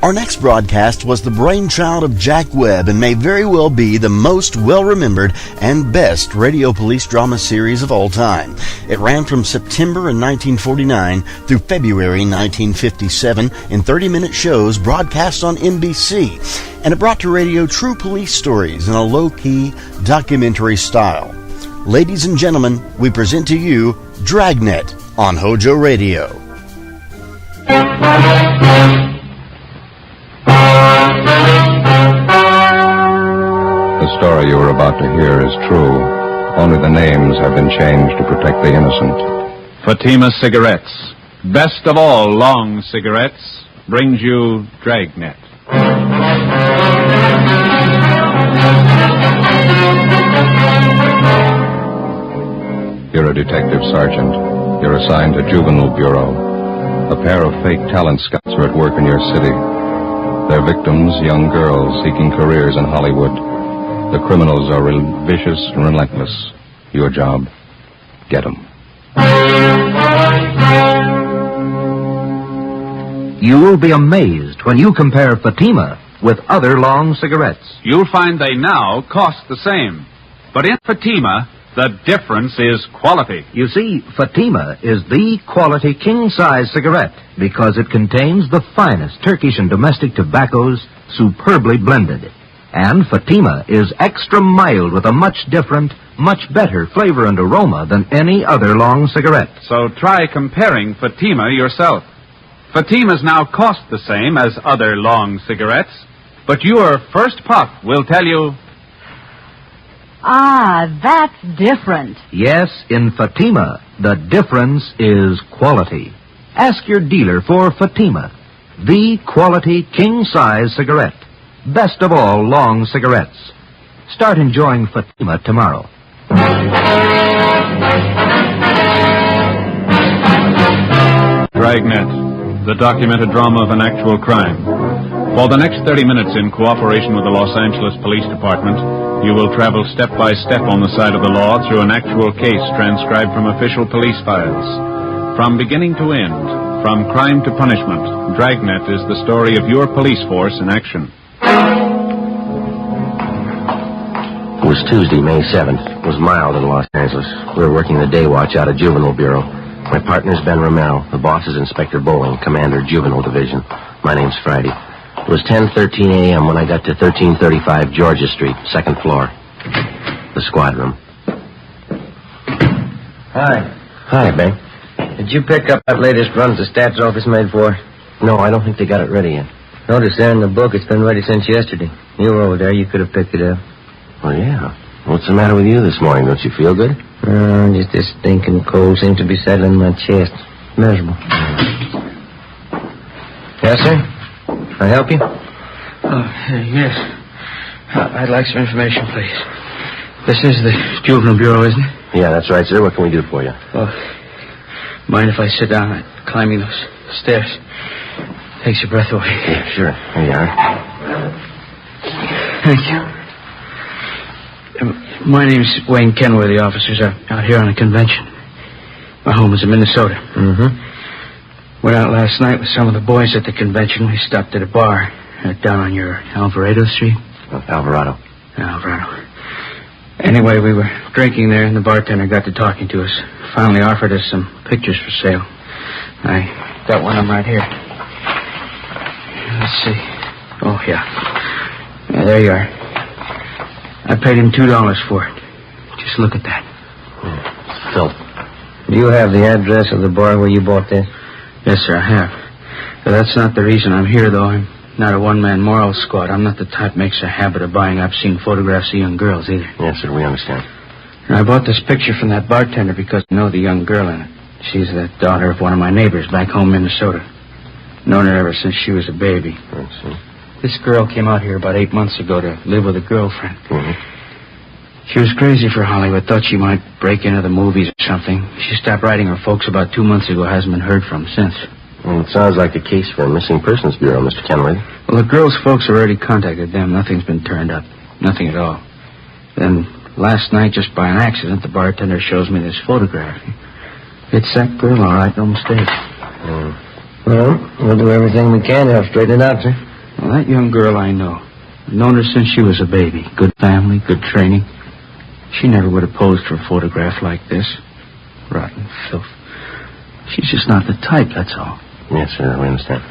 Our next broadcast was the brainchild of Jack Webb and may very well be the most well-remembered and best radio police drama series of all time. It ran from September in 1949 through February 1957 in 30-minute shows broadcast on NBC, and it brought to radio true police stories in a low-key documentary style. Ladies and gentlemen, we present to you Dragnet on HOJO Radio. The story you are about to hear is true. Only the names have been changed to protect the innocent. Fatima Cigarettes, best of all long cigarettes, brings you Dragnet. You're a detective sergeant. You're assigned to Juvenile Bureau. A pair of fake talent scouts are at work in your city. Their victims, young girls seeking careers in Hollywood. The criminals are vicious and relentless. Your job, get them. You will be amazed when you compare Fatima with other long cigarettes. You'll find they now cost the same. But in Fatima, the difference is quality. You see, Fatima is the quality king-size cigarette because it contains the finest Turkish and domestic tobaccos superbly blended. And Fatima is extra mild with a much different, much better flavor and aroma than any other long cigarette. So try comparing Fatima yourself. Fatimas now cost the same as other long cigarettes, but your first puff will tell you... Ah, that's different. Yes, in Fatima, the difference is quality. Ask your dealer for Fatima, the quality king-size cigarette. Best of all long cigarettes. Start enjoying Fatima tomorrow. Dragnet, the documented drama of an actual crime. For the next 30 minutes, in cooperation with the Los Angeles Police Department, you will travel step by step on the side of the law through an actual case transcribed from official police files. From beginning to end, from crime to punishment, Dragnet is the story of your police force in action. It was Tuesday, May 7th. It was mild in Los Angeles. We were working the day watch out of Juvenile Bureau. My partner's Ben Romero. The boss is Inspector Bowling, Commander, Juvenile Division. My name's Friday. It was 10:13 a.m. when I got to 1335 Georgia Street, second floor. The squad room. Hi. Hi, Ben. Did you pick up that latest run the stats office made for? No, I don't think they got it ready yet. Notice there in the book it's been ready since yesterday. You were over there. You could have picked it up. Oh, yeah. What's the matter with you this morning? Don't you feel good? Just this stinking cold seems to be settling my chest. Miserable. Yes, sir? Can I help you? Yes. I'd like some information, please. This is the Juvenile Bureau, isn't it? Yeah, that's right, sir. What can we do for you? Oh, mind if I sit down? Climbing those stairs takes your breath away. Yeah, sure. Here you are. Thank you. My name's Wayne Kenworthy. The officers are out here on a convention. My home is in Minnesota. Mm-hmm. Went out last night with some of the boys at the convention. We stopped at a bar down on your Alvarado Street. Alvarado. Alvarado. Anyway, we were drinking there, and the bartender got to talking to us. Finally offered us some pictures for sale. I got one of them right here. Let's see. Oh, yeah, there you are. I paid him $2 for it. Just look at that. Phil. Do you have the address of the bar where you bought this? Yes, sir, I have. But that's not the reason I'm here, though. I'm not a one-man moral squad. I'm not the type makes a habit of buying obscene photographs of young girls, either. Yes, sir, we understand. And I bought this picture from that bartender because I know the young girl in it. She's the daughter of one of my neighbors back home in Minnesota. Known her ever since she was a baby. I see. This girl came out here about 8 months ago to live with a girlfriend. Mm-hmm. She was crazy for Hollywood, thought she might break into the movies or something. She stopped writing her folks about 2 months ago, hasn't been heard from since. Well, it sounds like a case for a missing persons bureau, Mr. Kenworthy. Well, the girl's folks have already contacted them. Nothing's been turned up. Nothing at all. Then last night, just by an accident, the bartender shows me this photograph. It's that girl, all right, no mistake. Well, we'll do everything we can to help straighten it out, sir. Well, that young girl I know. I've known her since she was a baby. Good family, good training. She never would have posed for a photograph like this. Rotten filth. She's just not the type, that's all. Yes, sir, we understand.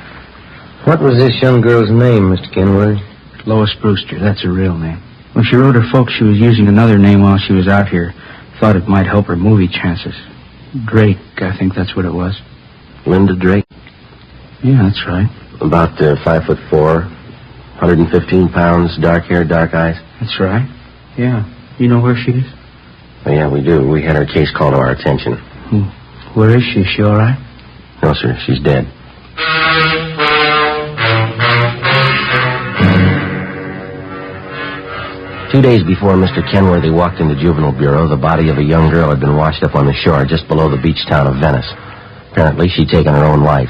What was this young girl's name, Mr. Kenworthy? Lois Brewster, that's her real name. When she wrote her folks, she was using another name while she was out here. Thought it might help her movie chances. Drake, I think that's what it was. Linda Drake? Yeah, that's right. About 5'4", 115 pounds, dark hair, dark eyes? That's right. Yeah. You know where she is? Oh, yeah, we do. We had her case called to our attention. Where is she? Is she all right? No, sir, she's dead. 2 days before Mr. Kenworthy walked into Juvenile Bureau, the body of a young girl had been washed up on the shore just below the beach town of Venice. Apparently, she'd taken her own life.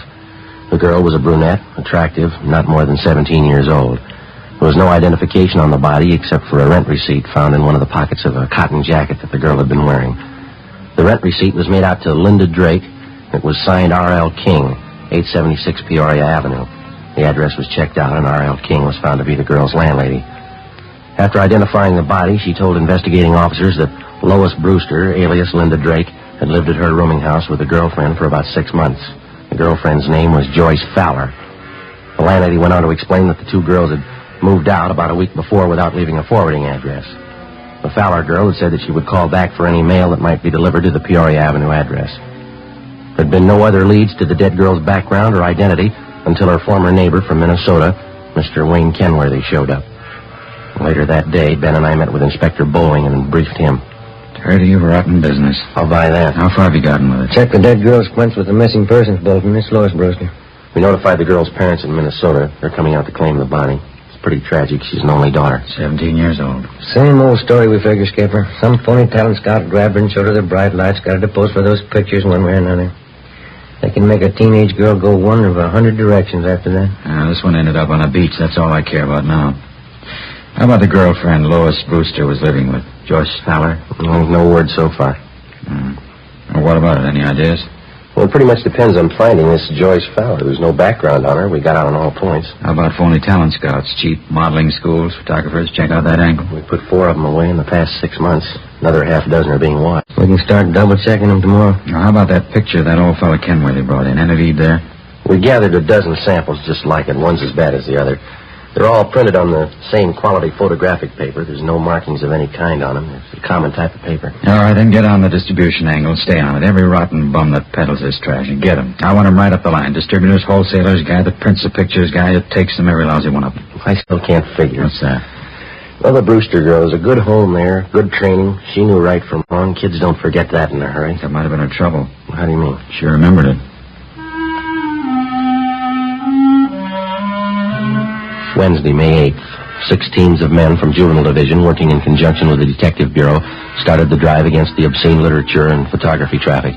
The girl was a brunette, attractive, not more than 17 years old. There was no identification on the body except for a rent receipt found in one of the pockets of a cotton jacket that the girl had been wearing. The rent receipt was made out to Linda Drake. It was signed R.L. King, 876 Peoria Avenue. The address was checked out, and R.L. King was found to be the girl's landlady. After identifying the body, she told investigating officers that Lois Brewster, alias Linda Drake, had lived at her rooming house with a girlfriend for about 6 months. The girlfriend's name was Joyce Fowler. The landlady went on to explain that the two girls had moved out about a week before without leaving a forwarding address. The Fowler girl had said that she would call back for any mail that might be delivered to the Peoria Avenue address. There had been no other leads to the dead girl's background or identity until her former neighbor from Minnesota, Mr. Wayne Kenworthy, showed up. Later that day, Ben and I met with Inspector Bowling and briefed him. Tired of your rotten business. I'll buy that. How far have you gotten with it? Check the dead girl's quench with the missing persons bulletin, Miss Lois Brewster. We notified the girl's parents in Minnesota. They're coming out to claim the body. It's pretty tragic. She's an only daughter. 17 years old. Same old story, we figure, Skipper. Some phony talent scout grabbed her and showed her the bright lights, got her to pose for those pictures one way or another. They can make a teenage girl go one of 100 directions after that. This one ended up on a beach. That's all I care about now. How about the girlfriend Lois Brewster was living with? Joyce Fowler? No word so far. Well, what about it? Any ideas? Well, it pretty much depends on finding this Joyce Fowler. There's no background on her. We got out on all points. How about phony talent scouts? Cheap modeling schools, photographers? Check out that angle. We put 4 of them away in the past 6 months. Another half dozen are being watched. We can start double-checking them tomorrow. Now, how about that picture that old fella Kenworthy brought in? Any lead there? We gathered a dozen samples just like it. One's as bad as the other. They're all printed on the same quality photographic paper. There's no markings of any kind on them. It's a common type of paper. All right, then get on the distribution angle. Stay on it. Every rotten bum that peddles this trash, and get them. I want them right up the line. Distributors, wholesalers, guy that prints the pictures, guy that takes them, every lousy one of them. I still can't figure. What's that? Well, the Brewster girl is a good home there, good training. She knew right from wrong. Kids don't forget that in a hurry. That might have been her trouble. How do you mean? She remembered it. Wednesday, May 8th. 6 teams of men from Juvenile Division, working in conjunction with the Detective Bureau, started the drive against the obscene literature and photography traffic.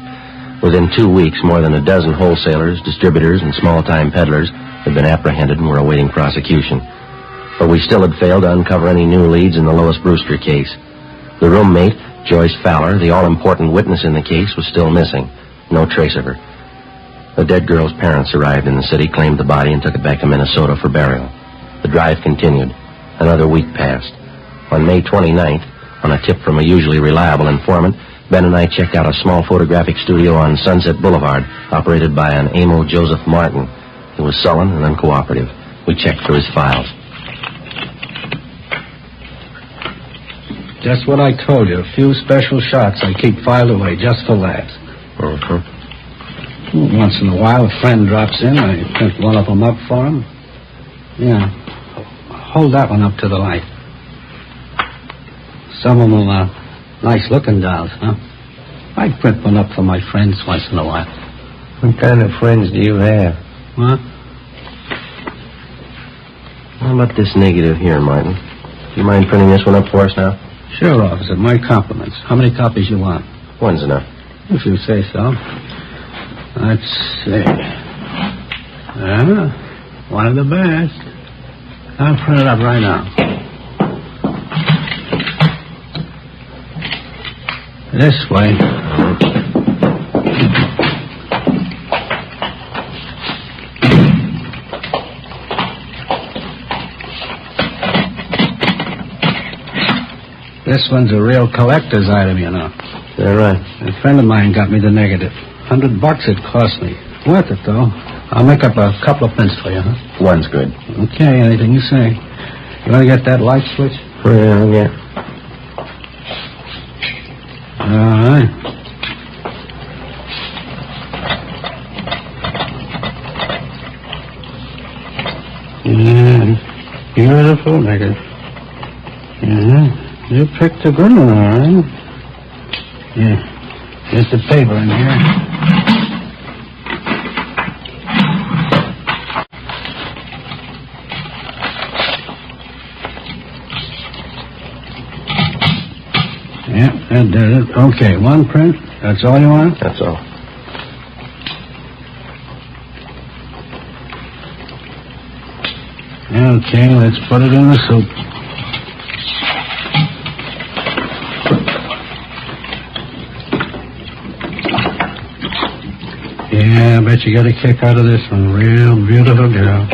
Within 2 weeks, more than a dozen wholesalers, distributors, and small-time peddlers had been apprehended and were awaiting prosecution. But we still had failed to uncover any new leads in the Lois Brewster case. The roommate, Joyce Fowler, the all-important witness in the case, was still missing. No trace of her. The dead girl's parents arrived in the city, claimed the body, and took it back to Minnesota for burial. The drive continued. Another week passed. On May 29th, on a tip from a usually reliable informant, Ben and I checked out a small photographic studio on Sunset Boulevard, operated by an Amo Joseph Martin. He was sullen and uncooperative. We checked through his files. Just what I told you. A few special shots I keep filed away just for laughs. Once in a while, a friend drops in. I print one of them up for him. Yeah. Hold that one up to the light. Some of them are nice-looking dolls, huh? I print one up for my friends once in a while. What kind of friends do you have? What? How about this negative here, Martin? Do you mind printing this one up for us now? Sure, officer. My compliments. How many copies you want? One's enough. If you say so. Let's see. One of the best. I'll print it up right now. This way. This one's a real collector's item, you know. Is that right? A friend of mine got me the negative. $100 it cost me. Worth it, though. I'll make up a couple of pence for you, huh? One's good. Okay, anything you say. You want to get that light switch? Yeah. All right. Yeah, beautiful negative. Yeah, you picked a good one, all right. Yeah, here's the paper in here. Yeah, that did it. Okay, one print. That's all you want? That's all. Okay, let's put it in the soup. Yeah, I bet you got a kick out of this one. Real beautiful girl.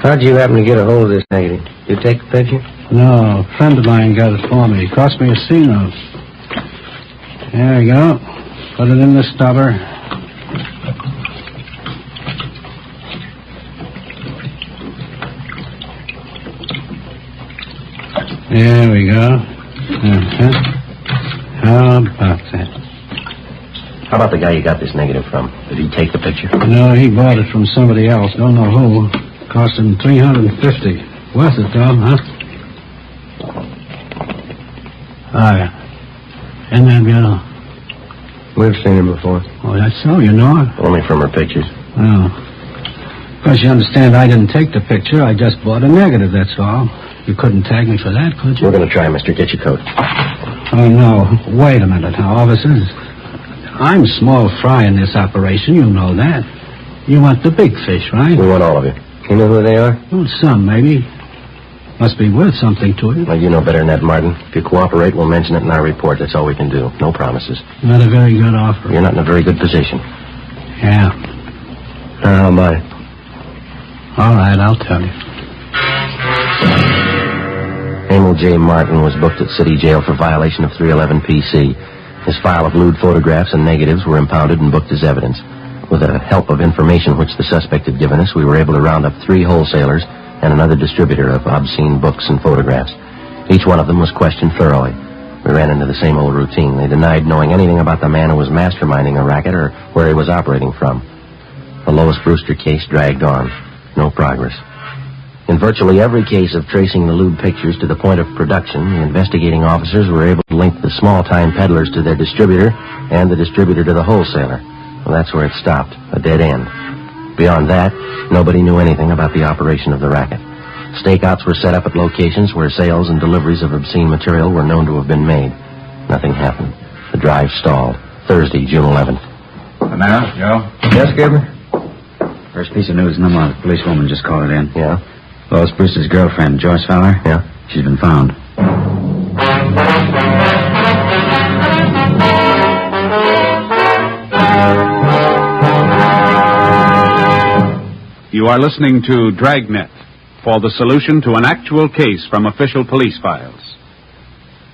How'd you happen to get a hold of this negative? You take a picture? No, a friend of mine got it for me. It cost me a C-note. There you go. Put it in the stubber. There we go. How about that? How about the guy you got this negative from? Did he take the picture? No, he bought it from somebody else. Don't know who. Cost him $350. Worth it, though, huh? Oh, yeah. Isn't that beautiful? We've seen him before. Oh, that's so, you know it? Only from her pictures. Oh. Of course, you understand I didn't take the picture. I just bought a negative, that's all. You couldn't tag me for that, could you? We're going to try, mister. Get your coat. Oh, no. Wait a minute now, officers. I'm small fry in this operation. You know that. You want the big fish, right? We want all of you. You know who they are? Well, some, maybe. Must be worth something to you. Well, you know better than that, Martin. If you cooperate, we'll mention it in our report. That's all we can do. No promises. Not a very good offer. You're not in a very good position. Yeah. How about it? All right, I'll tell you. Emil J. Martin was booked at City Jail for violation of 311 PC. His file of lewd photographs and negatives were impounded and booked as evidence. With the help of information which the suspect had given us, we were able to round up 3 wholesalers and another distributor of obscene books and photographs. Each one of them was questioned thoroughly. We ran into the same old routine. They denied knowing anything about the man who was masterminding a racket or where he was operating from. The Lois Brewster case dragged on. No progress. In virtually every case of tracing the lewd pictures to the point of production, the investigating officers were able to link the small-time peddlers to their distributor and the distributor to the wholesaler. Well, that's where it stopped, a dead end. Beyond that, nobody knew anything about the operation of the racket. Stakeouts were set up at locations where sales and deliveries of obscene material were known to have been made. Nothing happened. The drive stalled. Thursday, June 11th. Now, Joe? Yes, Skipper? First piece of news, a policewoman just called it in. Yeah? Lois Brewster's girlfriend, Joyce Fowler? Yeah? She's been found. You are listening to Dragnet for the solution to an actual case from official police files.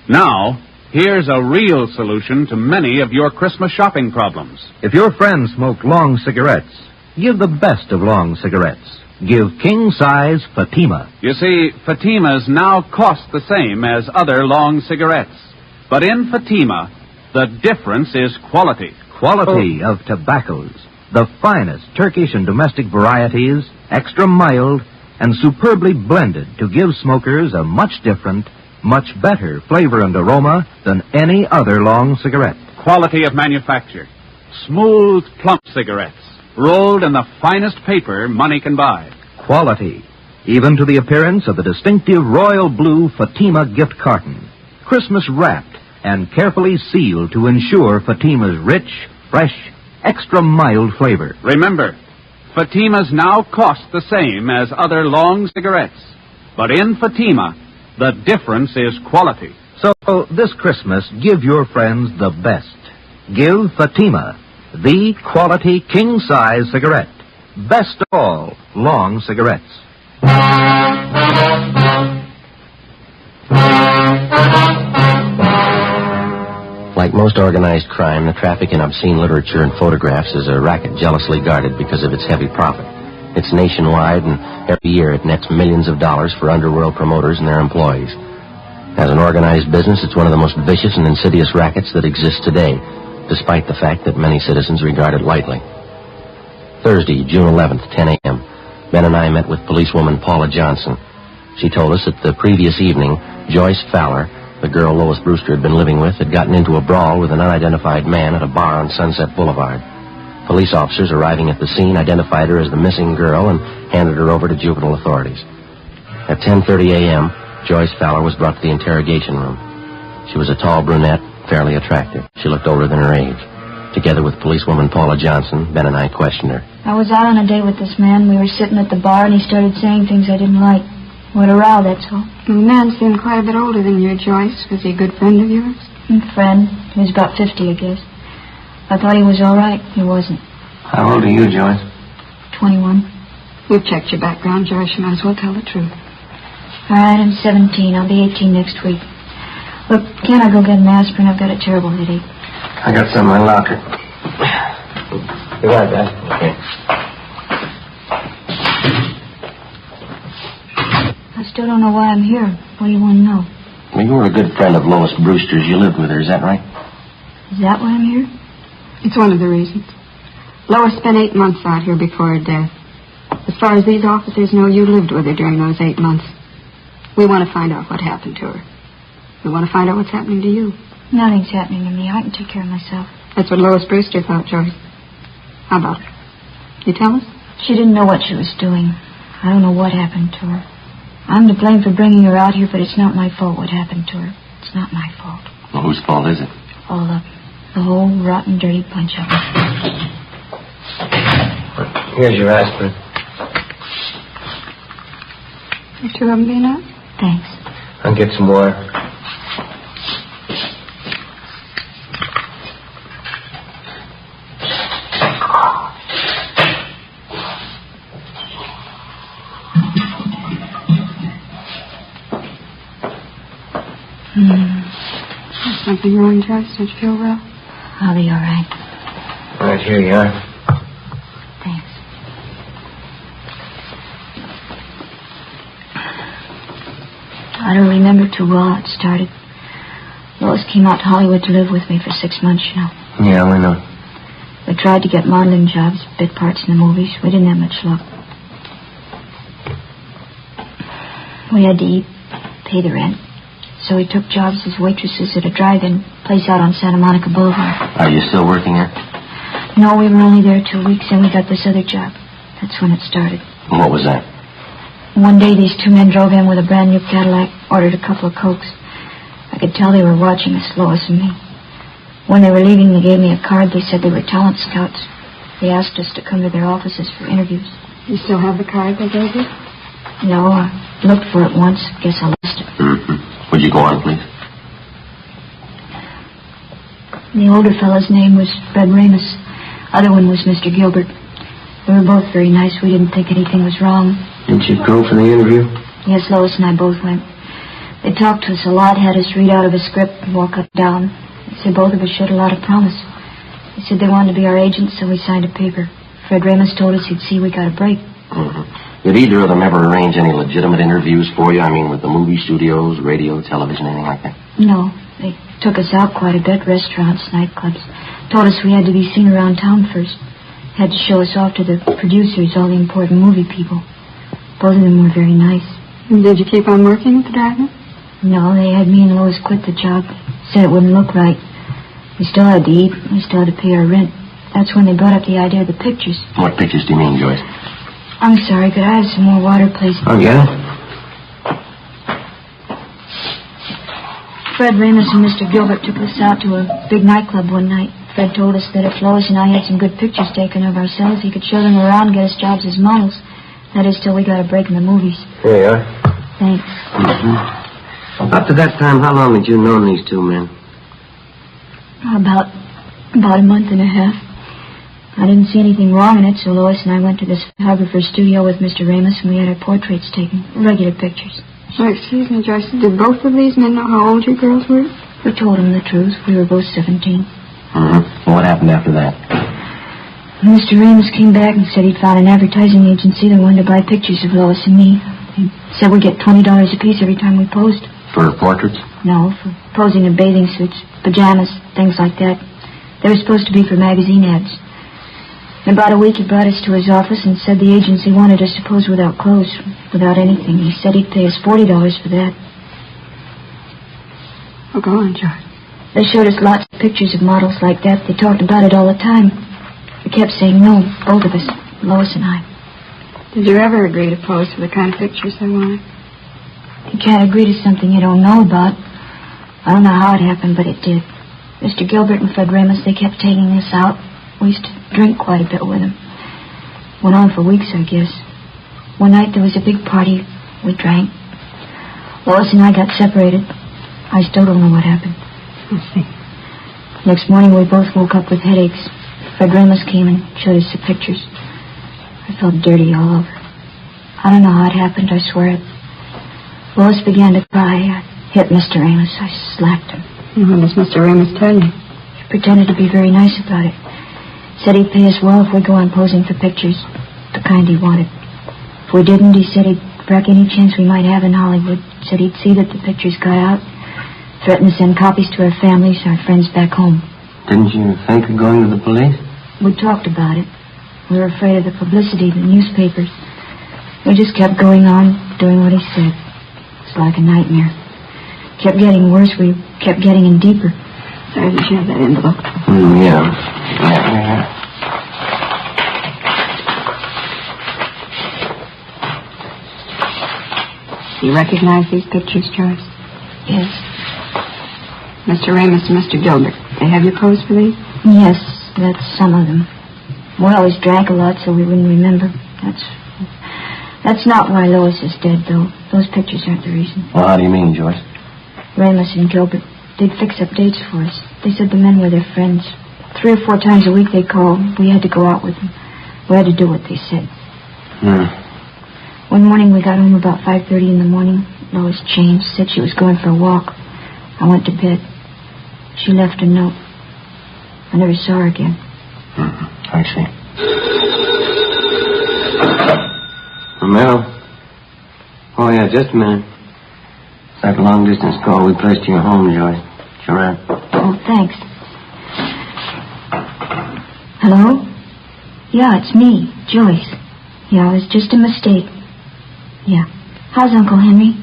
Now, here's a real solution to many of your Christmas shopping problems. If your friends smoke long cigarettes, give the best of long cigarettes. Give king-size Fatima. You see, Fatimas now cost the same as other long cigarettes. But in Fatima, the difference is quality. Quality of tobaccos. The finest Turkish and domestic varieties, extra mild, and superbly blended to give smokers a much different, much better flavor and aroma than any other long cigarette. Quality of manufacture. Smooth, plump cigarettes, rolled in the finest paper money can buy. Quality, even to the appearance of the distinctive royal blue Fatima gift carton. Christmas wrapped and carefully sealed to ensure Fatima's rich, fresh, extra mild flavor. Remember, Fatimas now cost the same as other long cigarettes. But in Fatima, the difference is quality. So this Christmas, give your friends the best. Give Fatima, the quality king-size cigarette. Best of all, long cigarettes. Like most organized crime, the traffic in obscene literature and photographs is a racket jealously guarded because of its heavy profit. It's nationwide, and every year it nets millions of dollars for underworld promoters and their employees. As an organized business, it's one of the most vicious and insidious rackets that exists today, despite the fact that many citizens regard it lightly. Thursday, June 11th, 10 a.m., Ben and I met with policewoman Paula Johnson. She told us that the previous evening, Joyce Fowler, the girl Lois Brewster had been living with, had gotten into a brawl with an unidentified man at a bar on Sunset Boulevard. Police officers arriving at the scene identified her as the missing girl and handed her over to juvenile authorities. At 10:30 a.m., Joyce Fowler was brought to the interrogation room. She was a tall brunette, fairly attractive. She looked older than her age. Together with policewoman Paula Johnson, Ben and I questioned her. I was out on a date with this man. We were sitting at the bar, and he started saying things I didn't like. What a row, that's all. The man seemed quite a bit older than you, Joyce. Was he a good friend of yours? Friend. He was about 50, I guess. I thought he was all right. He wasn't. How old are you, Joyce? 21. We've checked your background, Joyce. You might as well tell the truth. All right, I'm 17. I'll be 18 next week. Look, can't I go get an aspirin? I've got a terrible headache. I got some in my locker. You got that? Okay. I still don't know why I'm here. What do you want to know? Well, you were a good friend of Lois Brewster's. You lived with her, is that right? Is that why I'm here? It's one of the reasons. Lois spent 8 months out here before her death. As far as these officers know, you lived with her during those 8 months. We want to find out what happened to her. We want to find out what's happening to you. Nothing's happening to me. I can take care of myself. That's what Lois Brewster thought, Joyce. How about it? You tell us? She didn't know what she was doing. I don't know what happened to her. I'm to blame for bringing her out here, but it's not my fault what happened to her. It's not my fault. Well, whose fault is it? All of them. The whole rotten, dirty bunch of them. Here's your aspirin. You two of them be enough? Thanks. I'll get some water. Is something wrong, Joyce? Don't you feel well? I'll be all right. All right, here you are. Thanks. I don't remember too well how it started. Lois came out to Hollywood to live with me for 6 months, you know. Yeah, we know. We tried to get modeling jobs, bit parts in the movies. We didn't have much luck. We had to eat, pay the rent. So we took jobs as waitresses at a drive-in place out on Santa Monica Boulevard. Are you still working here? No, we were only there 2 weeks, and we got this other job. That's when it started. What was that? One day, these two men drove in with a brand new Cadillac, ordered a couple of Cokes. I could tell they were watching us, Lois and me. When they were leaving, they gave me a card. They said they were talent scouts. They asked us to come to their offices for interviews. You still have the card they gave you? No, I looked for it once. Guess I lost it. Mm-hmm. Would you go on, please? The older fellow's name was Fred Ramus. Other one was Mr. Gilbert. They were both very nice. We didn't think anything was wrong. Didn't you go for the interview? Yes, Lois and I both went. They talked to us a lot, had us read out of a script and walk up and down. They said both of us showed a lot of promise. They said they wanted to be our agents, so we signed a paper. Fred Ramus told us he'd see we got a break. Mm-hmm. Did either of them ever arrange any legitimate interviews for you? I mean, with the movie studios, radio, television, anything like that? No. They took us out quite a bit, restaurants, nightclubs. Told us we had to be seen around town first. Had to show us off to the producers, all the important movie people. Both of them were very nice. And did you keep on working at the Dragnet? No, they had me and Lois quit the job. Said it wouldn't look right. We still had to eat. We still had to pay our rent. That's when they brought up the idea of the pictures. What pictures do you mean, Joyce? I'm sorry, could I have some more water, please? Oh, yeah? Fred Ramus and Mr. Gilbert took us out to a big nightclub one night. Fred told us that if Lois and I had some good pictures taken of ourselves, he could show them around and get us jobs as models. That is, till we got a break in the movies. Here you are. Thanks. Mm-hmm. Up to that time, how long had you known these two men? About a month and a half. I didn't see anything wrong in it, so Lois and I went to this photographer's studio with Mr. Ramus, and we had our portraits taken, regular pictures. Oh, excuse me, Joyce. Did both of these men know how old you girls were? We told him the truth. We were both 17. Mm-hmm. Well, what happened after that? Mr. Ramos came back and said he'd found an advertising agency that wanted to buy pictures of Lois and me. He said we'd get $20 apiece every time we posed. For portraits? No, for posing in bathing suits, pajamas, things like that. They were supposed to be for magazine ads. In about a week, he brought us to his office and said the agency wanted us to pose without clothes, without anything. He said he'd pay us $40 for that. Oh, go on, George. They showed us lots of pictures of models like that. They talked about it all the time. We kept saying no, both of us, Lois and I. Did you ever agree to pose for the kind of pictures they wanted? You can't agree to something you don't know about. I don't know how it happened, but it did. Mr. Gilbert and Fred Ramos, they kept taking us out. We used to drink quite a bit with them. Went on for weeks, I guess. One night there was a big party. We drank. Lois and I got separated. I still don't know what happened. I see. Next morning we both woke up with headaches. Fred Ramos came and showed us the pictures. I felt dirty all over. I don't know how it happened, I swear it. Lois began to cry. I hit Mr. Ramos. I slapped him. What does Mr. Ramos tell you? He pretended to be very nice about it. Said he'd pay us well if we go on posing for pictures, the kind he wanted. If we didn't, he said he'd wreck any chance we might have in Hollywood. Said he'd see that the pictures got out. Threatened to send copies to our families, our friends back home. Didn't you think of going to the police? We talked about it. We were afraid of the publicity, the newspapers. We just kept going on, doing what he said. It's like a nightmare. Kept getting worse. We kept getting in deeper. Sorry, did you have that envelope? Yeah. Do you recognize these pictures, Joyce? Yes. Mr. Ramos and Mr. Gilbert, they have you pose for these? Yes, that's some of them. We always drank a lot, so we wouldn't remember. That's not why Lois is dead, though. Those pictures aren't the reason. Well, how do you mean, Joyce? Ramos and Gilbert, they'd fix up dates for us. They said the men were their friends. 3 or 4 times a week they'd call. We had to go out with them. We had to do what they said. One morning we got home about 5:30 in the morning. Lois changed, said she was going for a walk. I went to bed. She left a note. I never saw her again. I see. Romero? Oh, yeah, just a minute. That long-distance call we placed to your home, Joyce. Sure. Oh, thanks. Hello? Yeah, it's me, Joyce. Yeah, it was just a mistake. Yeah. How's Uncle Henry?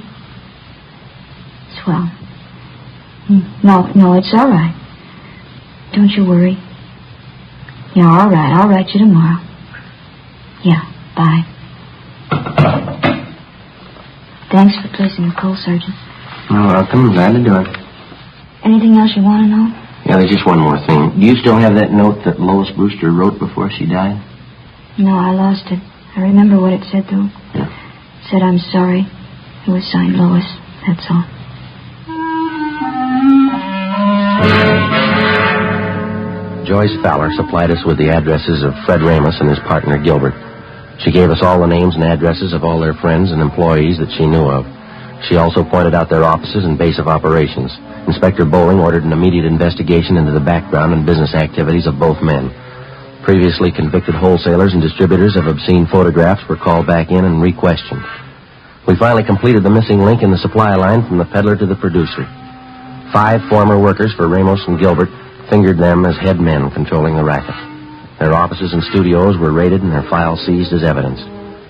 Swell. No, it's all right. Don't you worry. Yeah, all right. I'll write you tomorrow. Yeah, bye. Thanks for placing the call, Sergeant. You're welcome. Glad to do it. Anything else you want to know? Yeah, there's just one more thing. Do you still have that note that Lois Brewster wrote before she died? No, I lost it. I remember what it said, though. Yeah. It said, I'm sorry. It was signed Lois. That's all. Joyce Fowler supplied us with the addresses of Fred Ramos and his partner Gilbert. She gave us all the names and addresses of all their friends and employees that she knew of. She also pointed out their offices and base of operations. Inspector Bowling ordered an immediate investigation into the background and business activities of both men. Previously convicted wholesalers and distributors of obscene photographs were called back in and re-questioned. We finally completed the missing link in the supply line from the peddler to the producer. 5 former workers for Ramos and Gilbert fingered them as head men controlling the racket. Their offices and studios were raided and their files seized as evidence.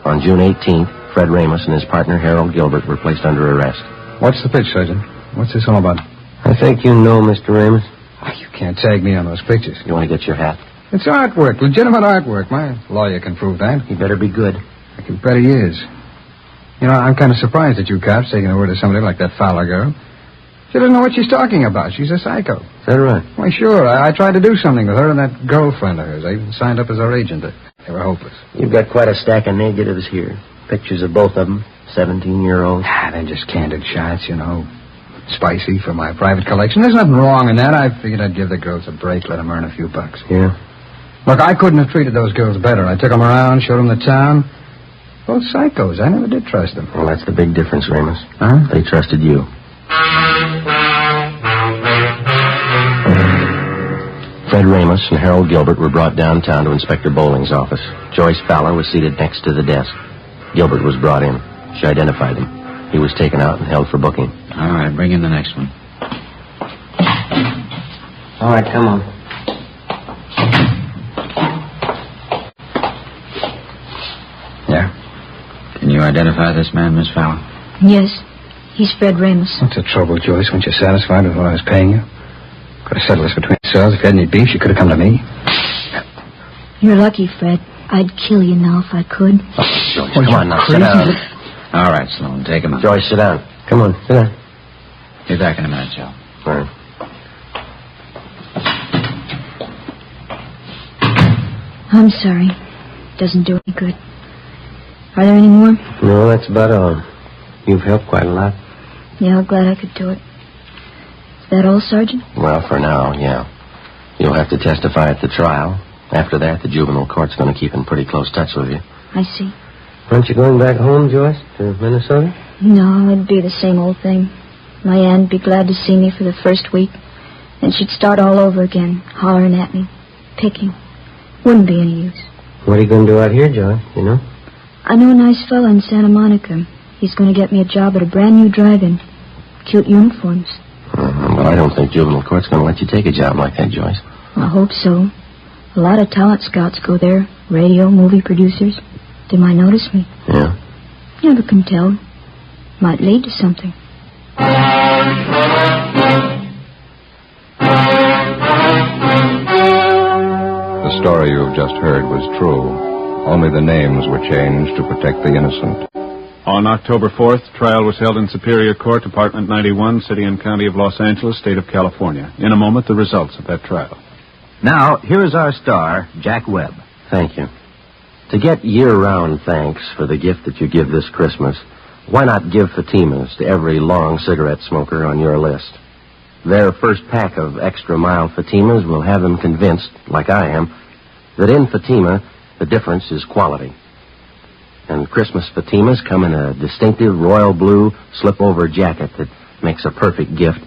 On June 18th, Fred Ramos and his partner Harold Gilbert were placed under arrest. What's the pitch, Sergeant? What's this all about? I think you know, Mr. Ramos. Oh, you can't tag me on those pictures. You want to get your hat? It's artwork, legitimate artwork. My lawyer can prove that. He better be good. I can bet he is. You know, I'm kind of surprised at you cops taking the word of somebody like that Fowler girl. She doesn't know what she's talking about. She's a psycho. Is that right? Why, sure. I tried to do something with her and that girlfriend of hers. I even signed up as her agent. They were hopeless. You've got quite a stack of negatives here. Pictures of both of them, 17-year-olds. They're just candid shots, you know. Spicy for my private collection. There's nothing wrong in that. I figured I'd give the girls a break, let them earn a few bucks. Yeah? Look, I couldn't have treated those girls better. I took them around, showed them the town. Both psychos. I never did trust them. Well, that's the big difference, Ramos. Huh? They trusted you. Fred Ramos and Harold Gilbert were brought downtown to Inspector Bowling's office. Joyce Fowler was seated next to the desk. Gilbert was brought in. She identified him. He was taken out and held for booking. All right, bring in the next one. All right, come on. Yeah? Can you identify this man, Miss Fowler? Yes, he's Fred Ramos. What's the trouble, Joyce? Weren't you satisfied with what I was paying you? Could have settled this between ourselves. If you had any beef, you could have come to me. You're lucky, Fred. I'd kill you now if I could. Joyce, come on now, sit down. All right, Sloan, take him out. Joyce, sit down. Come on, sit down. Be back in a minute, Joe. All right. I'm sorry. Doesn't do any good. Are there any more? No, that's about all. You've helped quite a lot. Yeah, I'm glad I could do it. Is that all, Sergeant? Well, for now, yeah. You'll have to testify at the trial. After that, the juvenile court's going to keep in pretty close touch with you. I see. Aren't you going back home, Joyce, to Minnesota? No, it'd be the same old thing. My aunt'd be glad to see me for the first week. Then she'd start all over again, hollering at me, picking. Wouldn't be any use. What are you going to do out here, Joyce, you know? I know a nice fella in Santa Monica. He's going to get me a job at a brand new drive-in. Cute uniforms. Well, I don't think juvenile court's going to let you take a job like that, Joyce. I hope so. A lot of talent scouts go there. Radio, movie producers. They might notice me. Yeah? Never can tell. Might lead to something. The story you've just heard was true. Only the names were changed to protect the innocent. On October 4th, trial was held in Superior Court, Department 91, City and County of Los Angeles, State of California. In a moment, the results of that trial. Now, here is our star, Jack Webb. Thank you. To get year-round thanks for the gift that you give this Christmas, why not give Fatimas to every long cigarette smoker on your list? Their first pack of extra mild Fatimas will have them convinced, like I am, that in Fatima, the difference is quality. And Christmas Fatimas come in a distinctive royal blue slip-over jacket that makes a perfect gift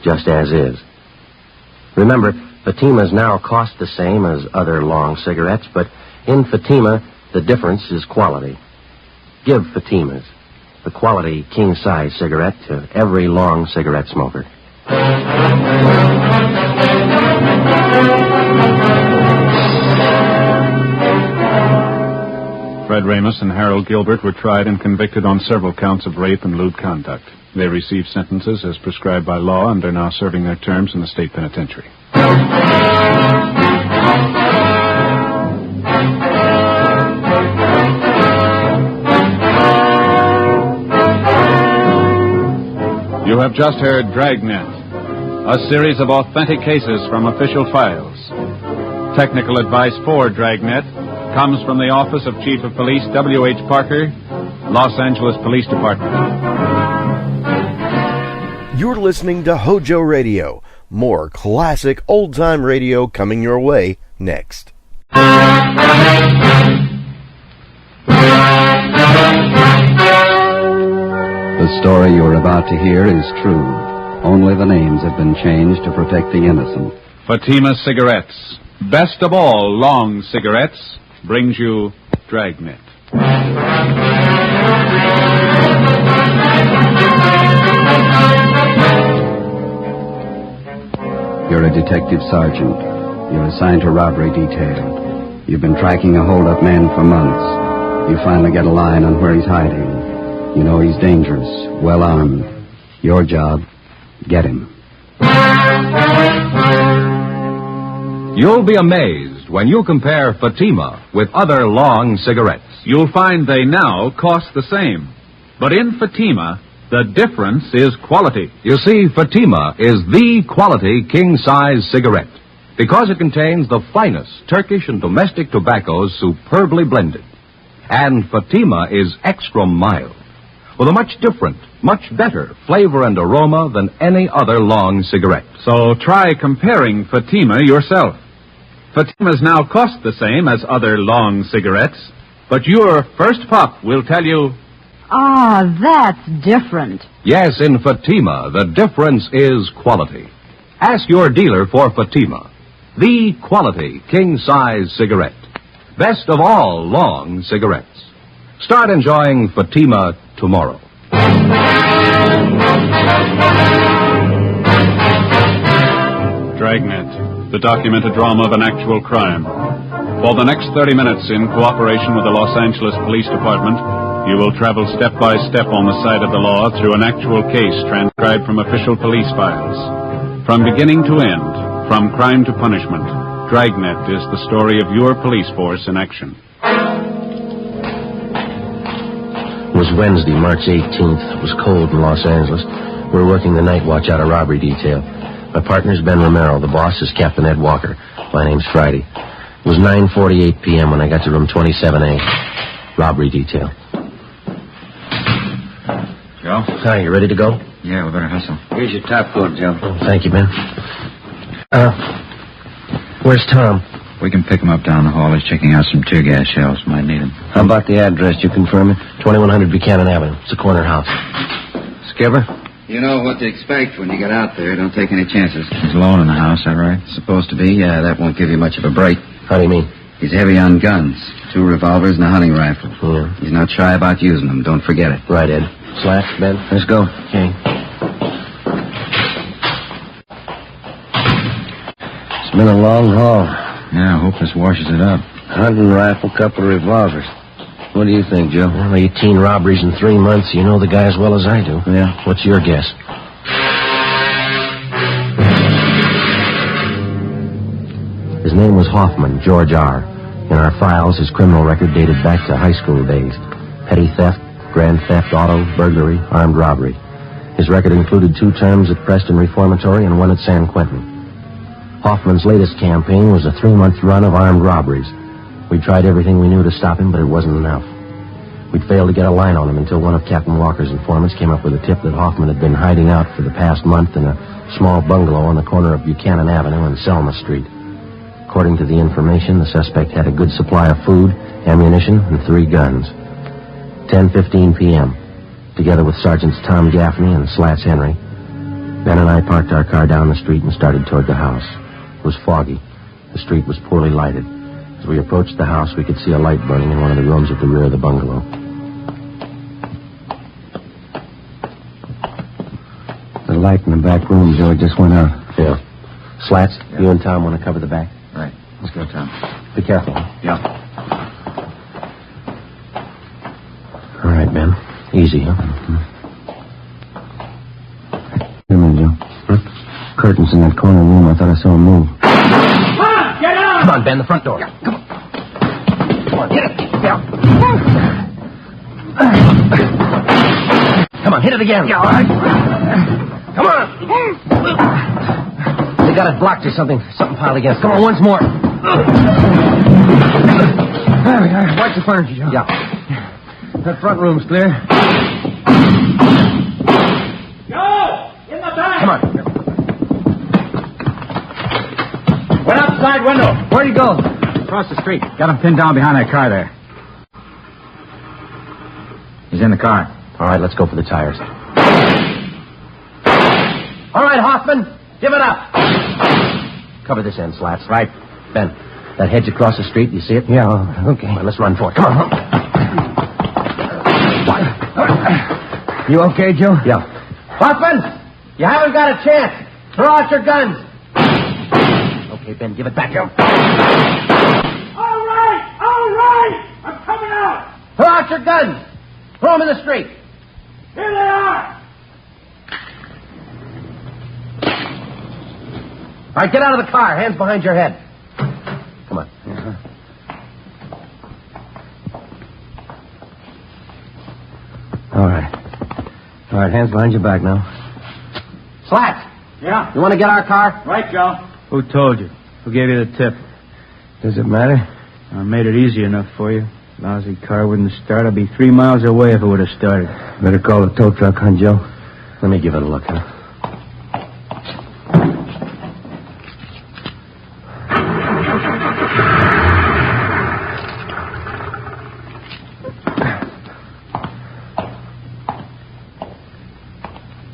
just as is. Remember, Fatimas now cost the same as other long cigarettes, but in Fatima, the difference is quality. Give Fatimas, the quality king-size cigarette, to every long cigarette smoker. Fred Ramos and Harold Gilbert were tried and convicted on several counts of rape and lewd conduct. They received sentences as prescribed by law and are now serving their terms in the state penitentiary. You have just heard Dragnet, a series of authentic cases from official files. Technical advice for Dragnet comes from the Office of Chief of Police W.H. Parker, Los Angeles Police Department. You're listening to HOJO Radio. More classic old-time radio coming your way next. The story you're about to hear is true. Only the names have been changed to protect the innocent. Fatima Cigarettes, best of all long cigarettes, brings you Dragnet. You're a detective sergeant. You're assigned to robbery detail. You've been tracking a hold-up man for months. You finally get a line on where he's hiding. You know he's dangerous, well-armed. Your job, get him. You'll be amazed when you compare Fatima with other long cigarettes. You'll find they now cost the same. But in Fatima, the difference is quality. You see, Fatima is the quality king-size cigarette because it contains the finest Turkish and domestic tobaccos superbly blended. And Fatima is extra mild, with a much different, much better flavor and aroma than any other long cigarette. So try comparing Fatima yourself. Fatimas now cost the same as other long cigarettes, but your first puff will tell you... Ah, that's different. Yes, in Fatima, the difference is quality. Ask your dealer for Fatima. the quality king-size cigarette. Best of all long cigarettes. Start enjoying Fatima tomorrow. Dragnet, the documented drama of an actual crime. For the next 30 minutes, in cooperation with the Los Angeles Police Department, you will travel step by step on the side of the law through an actual case transcribed from official police files. From beginning to end, from crime to punishment, Dragnet is the story of your police force in action. It was Wednesday, March 18th. It was cold in Los Angeles. We were working the night watch out of robbery detail. My partner's Ben Romero. The boss is Captain Ed Walker. My name's Friday. It was 9:48 p.m. when I got to room 27A. Robbery detail. Joe? Hi, you ready to go? Yeah, we better hustle. Here's your top coat, Joe. Oh, thank you, Ben. Where's Tom? We can pick him up down the hall. He's checking out some tear gas shells. Might need him. How about the address? You confirm it? 2100 Buchanan Avenue. It's a corner house. Skipper? You know what to expect when you get out there. Don't take any chances. He's alone in the house, that right? Supposed to be. Yeah, that won't give you much of a break. How do you mean? He's heavy on guns. 2 revolvers and a hunting rifle. Yeah. He's not shy about using them. Don't forget it. Right, Ed. Slack, Ben? Let's go. Okay. It's been a long haul. Yeah, I hope this washes it up. Hunting rifle, couple of revolvers. What do you think, Joe? Well, 18 robberies in 3 months. You know the guy as well as I do. Yeah. What's your guess? His name was Hoffman, George R. In our files, his criminal record dated back to high school days. Petty theft, grand theft, auto, burglary, armed robbery. His record included 2 terms at Preston Reformatory and 1 at San Quentin. Hoffman's latest campaign was a 3-month run of armed robberies. We tried everything we knew to stop him, but it wasn't enough. We'd failed to get a line on him until one of Captain Walker's informants came up with a tip that Hoffman had been hiding out for the past month in a small bungalow on the corner of Buchanan Avenue and Selma Street. According to the information, the suspect had a good supply of food, ammunition, and 3 guns. 10:15 p.m., together with Sergeants Tom Gaffney and Slats Henry, Ben and I parked our car down the street and started toward the house. It was foggy. The street was poorly lighted. As we approached the house, we could see a light burning in one of the rooms at the rear of the bungalow. The light in the back room, Joe, just went out. Yeah. Slats, you and Tom want to cover the back? Right. Let's go, Tom. Be careful. Yeah. All right, Ben. Easy, huh? Wait a minute, Joe. Curtains in that corner room. I thought I saw him move. Get out! Come on, Ben, the front door. Yeah, come on. Come on, hit it. Yeah. Come on, hit it again. Yeah, all right. Come on. They got it blocked or something. Something piled against. Come on, once more. Watch the furniture, Joe. Yeah. That front room's clear. Joe! In the back! Come on. Went out the side window. Where'd he go? Across the street. Got him pinned down behind that car there. He's in the car. All right, let's go for the tires. All right, Hoffman, give it up. Cover this end, Slats. Right. Ben, that hedge across the street, you see it? Yeah, okay. Well, let's run for it. Come on. You okay, Joe? Yeah. Hoffman, you haven't got a chance. Throw out your guns. Okay, Ben, give it back. Joe. All right. I'm coming out. Throw out your guns. Throw them in the street. Here they are. All right, get out of the car. Hands behind your head. Come on. All right. All right, hands behind your back now. Slats. Yeah? You want to get our car? Right, Joe. Who told you? Who gave you the tip? Does it matter? I made it easy enough for you. Lousy car wouldn't start. I'd be 3 miles away if it would have started. Better call the tow truck, huh, Joe? Let me give it a look, huh?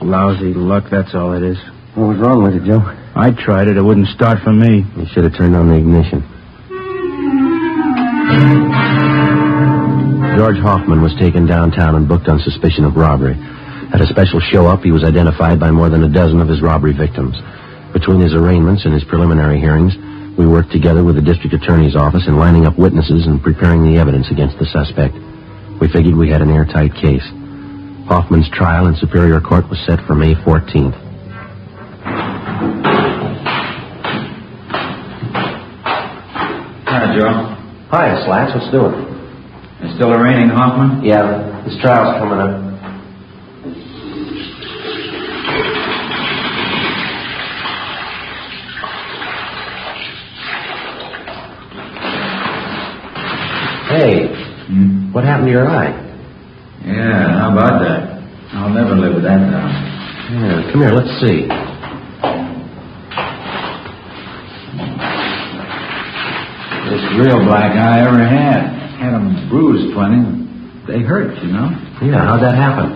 Lousy luck, that's all it is. What was wrong with it, Joe? I I tried it. It wouldn't start for me. You should have turned on the ignition. George Hoffman was taken downtown and booked on suspicion of robbery. At a special show-up, he was identified by more than a dozen of his robbery victims. Between his arraignments and his preliminary hearings, we worked together with the district attorney's office in lining up witnesses and preparing the evidence against the suspect. We figured we had an airtight case. Hoffman's trial in Superior Court was set for May 14th. Hi, Joe. Hi, Slats. What's doing? It's still arraigning Hoffman? Yeah, his trial's coming up. Hey, what happened to your eye? Yeah, how about that? I'll never live with that down. Yeah, come here, let's see. This real black eye I ever had. Had them bruised plenty. They hurt, you know. Yeah, how'd that happen?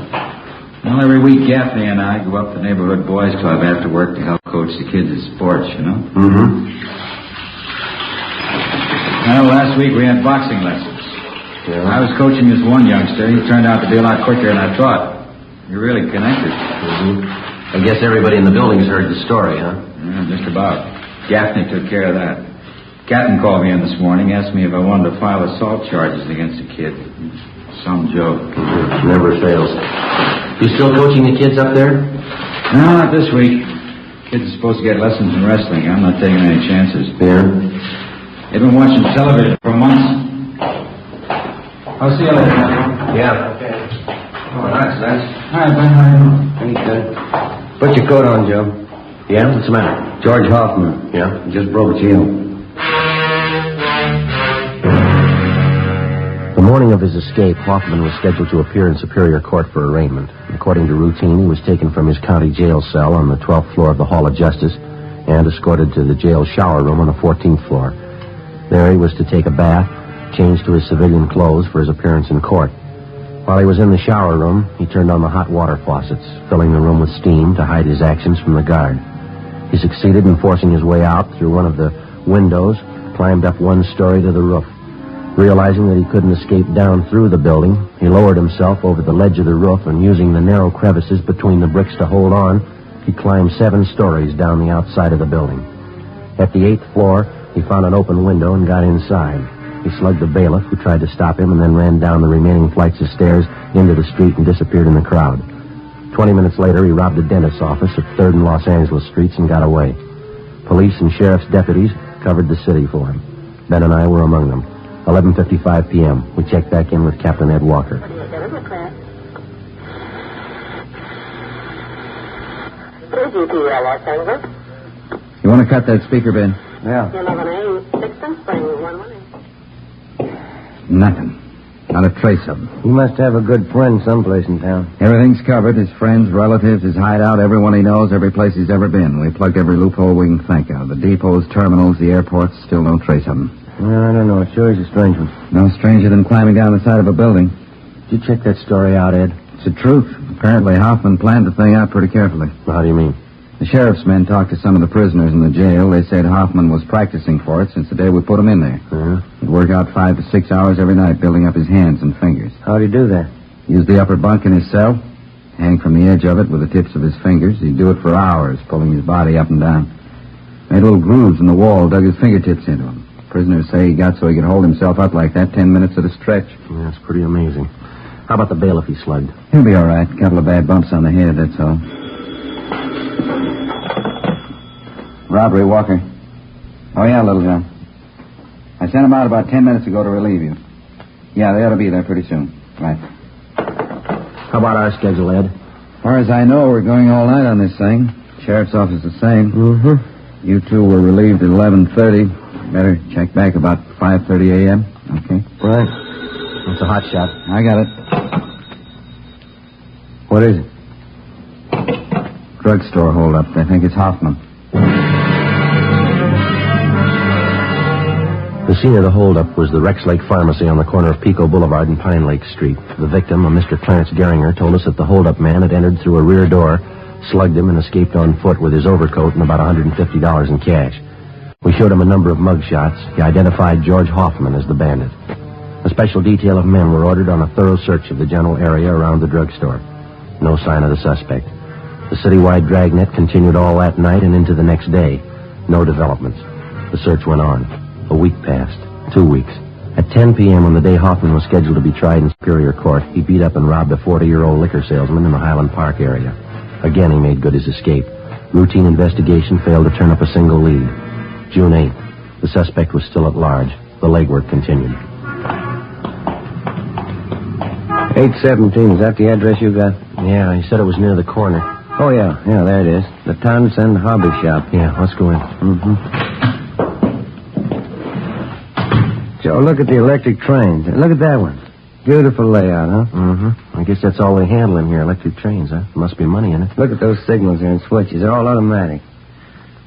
Well, every week Gaffney and I go up to the neighborhood boys club after work to help coach the kids at sports, you know. Mm-hmm. Well, last week we had boxing lessons. Yeah. I was coaching this one youngster. He turned out to be a lot quicker than I thought. You're really connected. Mm-hmm. I guess everybody in the building has heard the story, huh? Yeah, just about. Gaffney took care of that. Captain called me in this morning, asked me if I wanted to file assault charges against the kid. Some joke. Mm-hmm. Never fails. You still coaching the kids up there? No, not this week. Kids are supposed to get lessons in wrestling. I'm not taking any chances. Yeah. They've been watching television for months. I'll see you later. Yeah. Okay. Oh, that's nice. Hi, Ben. How are you? Pretty good. Put your coat on, Joe. Yeah? What's the matter? George Hoffman. Yeah? Just broke his heel. The morning of his escape, Hoffman was scheduled to appear in Superior Court for arraignment. According to routine, he was taken from his county jail cell on the 12th floor of the Hall of Justice and escorted to the jail shower room on the 14th floor. There he was to take a bath, change to his civilian clothes for his appearance in court. While he was in the shower room, he turned on the hot water faucets, filling the room with steam to hide his actions from the guard. He succeeded in forcing his way out through one of the windows, climbed up one story to the roof. Realizing that he couldn't escape down through the building, he lowered himself over the ledge of the roof and, using the narrow crevices between the bricks to hold on, he climbed 7 stories down the outside of the building. At the 8th floor, he found an open window and got inside. He slugged the bailiff, who tried to stop him, and then ran down the remaining flights of stairs into the street and disappeared in the crowd. 20 minutes later, he robbed a dentist's office at 3rd and Los Angeles Streets and got away. Police and sheriff's deputies covered the city for him. Ben and I were among them. 11:55 p.m. We checked back in with Captain Ed Walker. You want to cut that speaker, Ben? Yeah. Nothing. Not a trace of him. He must have a good friend someplace in town. Everything's covered. His friends, relatives, his hideout, everyone he knows, every place he's ever been. We plugged every loophole we can think of. The depots, terminals, the airports, still no trace of him. Well, I don't know. It sure is a strange one. No stranger than climbing down the side of a building. Did you check that story out, Ed? It's the truth. Apparently, Hoffman planned the thing out pretty carefully. Well, how do you mean? The sheriff's men talked to some of the prisoners in the jail. They said Hoffman was practicing for it since the day we put him in there. He'd work out 5 to 6 hours every night, building up his hands and fingers. How'd he do that? Used the upper bunk in his cell, hang from the edge of it with the tips of his fingers. He'd do it for hours, pulling his body up and down. Made little grooves in the wall, dug his fingertips into them. Prisoners say he got so he could hold himself up like that 10 minutes at a stretch. Yeah, that's pretty amazing. How about the bailiff he slugged? He'll be all right. A couple of bad bumps on the head, that's all. Robbery, Walker. Oh, yeah, Little John. I sent them out about 10 minutes ago to relieve you. Yeah, they ought to be there pretty soon. Right. How about our schedule, Ed? As far as I know, we're going all night on this thing. Sheriff's office the same. Mm-hmm. You two were relieved at 11:30. Better check back about 5:30 a.m. Okay. Right. That's a hot shot. I got it. What is it? Drugstore holdup. They think it's Hoffman. The scene of the holdup was the Rex Lake Pharmacy on the corner of Pico Boulevard and Pine Lake Street. The victim, a Mr. Clarence Geringer, told us that the holdup man had entered through a rear door, slugged him, and escaped on foot with his overcoat and about $150 in cash. We showed him a number of mug shots. He identified George Hoffman as the bandit. A special detail of men were ordered on a thorough search of the general area around the drugstore. No sign of the suspect. The citywide Dragnet continued all that night and into the next day. No developments. The search went on. A week passed. 2 weeks. At 10 p.m. on the day Hoffman was scheduled to be tried in Superior Court, he beat up and robbed a 40-year-old liquor salesman in the Highland Park area. Again, he made good his escape. Routine investigation failed to turn up a single lead. June 8th. The suspect was still at large. The legwork continued. 817, is that the address you got? Yeah, he said it was near the corner. Oh, yeah, there it is. The Townsend Hobby Shop. Yeah, let's go in. Joe, look at the electric trains. Look at that one. Beautiful layout, huh? I guess that's all they handle in here, electric trains, huh? There must be money in it. Look at those signals there and switches. They're all automatic.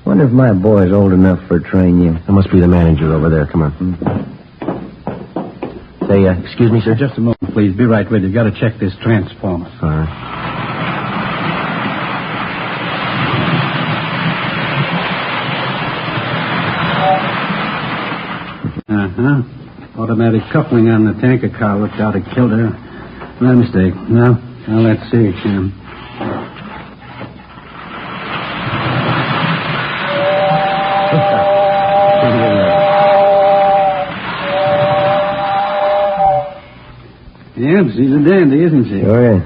Wonder if my boy's old enough for a train you. That must be the manager over there. Come on. Say, excuse me, sir? Just a moment, please. Be right with you. Got to check this transformer. All right. Automatic coupling on the tanker car looked out of kilter. My mistake. Now let's see. Yes, she's a dandy, isn't she? Oh, yeah.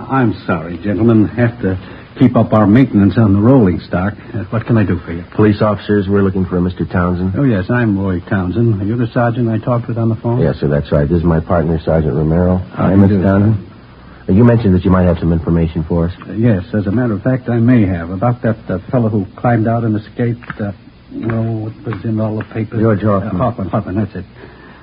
I'm sorry, gentlemen. Have to keep up our maintenance on the rolling stock. What can I do for you? Police officers, we're looking for a Mr. Townsend. Oh, yes, I'm Roy Townsend. Are you the sergeant I talked with on the phone? Yes, sir, that's right. This is my partner, Sergeant Romero. Hi, Mr. Townsend. You mentioned that you might have some information for us. Yes, as a matter of fact, I may have. About that fellow who climbed out and escaped. What was in all the papers? George Hoffman. Hoffman, that's it.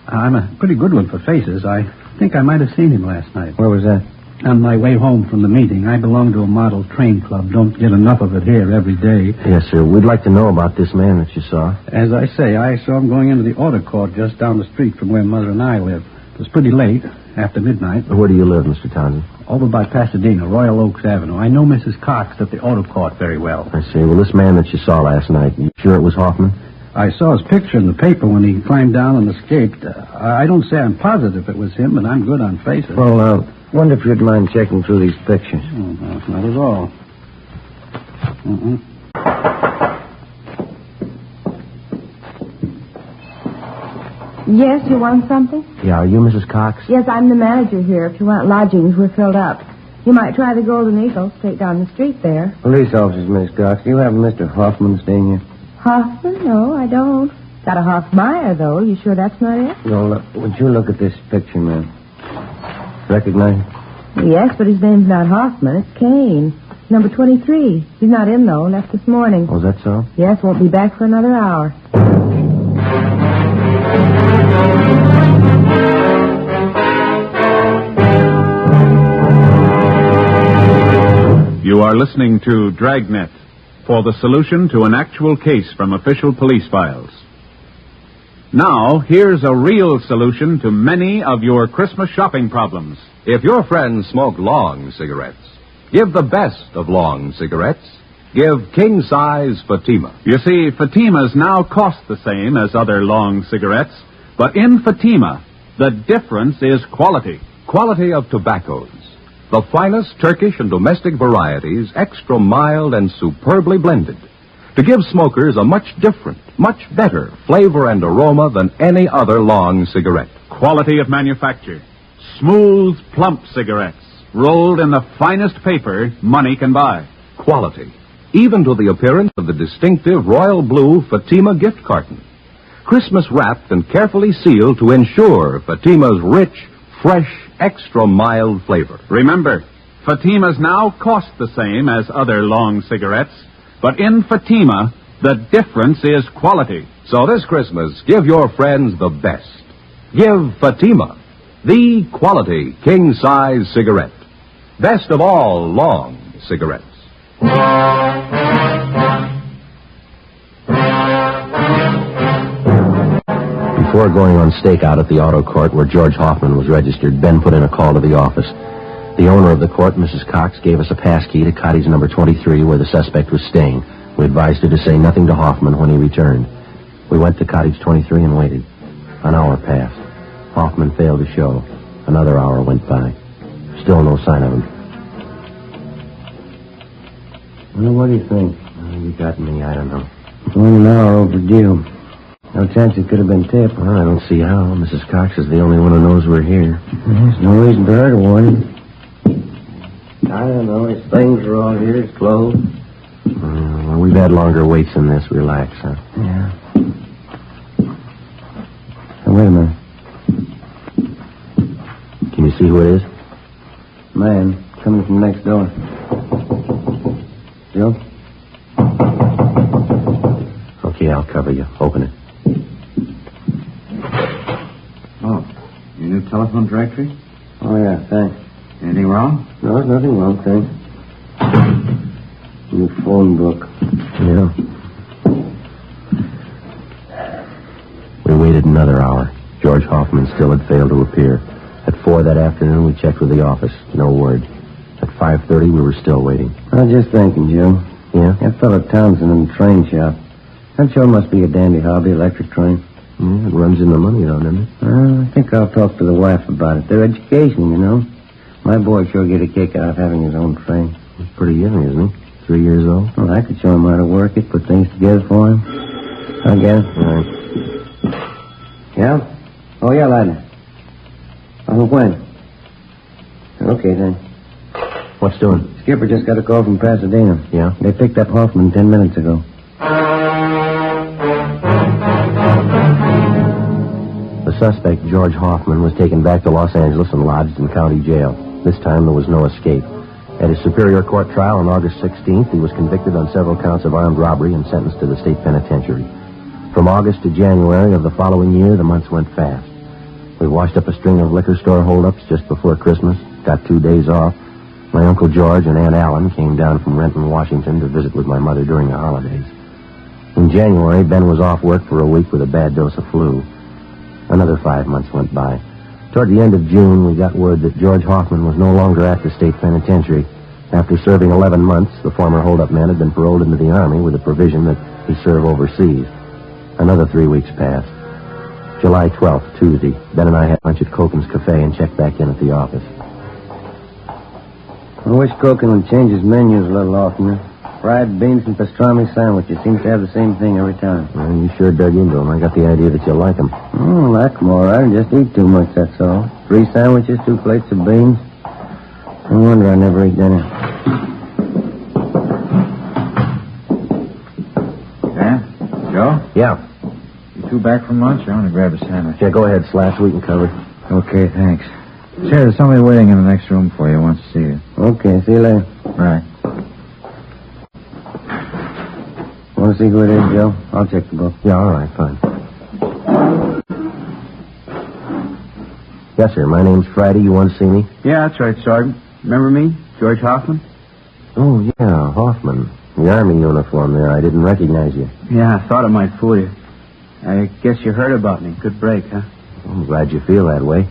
I'm a pretty good one for faces. I think I might have seen him last night. Where was that? On my way home from the meeting. I belong to a model train club. Don't get enough of it here every day. Yes, sir. We'd like to know about this man that you saw. As I say, I saw him going into the auto court just down the street from where Mother and I live. It was pretty late, after midnight. Where do you live, Mr. Townsend? Over by Pasadena, Royal Oaks Avenue. I know Mrs. Cox at the auto court very well. I see. Well, this man that you saw last night, you sure it was Hoffman? I saw his picture in the paper when he climbed down and escaped. I don't say I'm positive it was him, but I'm good on faces. Well, wonder if you'd mind checking through these pictures. Oh, no, not at all. Yes, you want something? Yeah, are you Mrs. Cox? Yes, I'm the manager here. If you want lodgings, we're filled up. You might try the Golden Eagle straight down the street there. Police officers, Miss Cox. Do you have Mr. Hoffman staying here? Hoffman? No, I don't. Got a Hoffmeyer, though. You sure that's not it? No, would you look at this picture, ma'am? Recognize it? Yes, but his name's not Hoffman. It's Kane. Number 23. He's not in, though. Left this morning. Oh, is that so? Yes, won't be back for another hour. You are listening to Dragnet for the solution to an actual case from official police files. Now, here's a real solution to many of your Christmas shopping problems. If your friends smoke long cigarettes, give the best of long cigarettes. Give king-size Fatima. You see, Fatimas now cost the same as other long cigarettes, but in Fatima, the difference is quality. Quality of tobaccos. The finest Turkish and domestic varieties, extra mild and superbly blended, to give smokers a much different, much better flavor and aroma than any other long cigarette. Quality of manufacture. Smooth, plump cigarettes, rolled in the finest paper money can buy. Quality, even to the appearance of the distinctive royal blue Fatima gift carton. Christmas wrapped and carefully sealed to ensure Fatima's rich, fresh, extra mild flavor. Remember, Fatimas now cost the same as other long cigarettes, but in Fatima, the difference is quality. So this Christmas, give your friends the best. Give Fatima, the quality king-size cigarette. Best of all long cigarettes. Before going on stakeout at the auto court where George Hoffman was registered, Ben put in a call to the office. The owner of the court, Mrs. Cox, gave us a pass key to cottage number 23 where the suspect was staying. We advised her to say nothing to Hoffman when he returned. We went to cottage 23 and waited. An hour passed. Hoffman failed to show. Another hour went by. Still no sign of him. Well, what do you think? You got me, I don't know. 1 hour overdue. No chance it could have been tipped. Well, I don't see how. Mrs. Cox is the only one who knows we're here. There's no reason for her to warn him. I don't know. His things are all here. His clothes. Well, we've had longer waits than this. Relax, huh? Yeah. Now, wait a minute. Can you see who it is? Man, coming from next door. Joe? Okay, I'll cover you. Open it. Oh, your new telephone directory? Oh, yeah, thanks. Anything wrong? No, there's nothing wrong, thanks. New phone book. Yeah. We waited another hour. George Hoffman still had failed to appear. At 4 that afternoon, we checked with the office. No word. At 5:30, we were still waiting. I was just thinking, Joe. Yeah? That fellow Townsend in the train shop. That sure must be a dandy hobby, electric train. Yeah, it runs in the money, though, doesn't it? I think I'll talk to the wife about it. Their education, you know. My boy sure get a kick out of having his own train. He's pretty young, isn't he? 3 years old? Well, I could show him how to work it, put things together for him. I guess. All right. Yeah? Oh, yeah, Ladner. When? Okay, then. What's doing? Skipper just got a call from Pasadena. Yeah? They picked up Hoffman 10 minutes ago. The suspect, George Hoffman, was taken back to Los Angeles and lodged in county jail. This time there was no escape. At his Superior Court trial on August 16th, he was convicted on several counts of armed robbery and sentenced to the state penitentiary. From August to January of the following year, the months went fast. We washed up a string of liquor store holdups just before Christmas, got 2 days off. My Uncle George and Aunt Allen came down from Renton, Washington to visit with my mother during the holidays. In January, Ben was off work for a week with a bad dose of flu. Another 5 months went by. Toward the end of June, we got word that George Hoffman was no longer at the state penitentiary. After serving 11 months, the former holdup man had been paroled into the Army with a provision that he serve overseas. Another 3 weeks passed. July 12th, Tuesday, Ben and I had lunch at Coken's Cafe and checked back in at the office. I wish Coken would change his menus a little oftener. Fried beans and pastrami sandwiches seems to have the same thing every time. Well, you sure dug into them. I got the idea that you like them. Oh, like them all right. I just eat too much, that's all. 3 sandwiches, 2 plates of beans. No wonder I never eat dinner. Dan? Joe? Yeah. You two back from lunch? I want to grab a sandwich. Yeah, go ahead, Slash. We can cover. Okay, thanks. Say, there's somebody waiting in the next room for you. Wants to see you. Okay, see you later. Right. Want to see who it is, Joe? I'll check the book. Yeah, all right, fine. Yes, sir. My name's Friday. You want to see me? Yeah, that's right, Sergeant. Remember me? George Hoffman? Oh, yeah, Hoffman. The Army uniform there. I didn't recognize you. Yeah, I thought it might fool you. I guess you heard about me. Good break, huh? I'm glad you feel that way.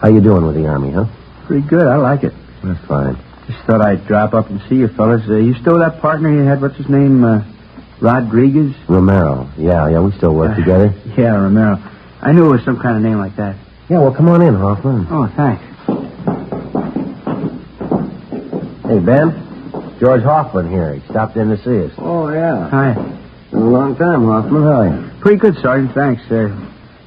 How you doing with the Army, huh? Pretty good. I like it. That's fine. Just thought I'd drop up and see you fellas. You still that partner you had? What's his name? Rodriguez? Romero. Yeah, we still work together. Yeah, Romero. I knew it was some kind of name like that. Yeah, well, come on in, Hoffman. Oh, thanks. Hey, Ben. George Hoffman here. He stopped in to see us. Oh, yeah. Hi. Been a long time, Hoffman. How are you? Pretty good, Sergeant. Thanks.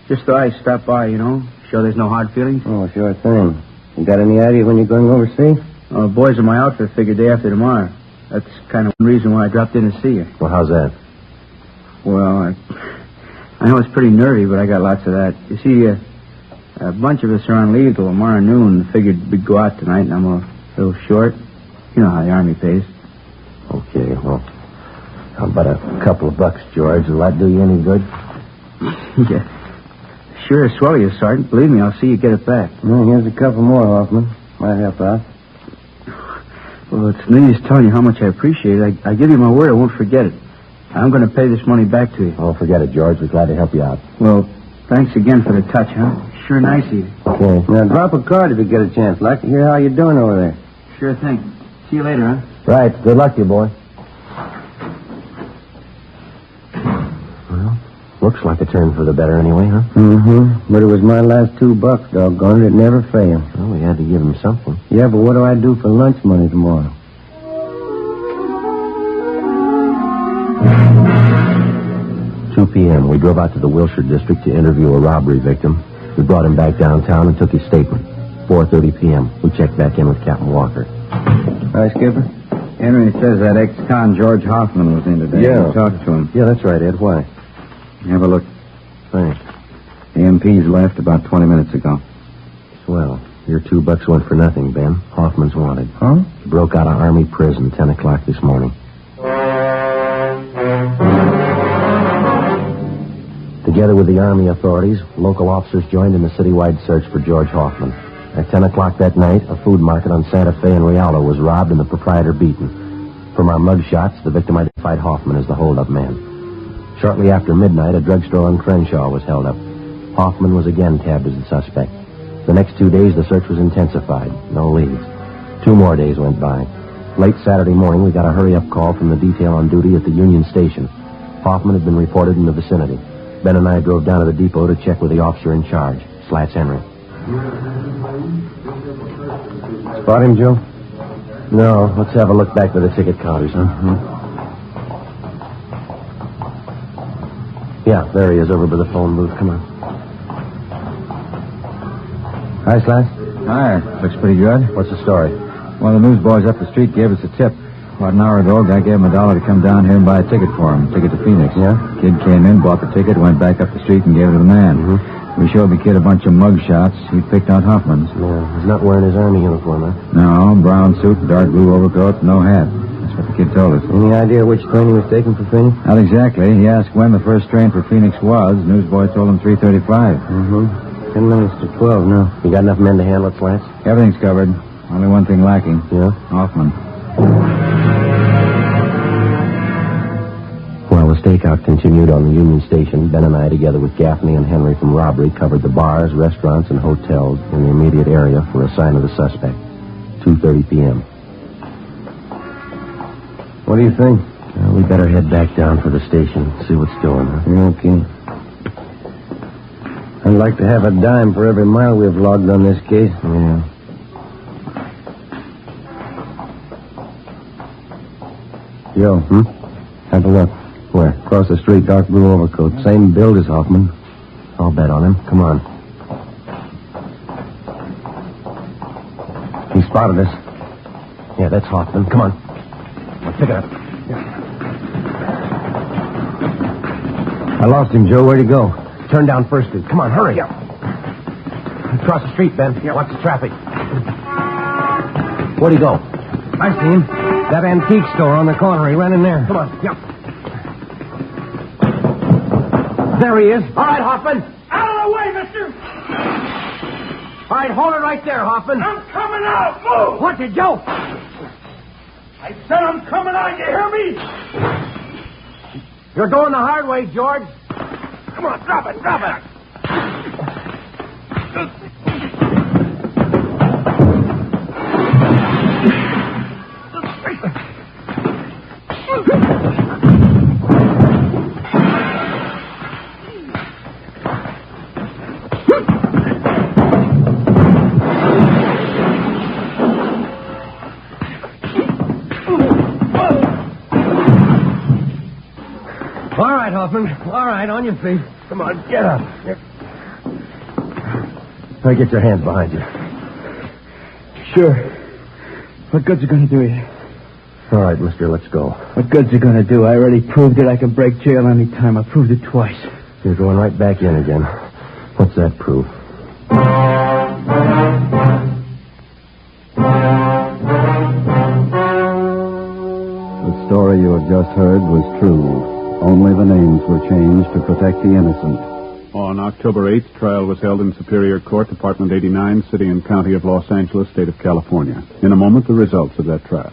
Just thought I'd stop by, you know. Sure there's no hard feelings? Oh, sure thing. You got any idea when you're going overseas? The boys in my outfit figure day after tomorrow. That's kind of one reason why I dropped in to see you. Well, how's that? Well, I know it's pretty nervy, but I got lots of that. You see, a bunch of us are on leave till tomorrow noon. Figured we'd go out tonight, and I'm a little short. You know how the Army pays. Okay, well, how about a couple of bucks, George? Will that do you any good? Yeah. Sure, swell you, Sergeant. Believe me, I'll see you get it back. Well, here's a couple more, Hoffman. Might help out. Well, it's no use telling you how much I appreciate it. I give you my word I won't forget it. I'm going to pay this money back to you. Oh, forget it, George. We're glad to help you out. Well, thanks again for the touch, huh? Sure nice eating. Okay. Now, drop a card if you get a chance. Like to hear how you're doing over there. Sure thing. See you later, huh? Right. Good luck to you, boy. Well, looks like a turn for the better anyway, huh? Mm-hmm. But it was my last $2, doggone it. It never failed. Well, we had to give him something. Yeah, but what do I do for lunch money tomorrow? 2 p.m. We drove out to the Wilshire district to interview a robbery victim. We brought him back downtown and took his statement. 4:30 p.m. We checked back in with Captain Walker. Hi, Skipper. Henry says that ex-con George Hoffman was in today. Yeah. We talked to him. Yeah, that's right, Ed. Why? Have a look. Thanks. The MP's left about 20 minutes ago. Swell. Your $2 went for nothing, Ben. Hoffman's wanted. Huh? He broke out of Army prison 10 o'clock this morning. Together with the Army authorities, local officers joined in the citywide search for George Hoffman. At 10 o'clock that night, a food market on Santa Fe and Rialto was robbed and the proprietor beaten. From our mug shots, the victim identified Hoffman as the holdup man. Shortly after midnight, a drugstore on Crenshaw was held up. Hoffman was again tabbed as the suspect. The next 2 days, the search was intensified. No leads. 2 more days went by. Late Saturday morning, we got a hurry-up call from the detail on duty at the Union Station. Hoffman had been reported in the vicinity. Ben and I drove down to the depot to check with the officer in charge, Slats Henry. Spot him, Joe? No. Let's have a look back to the ticket counters, huh? Mm-hmm. Yeah, there he is over by the phone booth. Come on. Hi, Slats. Hi. Looks pretty good. What's the story? One of the newsboys up the street gave us a tip. About an hour ago, a guy gave him $1 to come down here and buy a ticket for him. Ticket to Phoenix. Yeah? Kid came in, bought the ticket, went back up the street and gave it to the man. Mm-hmm. We showed the kid a bunch of mug shots. He picked out Hoffman's. Yeah, he's not wearing his Army uniform, huh? No, brown suit, dark blue overcoat, no hat. That's what the kid told us. Any idea which train he was taking for Phoenix? Not exactly. He asked when the first train for Phoenix was. Newsboy told him 3:35. Mm-hmm. 10 minutes to 12 now. You got enough men to handle it, Slats? Everything's covered. Only one thing lacking. Yeah? Hoffman. While the stakeout continued on the Union Station, Ben and I, together with Gaffney and Henry from robbery, covered the bars, restaurants, and hotels in the immediate area for a sign of the suspect. 2:30 p.m. What do you think? We better head back down for the station, see what's doing, huh? Okay. I'd like to have a dime for every mile we've logged on this case. Yeah. Joe, have a look. Where? Across the street, dark blue overcoat. Same build as Hoffman. I'll bet on him. Come on. He spotted us. Yeah, that's Hoffman. Come on. Let's pick it up. I lost him, Joe. Where'd he go? Turn down First Street. Come on, hurry. Across the street, Ben. Watch the traffic. Where'd he go? I see him. That antique store on the corner. He ran in there. Come on. There he is. All right, Hoffman. Out of the way, mister! All right, hold it right there, Hoffman. I'm coming out. Move! What's it, Joe? I said I'm coming out. You hear me? You're going the hard way, George. Come on, drop it. Hoffman. All right, on your feet. Come on, get up. All right, get your hands behind you. Sure. What good's it going to do you? All right, mister, let's go. What good's it going to do? I already proved it. I can break jail any time. I proved it twice. You're going right back in again. What's that proof? The story you have just heard was true. Only the names were changed to protect the innocent. On October 8th, trial was held in Superior Court, Department 89, City and County of Los Angeles, State of California. In a moment, the results of that trial.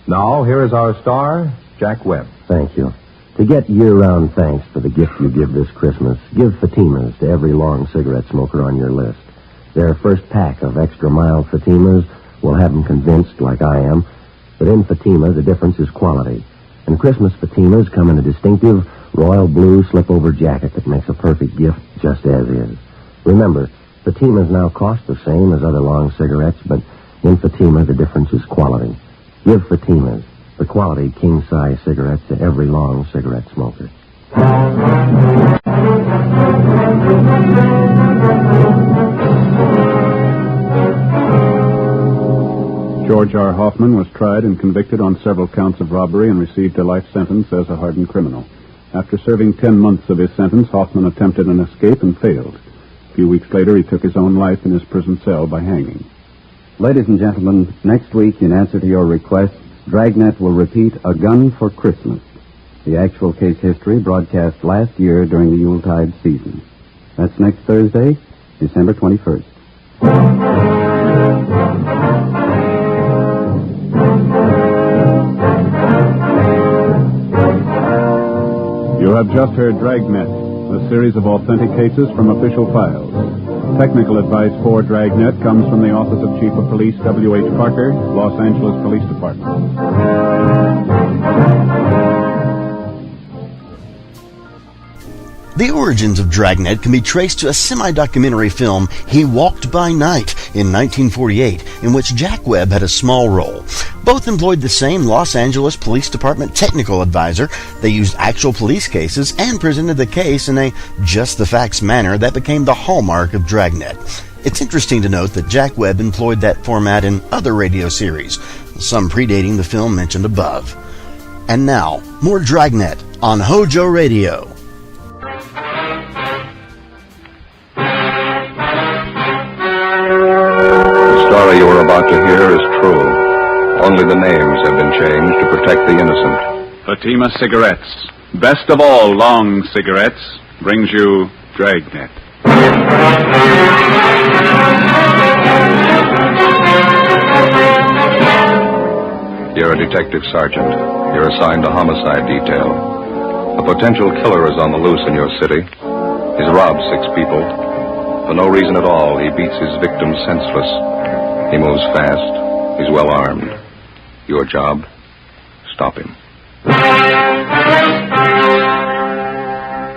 Now, here is our star, Jack Webb. Thank you. To get year-round thanks for the gift you give this Christmas, give Fatimas to every long cigarette smoker on your list. Their first pack of extra mild Fatimas will have them convinced, like I am, that in Fatima the difference is quality. And Christmas Fatimas come in a distinctive royal blue slip-over jacket that makes a perfect gift just as is. Remember, Fatimas now cost the same as other long cigarettes, but in Fatima the difference is quality. Give Fatimas, the quality king-size cigarettes, to every long cigarette smoker. George R. Hoffman was tried and convicted on several counts of robbery and received a life sentence as a hardened criminal. After serving 10 months of his sentence, Hoffman attempted an escape and failed. A few weeks later, he took his own life in his prison cell by hanging. Ladies and gentlemen, next week, in answer to your request, Dragnet will repeat A Gun for Christmas, the actual case history broadcast last year during the Yuletide season. That's next Thursday, December 21st. You have just heard Dragnet, a series of authentic cases from official files. Technical advice for Dragnet comes from the Office of Chief of Police W.H. Parker, Los Angeles Police Department. The origins of Dragnet can be traced to a semi-documentary film, He Walked by Night, in 1948, in which Jack Webb had a small role. Both employed the same Los Angeles Police Department technical advisor. They used actual police cases and presented the case in a just-the-facts manner that became the hallmark of Dragnet. It's interesting to note that Jack Webb employed that format in other radio series, some predating the film mentioned above. And now, more Dragnet on HOJO Radio. The story you are about to hear is true. Only the names have been changed to protect the innocent. Fatima Cigarettes, best of all long cigarettes, brings you Dragnet. You're a detective sergeant. You're assigned to homicide detail. A potential killer is on the loose in your city. He's robbed 6 people. For no reason at all, he beats his victims senseless. He moves fast. He's well armed. Your job, stop him.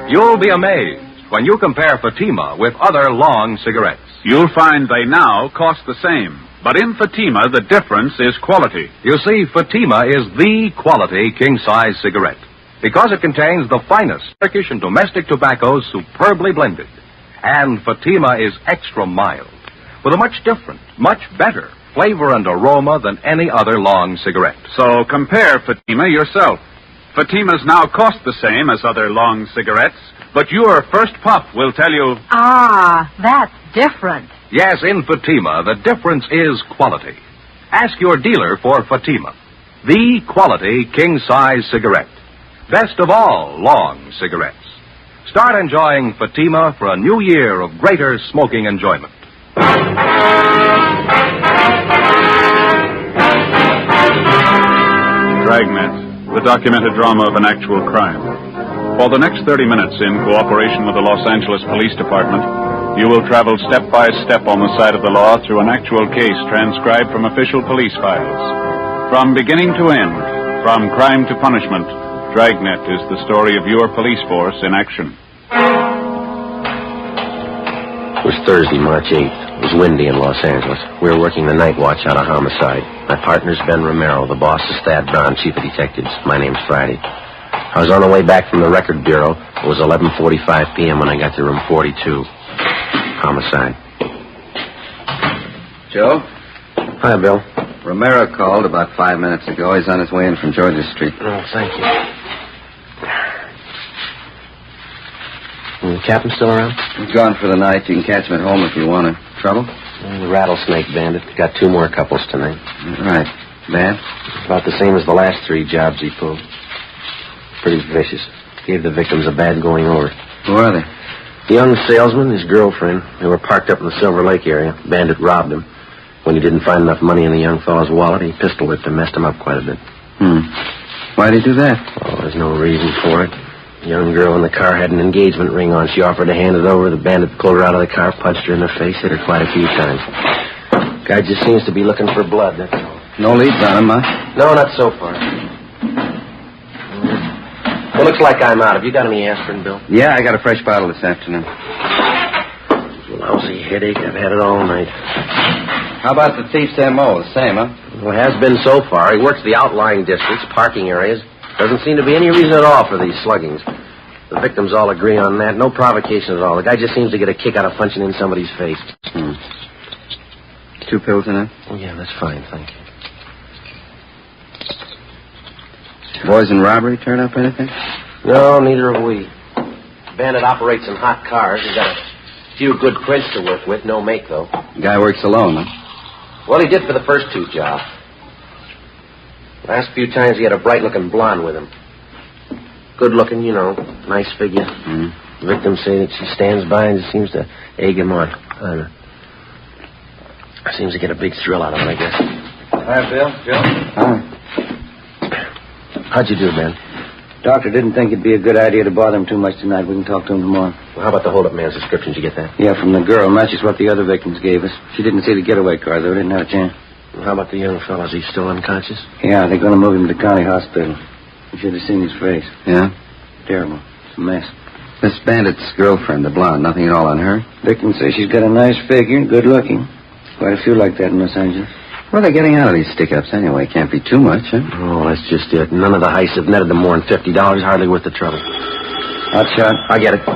You'll be amazed when you compare Fatima with other long cigarettes. You'll find they now cost the same. But in Fatima, the difference is quality. You see, Fatima is the quality king-size cigarette because it contains the finest Turkish and domestic tobaccos superbly blended. And Fatima is extra mild with a much different, much better flavor and aroma than any other long cigarette. So compare Fatima yourself. Fatimas now cost the same as other long cigarettes, but your first puff will tell you... Ah, that's different. Yes, in Fatima, the difference is quality. Ask your dealer for Fatima, the quality king-size cigarette. Best of all long cigarettes. Start enjoying Fatima for a new year of greater smoking enjoyment. Dragnet, the documented drama of an actual crime. For the next 30 minutes, in cooperation with the Los Angeles Police Department, you will travel step by step on the side of the law through an actual case transcribed from official police files. From beginning to end, from crime to punishment, Dragnet is the story of your police force in action. It was Thursday, March 8th. It was windy in Los Angeles. We were working the night watch out of homicide. My partner's Ben Romero. The boss is Thad Brown, chief of detectives. My name's Friday. I was on the way back from the record bureau. It was 11:45 p.m. when I got to room 42. Homicide. Joe? Hi, Bill. Romero called about 5 minutes ago. He's on his way in from Georgia Street. Oh, thank you. The captain still around? He's gone for the night. You can catch him at home if you want him. Trouble? The rattlesnake bandit. Got 2 more couples tonight. Right. Bad? About the same as the last 3 jobs he pulled. Pretty vicious. Gave the victims a bad going over. Who are they? The young salesman, his girlfriend. They were parked up in the Silver Lake area. Bandit robbed him. When he didn't find enough money in the young fellow's wallet, he pistol whipped him, messed him up quite a bit. Why'd he do that? Oh, there's no reason for it. The young girl in the car had an engagement ring on. She offered to hand it over. The bandit pulled her out of the car, punched her in the face, hit her quite a few times. Guy just seems to be looking for blood, that's all. No leads on him, huh? No, not so far. Well, looks like I'm out. Have you got any aspirin, Bill? Yeah, I got a fresh bottle this afternoon. Lousy headache. I've had it all night. How about the thief's M.O.? The same, huh? Well, it has been so far. He works the outlying districts, parking areas. Doesn't seem to be any reason at all for these sluggings. The victims all agree on that. No provocation at all. The guy just seems to get a kick out of punching in somebody's face. 2 pills in it? Oh, yeah, that's fine, thank you. Boys in robbery turn up anything? No, neither have we. Bandit operates in hot cars. He's got a few good prints to work with. No make, though. Guy works alone, huh? Well, he did for the first 2 jobs. Last few times he had a bright-looking blonde with him. Good-looking, you know, nice figure. The victims say that she stands by and just seems to egg him on. Seems to get a big thrill out of him, I guess. Hi, Bill. Joe? Hi. How'd you do, Ben? Doctor didn't think it'd be a good idea to bother him too much tonight. We can talk to him tomorrow. Well, how about the hold-up man's description? Did you get that? Yeah, from the girl. Matches what the other victims gave us. She didn't see the getaway car, though. Didn't have a chance. Well, how about the young fellow? Is he still unconscious? Yeah, they're going to move him to the county hospital. You should have seen his face. Yeah? Terrible. It's a mess. Miss Bandit's girlfriend, the blonde, nothing at all on her? Victim says she's got a nice figure, good looking. Quite a few like that in Los Angeles. What are they getting out of these stick-ups anyway? Can't be too much, huh? Oh, that's just it. None of the heists have netted them more than $50. Hardly worth the trouble. Hot shot. I get it.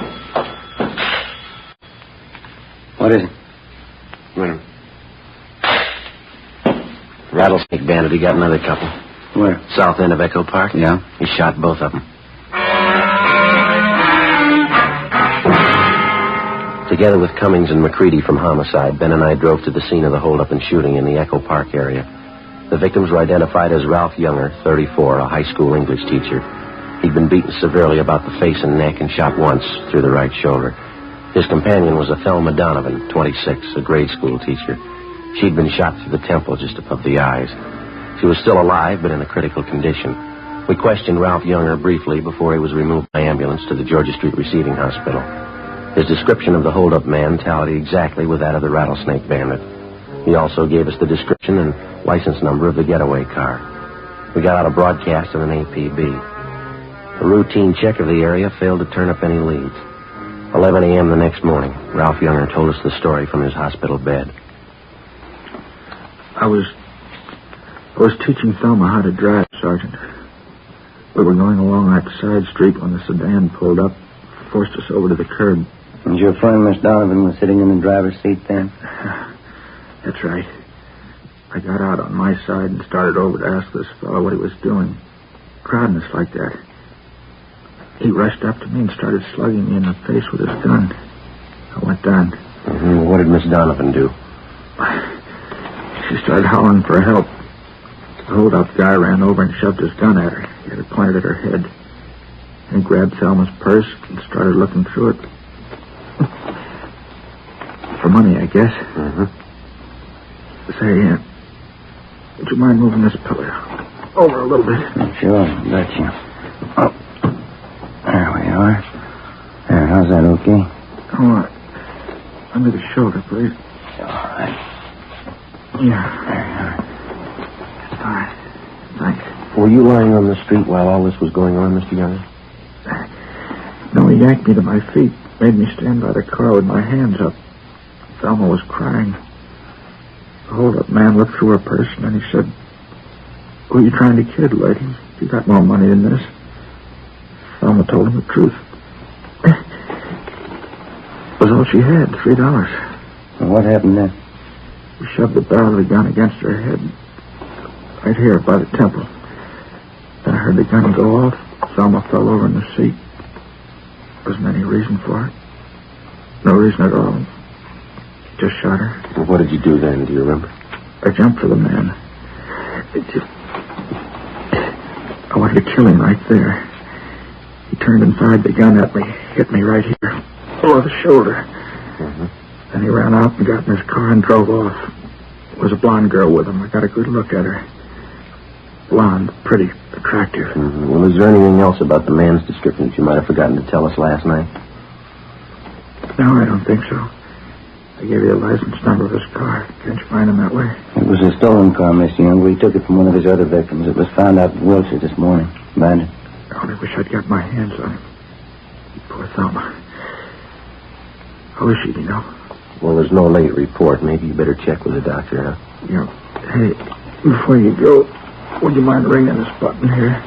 What is it? Wait a minute. Rattlesnake bandit. He got another couple. Where? South end of Echo Park. Yeah? He shot both of them. Together with Cummings and McCready from Homicide, Ben and I drove to the scene of the holdup and shooting in the Echo Park area. The victims were identified as Ralph Younger, 34, a high school English teacher. He'd been beaten severely about the face and neck and shot once through the right shoulder. His companion was a Thelma Donovan, 26, a grade school teacher. She'd been shot through the temple just above the eyes. She was still alive, but in a critical condition. We questioned Ralph Younger briefly before he was removed by ambulance to the Georgia Street Receiving Hospital. His description of the hold-up man tallied exactly with that of the rattlesnake bandit. He also gave us the description and license number of the getaway car. We got out a broadcast and an APB. A routine check of the area failed to turn up any leads. 11 a.m. the next morning, Ralph Younger told us the story from his hospital bed. I was teaching Thelma how to drive, Sergeant. We were going along that side street when the sedan pulled up, forced us over to the curb. And your friend, Miss Donovan, was sitting in the driver's seat then? That's right. I got out on my side and started over to ask this fellow what he was doing. Crowding us like that. He rushed up to me and started slugging me in the face with his gun. I went down. Mm-hmm. What did Miss Donovan do? She started hollering for help. The hold-up guy ran over and shoved his gun at her. He had it pointed at her head. And he grabbed Thelma's purse and started looking through it. For money, I guess. Mm-hmm. Say, would you mind moving this pillow over a little bit? Sure, betcha. Oh, there we are. There, how's that, okay? Oh, under the shoulder, please. All right. Yeah. There. All right. Thanks. Were you lying on the street while all this was going on, Mr. Younger? No, he yanked me to my feet, made me stand by the car with my hands up. Thelma was crying. The hold-up man looked through her purse, and then he said, "Who are you trying to kid, lady? You got more money than this." Thelma told him the truth. It was all she had, $3. Well, what happened then? He shoved the barrel of the gun against her head, right here by the temple. Then I heard the gun go off. Thelma fell over in the seat. There wasn't any reason for it. No reason at all. Just shot her. Well, what did you do then? Do you remember? I jumped for the man. I wanted to kill him right there. He turned and fired the gun at me, hit me right here, over the shoulder. Mm-hmm. Then he ran out and got in his car and drove off. There was a blonde girl with him. I got a good look at her. blonde, pretty, attractive. Mm-hmm. Well, is there anything else about the man's description that you might have forgotten to tell us last night? No, I don't think so. I gave you the license number of his car. Can't you find him that way? It was a stolen car, Mr. Young. We took it from one of his other victims. It was found out in Wilshire this morning. Bandit. I only wish I'd got my hands on him. Poor Thelma. How is she, do you know? Well, there's no late report. Maybe you better check with the doctor, huh? Yeah. Hey, before you go, would you mind ringing this button here?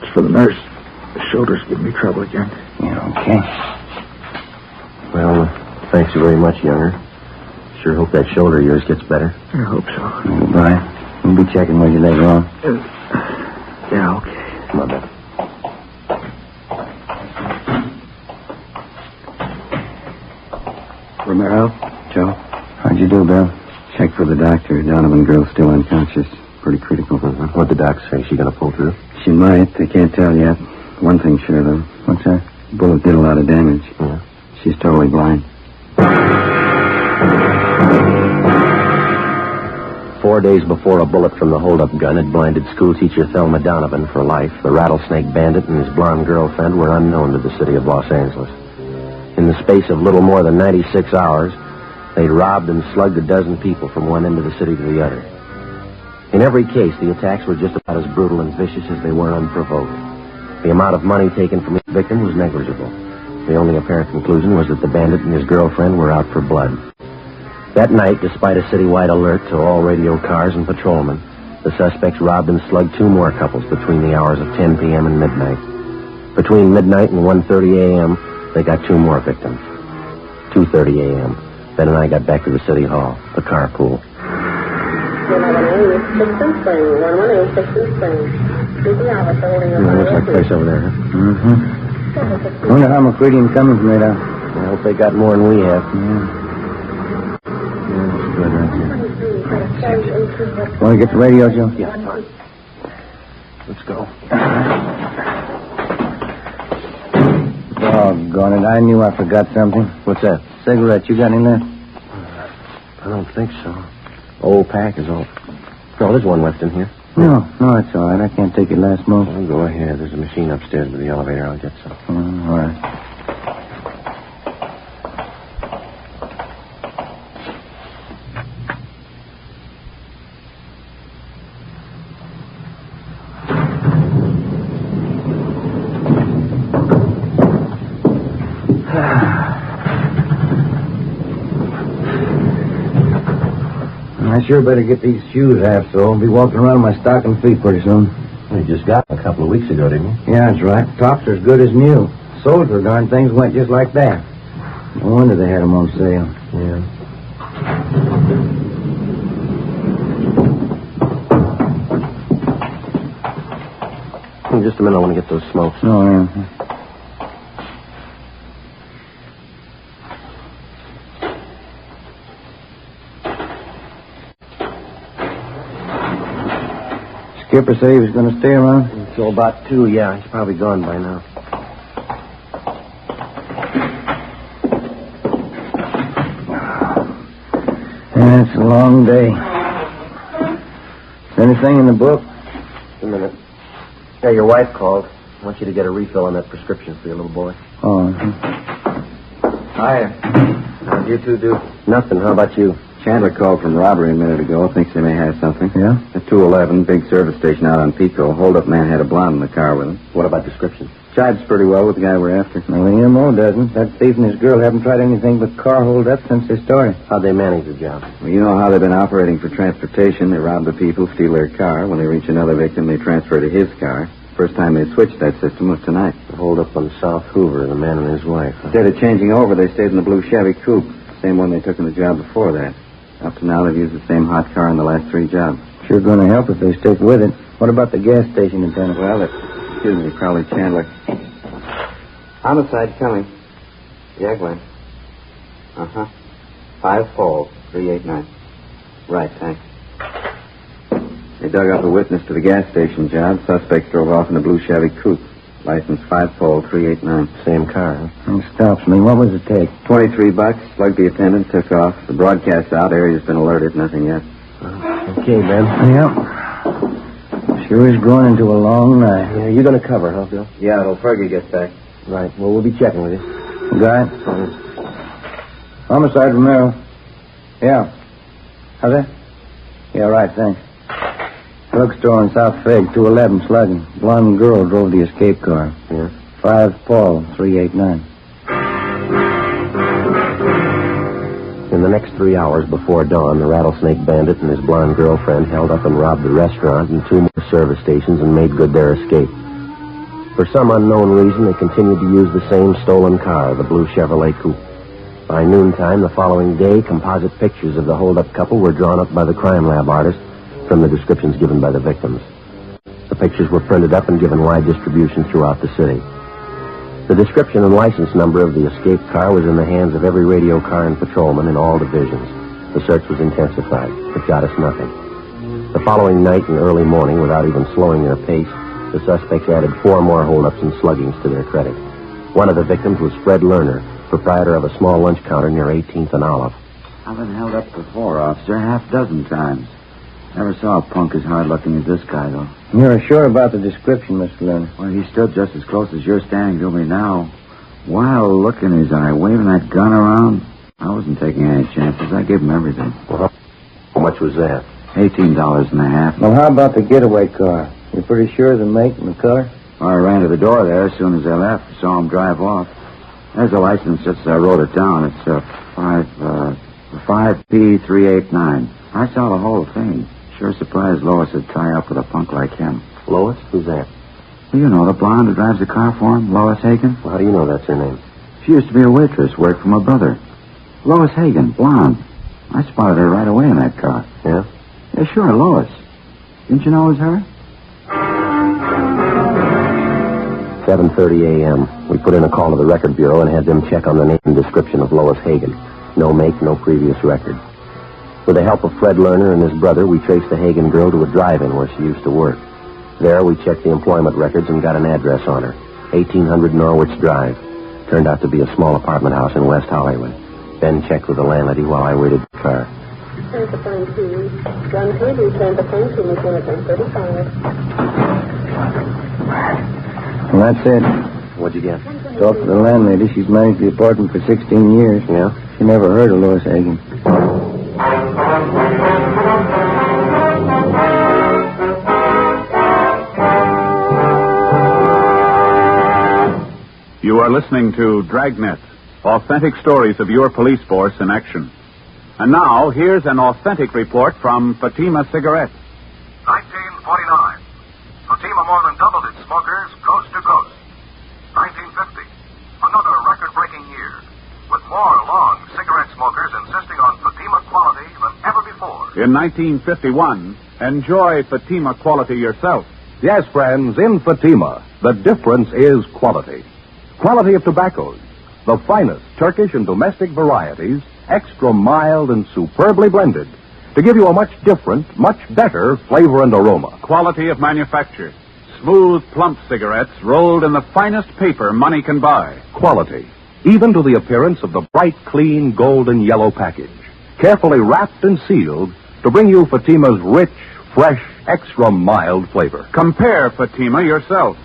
It's for the nurse. The shoulder's giving me trouble again. Yeah, okay. Well, thanks very much, Younger. Sure hope that shoulder of yours gets better. I hope so. Goodbye. We'll be checking with you later on. Yeah, okay. Come on, Ben. Romero? Joe? How'd you do, Bill? Check for the doctor. Donovan girl's still unconscious. Pretty critical. Mm-hmm. What'd the doc say? She gonna pull through? She might. They can't tell yet. One thing sure, though. What's that? Bullet did a lot of damage. Yeah. She's totally blind. 4 days before a bullet from the holdup gun had blinded schoolteacher Thelma Donovan for life, the rattlesnake bandit and his blonde girlfriend were unknown to the city of Los Angeles. In the space of little more than 96 hours, they'd robbed and slugged a dozen people from one end of the city to the other. In every case, the attacks were just about as brutal and vicious as they were unprovoked. The amount of money taken from each victim was negligible. The only apparent conclusion was that the bandit and his girlfriend were out for blood. That night, despite a citywide alert to all radio cars and patrolmen, the suspects robbed and slugged 2 more couples between the hours of 10 p.m. and midnight. Between midnight and 1:30 a.m., they got 2 more victims. 2:30 a.m. Ben and I got back to the city hall, the carpool. 118 Sixth Spring. 118 Sixth Spring. Looks like a place over there, huh? Mm-hmm. Wonder how McCready and Cummings made out. I hope they got more than we have. Yeah, that's good right there. Want to get the radio, Joe? Yeah, fine. Let's go. Doggone it, I knew I forgot something. What's that? Cigarette, you got any left? I don't think so. Old pack is all. No, there's one left in here. No, it's all right. I can't take your last smoke. Well, go ahead. There's a machine upstairs with the elevator. I'll get some. All right. I sure better get these shoes half so I'll be walking around with my stocking feet pretty soon. You just got them a couple of weeks ago, didn't you? Yeah, that's right. Tops are as good as new. Sold for darn things went just like that. No wonder they had them on sale. Yeah. In just a minute, I want to get those smokes. Oh, yeah. Skipper say he was going to stay around? Until about 2, yeah. He's probably gone by now. Yeah, it's a long day. Anything in the book? Just a minute. Yeah, your wife called. I want you to get a refill on that prescription for your little boy. Oh. Hiya. How'd you two do? Nothing. How about you? Chandler called from robbery a minute ago. Thinks they may have something. Yeah? At 211, big service station out on Pico. Hold-up man had a blonde in the car with him. What about description? Jives pretty well with the guy we're after. Well, the M.O. doesn't. That thief and his girl haven't tried anything but car hold-up since they started. How'd they manage the job? Well, you know how they've been operating for transportation. They rob the people, steal their car. When they reach another victim, they transfer to his car. First time they switched that system was tonight. The hold-up on South Hoover, the man and his wife. Huh? Instead of changing over, they stayed in the blue Chevy coupe. Same one they took in the job before that. Up to now, they've used the same hot car in the last 3 jobs. Sure going to help if they stick with it. What about the gas station attendant? Well, excuse me, probably Chandler. Homicide coming. Yeah, Glenn. 5 Falls, 389. Right, thanks. They dug up a witness to the gas station job. Suspects drove off in a blue Chevy coupe. License 5 Fall, 389. Same car, huh? It stops me. What was the take? $23. Slugged the attendant, took off. The broadcast out. Area's been alerted. Nothing yet. Okay, Ben. Yeah. Sure is growing into a long night. Yeah, you going to cover, huh, Bill? Yeah, till Fergie gets back. Right. Well, we'll be checking with you. Guy? Homicide, Romero. Yeah. How's that? Yeah, right, thanks. Drugstore on South Fig, 211, slugging. Blonde girl drove the escape car. Yeah. 5 Paul, 389. In the next 3 hours before dawn, the rattlesnake bandit and his blonde girlfriend held up and robbed the restaurant and 2 more service stations and made good their escape. For some unknown reason, they continued to use the same stolen car, the blue Chevrolet Coupe. By noontime the following day, composite pictures of the holdup couple were drawn up by the crime lab artist from the descriptions given by the victims. The pictures were printed up and given wide distribution throughout the city. The description and license number of the escaped car was in the hands of every radio car and patrolman in all divisions. The search was intensified. It got us nothing. The following night and early morning, without even slowing their pace, the suspects added 4 more holdups and sluggings to their credit. One of the victims was Fred Lerner, proprietor of a small lunch counter near 18th and Olive. I've been held up before, officer, 6 times. Never saw a punk as hard-looking as this guy, though. You're sure about the description, Mr. Lerner? Well, he stood just as close as you're standing to me now. Wild look in his eye, waving that gun around. I wasn't taking any chances. I gave him everything. Well, how much was that? $18.50. Well, how about the getaway car? You're pretty sure of the make and the color? Well, I ran to the door there as soon as they left. Saw him drive off. There's the license, just as I wrote it down. It's 5P389. I saw the whole thing. Sure surprised Lois would tie up with a punk like him. Lois? Who's that? Well, you know, the blonde who drives the car for him, Lois Hagen. Well, how do you know that's her name? She used to be a waitress, worked for my brother. Lois Hagen, blonde. I spotted her right away in that car. Yeah? Yeah, sure, Lois. Didn't you know it was her? 7:30 a.m. We put in a call to the record bureau and had them check on the name and description of Lois Hagen. No make, no previous record. With the help of Fred Lerner and his brother, we traced the Hagen girl to a drive-in where she used to work. There, we checked the employment records and got an address on her. 1800 Norwich Drive. Turned out to be a small apartment house in West Hollywood. Then checked with the landlady while I waited the car. Santa Fe 2. John Haley, Santa Fe 2, McKinnon 35. Well, that's it. What'd you get? Talked to the landlady. She's managed the apartment for 16 years. Yeah? She never heard of Lois Hagen. You are listening to Dragnet, authentic stories of your police force in action. And now, here's an authentic report from Fatima Cigarettes. 1949. Fatima more than doubled its smokers coast to coast. 1950. Another record-breaking year, with more long cigarette smokers insisting on Fatima quality than ever before. In 1951, enjoy Fatima quality yourself. Yes, friends, in Fatima, the difference is quality. Quality of tobaccos, the finest Turkish and domestic varieties, extra mild and superbly blended, to give you a much different, much better flavor and aroma. Quality of manufacture. Smooth, plump cigarettes rolled in the finest paper money can buy. Quality, even to the appearance of the bright, clean, golden yellow package, carefully wrapped and sealed to bring you Fatima's rich, fresh, extra mild flavor. Compare Fatima yourself.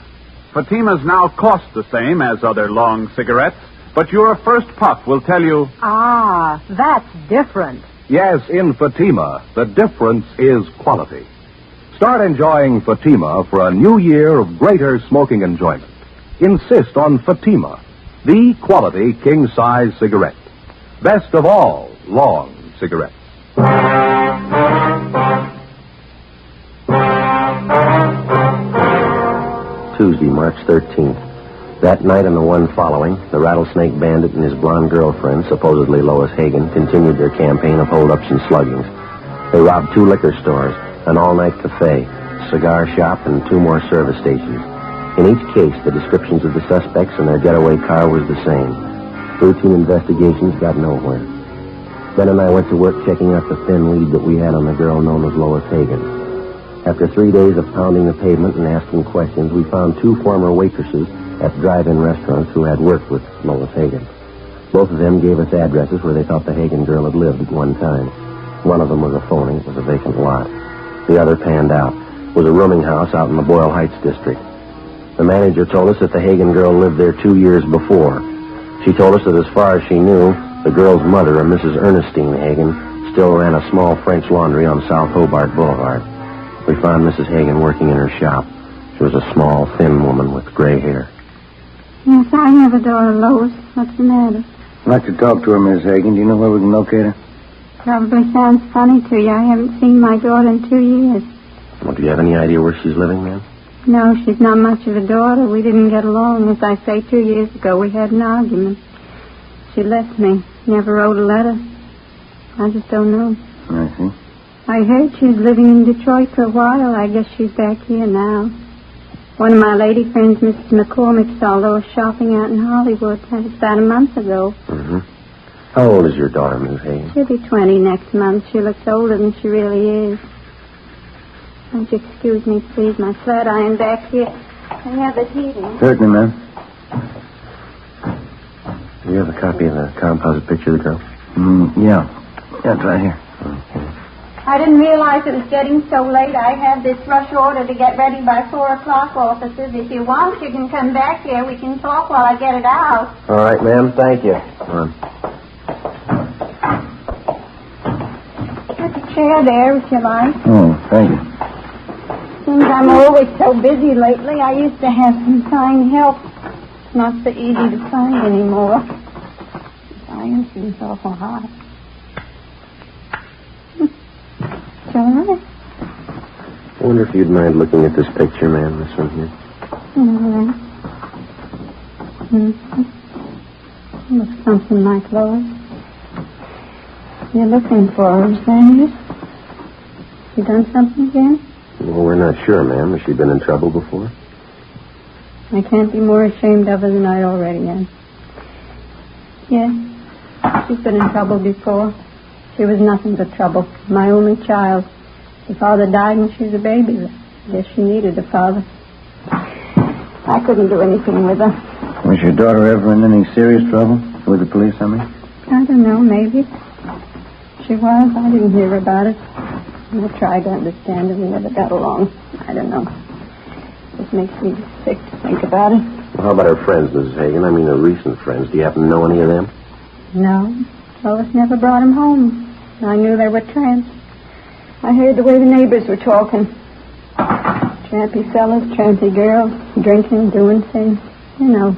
Fatimas now cost the same as other long cigarettes, but your first puff will tell you... Ah, that's different. Yes, in Fatima, the difference is quality. Start enjoying Fatima for a new year of greater smoking enjoyment. Insist on Fatima, the quality king-size cigarette. Best of all long cigarettes. Tuesday, March 13th. That night and the one following, the rattlesnake bandit and his blonde girlfriend, supposedly Lois Hagen, continued their campaign of holdups and sluggings. They robbed 2 liquor stores, an all-night cafe, cigar shop, and 2 more service stations. In each case, the descriptions of the suspects and their getaway car was the same. Routine investigations got nowhere. Ben and I went to work checking out the thin lead that we had on the girl known as Lois Hagen. After 3 days of pounding the pavement and asking questions, we found 2 former waitresses at drive-in restaurants who had worked with Lois Hagen. Both of them gave us addresses where they thought the Hagen girl had lived at one time. One of them was a phony. It was a vacant lot. The other panned out. was a rooming house out in the Boyle Heights district. The manager told us that the Hagen girl lived there 2 years before. She told us that as far as she knew, the girl's mother, a Mrs. Ernestine Hagen, still ran a small French laundry on South Hobart Boulevard. We found Mrs. Hagen working in her shop. She was a small, thin woman with gray hair. Yes, I have a daughter, Lois. What's the matter? I'd like to talk to her, Miss Hagen. Do you know where we can locate her? Probably sounds funny to you. I haven't seen my daughter in 2 years. Well, do you have any idea where she's living, ma'am? No, she's not much of a daughter. We didn't get along. As I say, 2 years ago, we had an argument. She left me. Never wrote a letter. I just don't know. I see. I heard she's living in Detroit for a while. I guess she's back here now. One of my lady friends, Mrs. McCormick, saw Lois shopping out in Hollywood. That was about a month ago. Mm-hmm. How old is your daughter, Mrs. Hagen? She'll be 20 next month. She looks older than she really is. Won't you excuse me, please? My flat iron back here. I have it heating. Certainly, ma'am. Do you have a copy of the composite picture of the girl? Yeah. Yeah, it's right here. Okay. I didn't realize it was getting so late. I have this rush order to get ready by 4 o'clock, officers. If you want, you can come back here. We can talk while I get it out. All right, ma'am. Thank you. Come on. Put the chair there, if you like. Oh, thank you. Seems I'm always so busy lately. I used to have some fine help. It's not so easy to find anymore. The iron seems awful hot. It's all right. I wonder if you'd mind looking at this picture, ma'am, this one here. All right. Mm-hmm. Looks something like Lois. You're looking for her, is that it? You done something again? Well, we're not sure, ma'am. Has she been in trouble before? I can't be more ashamed of her than I already am. Yes, she's been in trouble before. She was nothing but trouble. My only child. Her father died when she was a baby. I guess she needed a father. I couldn't do anything with her. Was your daughter ever in any serious trouble? With the police, I mean? I don't know, maybe. She was. I didn't hear about it. I tried to understand it. We never got along. I don't know. It makes me sick to think about it. Well, how about her friends, Mrs. Hagen? I mean, her recent friends. Do you happen to know any of them? No. Lois never brought them home. I knew they were tramps. I heard the way the neighbors were talking. Trampy fellas, trampy girls, drinking, doing things. You know,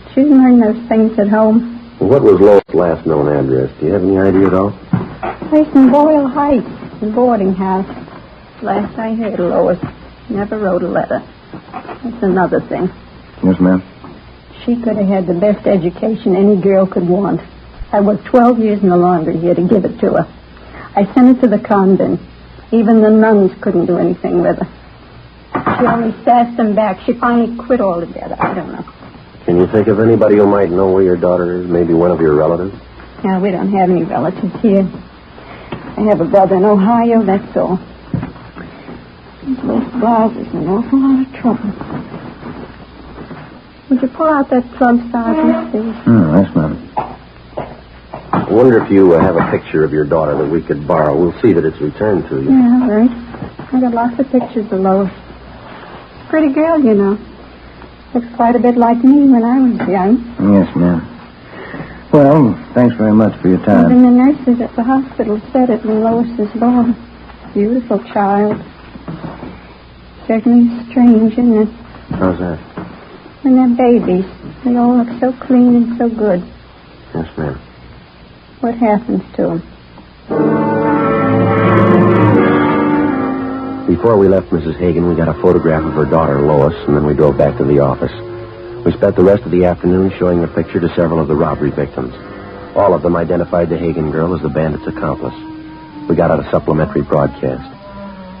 she didn't learn those things at home. Well, what was Lois' last known address? Do you have any idea at all? Place in Boyle Heights, the boarding house. Last I heard of Lois, never wrote a letter. That's another thing. Yes, ma'am. She could have had the best education any girl could want. I worked 12 years in the laundry here to give it to her. I sent her to the convent. Even the nuns couldn't do anything with her. She only sassed them back. She finally quit altogether. I don't know. Can you think of anybody who might know where your daughter is? Maybe one of your relatives? No, we don't have any relatives here. I have a brother in Ohio, that's all. This blouse is an awful lot of trouble. Would you pull out that plug, Sergeant, please? Yes, ma'am. I wonder if you have a picture of your daughter that we could borrow. We'll see that it's returned to you. Yeah, all right. I got lots of pictures of Lois. Pretty girl, you know. Looks quite a bit like me when I was young. Yes, ma'am. Well, thanks very much for your time. Even the nurses at the hospital said it when Lois was born. Beautiful child. Certainly strange, isn't it? How's that? When they're babies, they all look so clean and so good. Yes, ma'am. What happens to them? Before we left Mrs. Hagen, we got a photograph of her daughter, Lois, and then we drove back to the office. We spent the rest of the afternoon showing the picture to several of the robbery victims. All of them identified the Hagen girl as the bandit's accomplice. We got out a supplementary broadcast.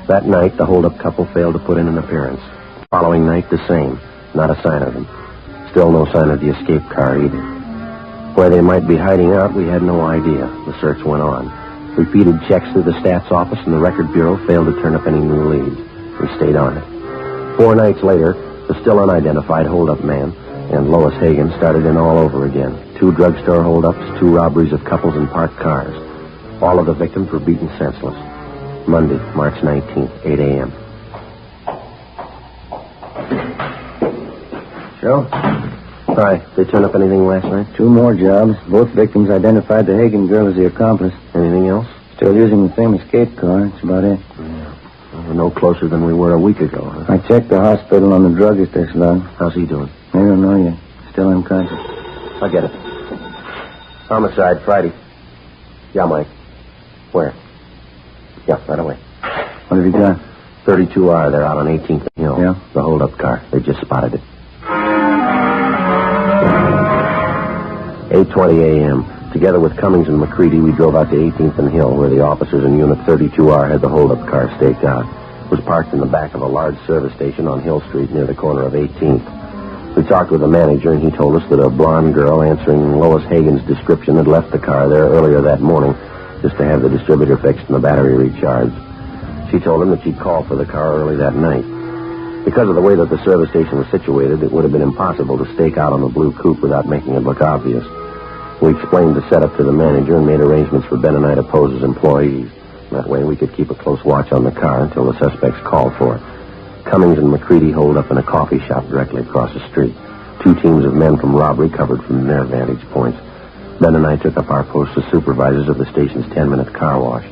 That night, the holdup couple failed to put in an appearance. The following night, the same. Not a sign of them. Still no sign of the escape car either. Where they might be hiding out, we had no idea. The search went on. Repeated checks through the stats office and the record bureau failed to turn up any new leads. We stayed on it. 4 nights later, the still unidentified holdup man and Lois Hagen started in all over again. 2 drugstore holdups, 2 robberies of couples in parked cars. All of the victims were beaten senseless. Monday, March 19th, 8 a.m. Joe? Hi. They turn up anything last night? 2 more jobs. Both victims identified the Hagen girl as the accomplice. Anything else? Still using the same escape car. That's about it. Yeah. Well, we're no closer than we were a week ago, huh? I checked the hospital on the druggist this long. How's he doing? I don't know yet. Still unconscious. I'll get it. Homicide, Friday. Yeah, Mike. Where? Yeah, right away. What have you got? 32R. They're out on 18th Hill. Yeah? The hold-up car. They just spotted it. 8:20 a.m. Together with Cummings and McCready, we drove out to 18th and Hill, where the officers in Unit 32R had the hold-up car staked out. It was parked in the back of a large service station on Hill Street near the corner of 18th. We talked with the manager, and he told us that a blonde girl answering Lois Hagen's description had left the car there earlier that morning just to have the distributor fixed and the battery recharged. She told him that she'd called for the car early that night. Because of the way that the service station was situated, it would have been impossible to stake out on the blue coupe without making it look obvious. We explained the setup to the manager and made arrangements for Ben and I to pose as employees. That way we could keep a close watch on the car until the suspects called for it. Cummings and McCready holed up in a coffee shop directly across the street. 2 teams of men from robbery covered from their vantage points. Ben and I took up our posts as supervisors of the station's 10-minute car wash.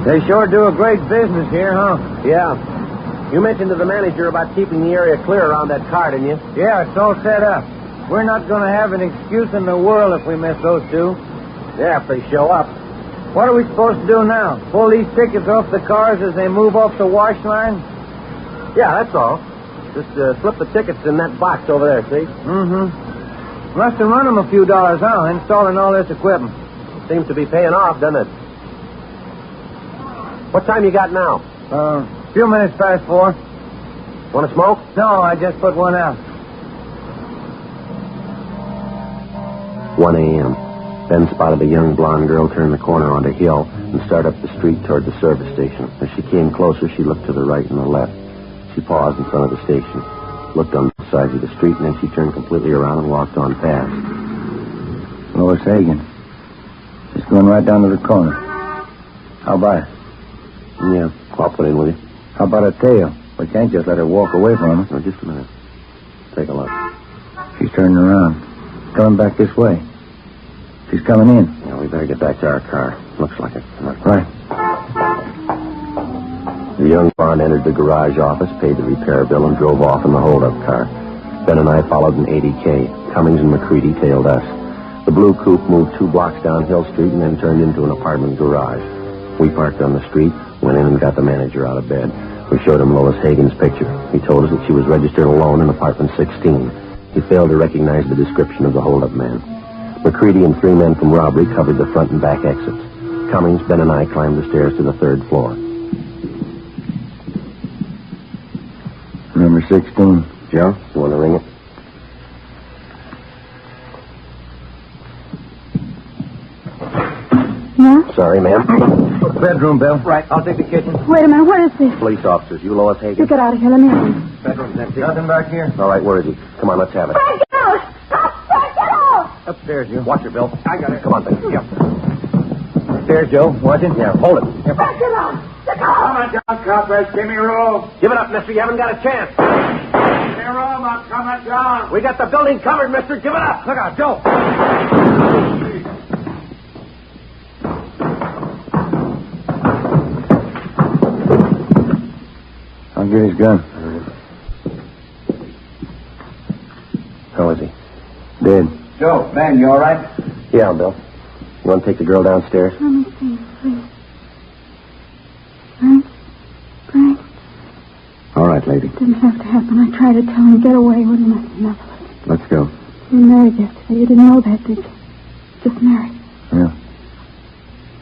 They sure do a great business here, huh? Yeah. You mentioned to the manager about keeping the area clear around that car, didn't you? Yeah, it's all set up. We're not going to have an excuse in the world if we miss those 2. Yeah, if they show up. What are we supposed to do now? Pull these tickets off the cars as they move off the wash line? Yeah, that's all. Just slip the tickets in that box over there, see? Mm-hmm. Must have run them a few dollars, huh, installing all this equipment. Seems to be paying off, doesn't it? What time you got now? A few minutes past 4. Want to smoke? No, I just put one out. 1 a.m. Ben spotted a young blonde girl turn the corner onto Hill and start up the street toward the service station. As she came closer, she looked to the right and the left. She paused in front of the station, looked on both sides of the street, and then she turned completely around and walked on past. Lois Hagen. She's going right down to the corner. How about it? Yeah, I'll put in with you. How about a tail? We can't just let her walk away from us. No, just a minute. Take a look. She's turning around. Coming back this way. She's coming in. Yeah, we better get back to our car. Looks like it. Right. The young blonde entered the garage office, paid the repair bill, and drove off in the hold-up car. Ben and I followed in 80K. Cummings and McCready tailed us. The blue coupe moved 2 blocks down Hill Street and then turned into an apartment garage. We parked on the street, went in and got the manager out of bed. We showed him Lois Hagen's picture. He told us that she was registered alone in apartment 16. He failed to recognize the description of the hold-up man. McCready and 3 men from robbery covered the front and back exits. Cummings, Ben, and I climbed the stairs to the 3rd floor. Number 16. Joe, you want to ring it? Yeah? Sorry, ma'am. Bedroom, Bill. Right, I'll take the kitchen. Wait a minute, what is this? Police officers, you Lois Hagen? You get out of here, let me in. Bedroom's empty. Nothing back here. All right, where is he? Come on, let's have it. Frank, get out! Stop, Frank, get out! Upstairs, you. Watch it, Bill. I got it. Come on, Ben. Yeah. Upstairs, Joe. Watch it. Yeah, hold it. Frank, get out! Get out! Come on down, coppers. Give me room. Give it up, mister. You haven't got a chance. Give me room. I'm coming down. We got the building covered, mister. Give it up. Look out, Joe. I'll get his gun. How is he? Dead. Joe, man, you all right? Yeah, Bill. You want to take the girl downstairs? Let me see, please. Frank? All right, lady. It didn't have to happen. I tried to tell him, get away. Wasn't enough of it. Let's go. You were married yesterday. You didn't know that, did you? Just married. Yeah.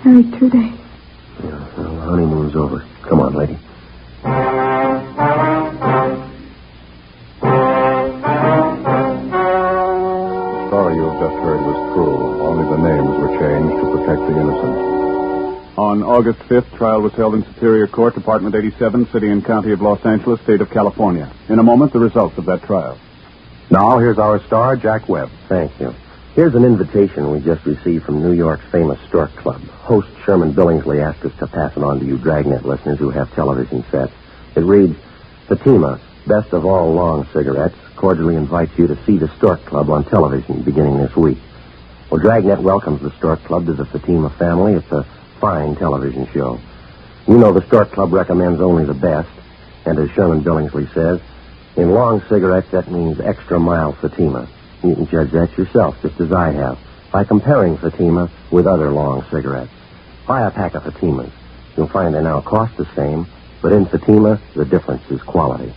Married 2 days. Yeah, well, the honeymoon's over. Come on, lady. Story you have just heard was true. Only the names were changed to protect the innocent. On August 5th, trial was held in Superior Court, Department 87, City and County of Los Angeles, State of California. In a moment, the results of that trial. Now, here's our star, Jack Webb. Thank you. Here's an invitation we just received from New York's famous Stork Club. Host Sherman Billingsley asked us to pass it on to you Dragnet listeners who have television sets. It reads, Fatima, best of all long cigarettes, cordially invites you to see the Stork Club on television beginning this week. Well, Dragnet welcomes the Stork Club to the Fatima family. It's a fine television show. You know the Stork Club recommends only the best, and as Sherman Billingsley says, in long cigarettes that means extra mild Fatima. You can judge that yourself, just as I have, by comparing Fatima with other long cigarettes. Buy a pack of Fatimas. You'll find they now cost the same, but in Fatima, the difference is quality.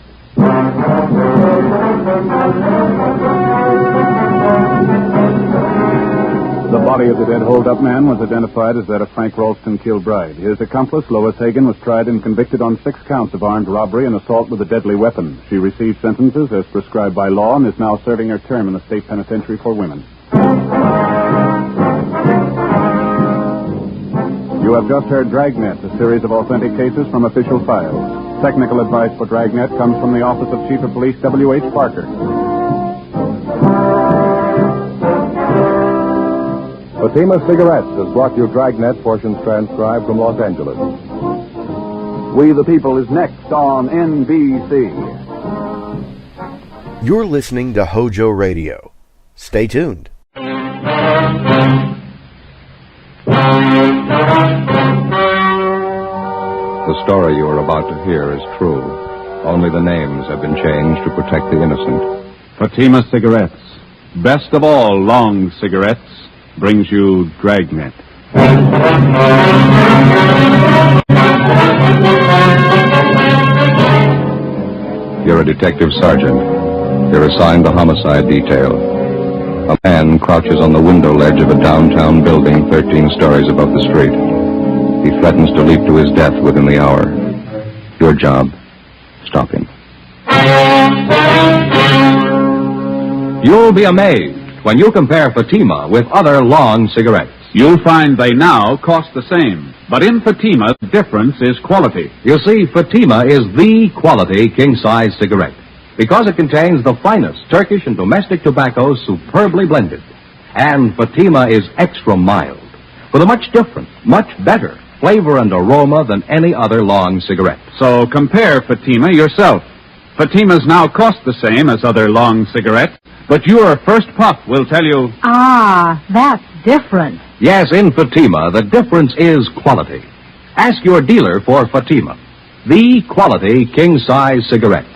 The body of the dead hold-up man was identified as that of Frank Ralston Kilbride. His accomplice, Lois Hagan, was tried and convicted on 6 counts of armed robbery and assault with a deadly weapon. She received sentences as prescribed by law and is now serving her term in the state penitentiary for women. You have just heard Dragnet, a series of authentic cases from official files. Technical advice for Dragnet comes from the Office of Chief of Police W.H. Parker. Fatima Cigarettes has brought you Dragnet, portions transcribed from Los Angeles. We the People is next on NBC. You're listening to HOJO Radio. Stay tuned. The story you are about to hear is true. Only the names have been changed to protect the innocent. Fatima Cigarettes, best of all long cigarettes, brings you Dragnet. You're a detective sergeant. You're assigned the homicide detail. A man crouches on the window ledge of a downtown building 13 stories above the street. He threatens to leap to his death within the hour. Your job, stop him. You'll be amazed when you compare Fatima with other long cigarettes. You'll find they now cost the same. But in Fatima, the difference is quality. You see, Fatima is the quality king-size cigarette because it contains the finest Turkish and domestic tobaccos superbly blended. And Fatima is extra mild with a much different, much better flavor and aroma than any other long cigarette. So compare Fatima yourself. Fatimas now cost the same as other long cigarettes, but your first puff will tell you... Ah, that's different. Yes, in Fatima, the difference is quality. Ask your dealer for Fatima, the quality king-size cigarette.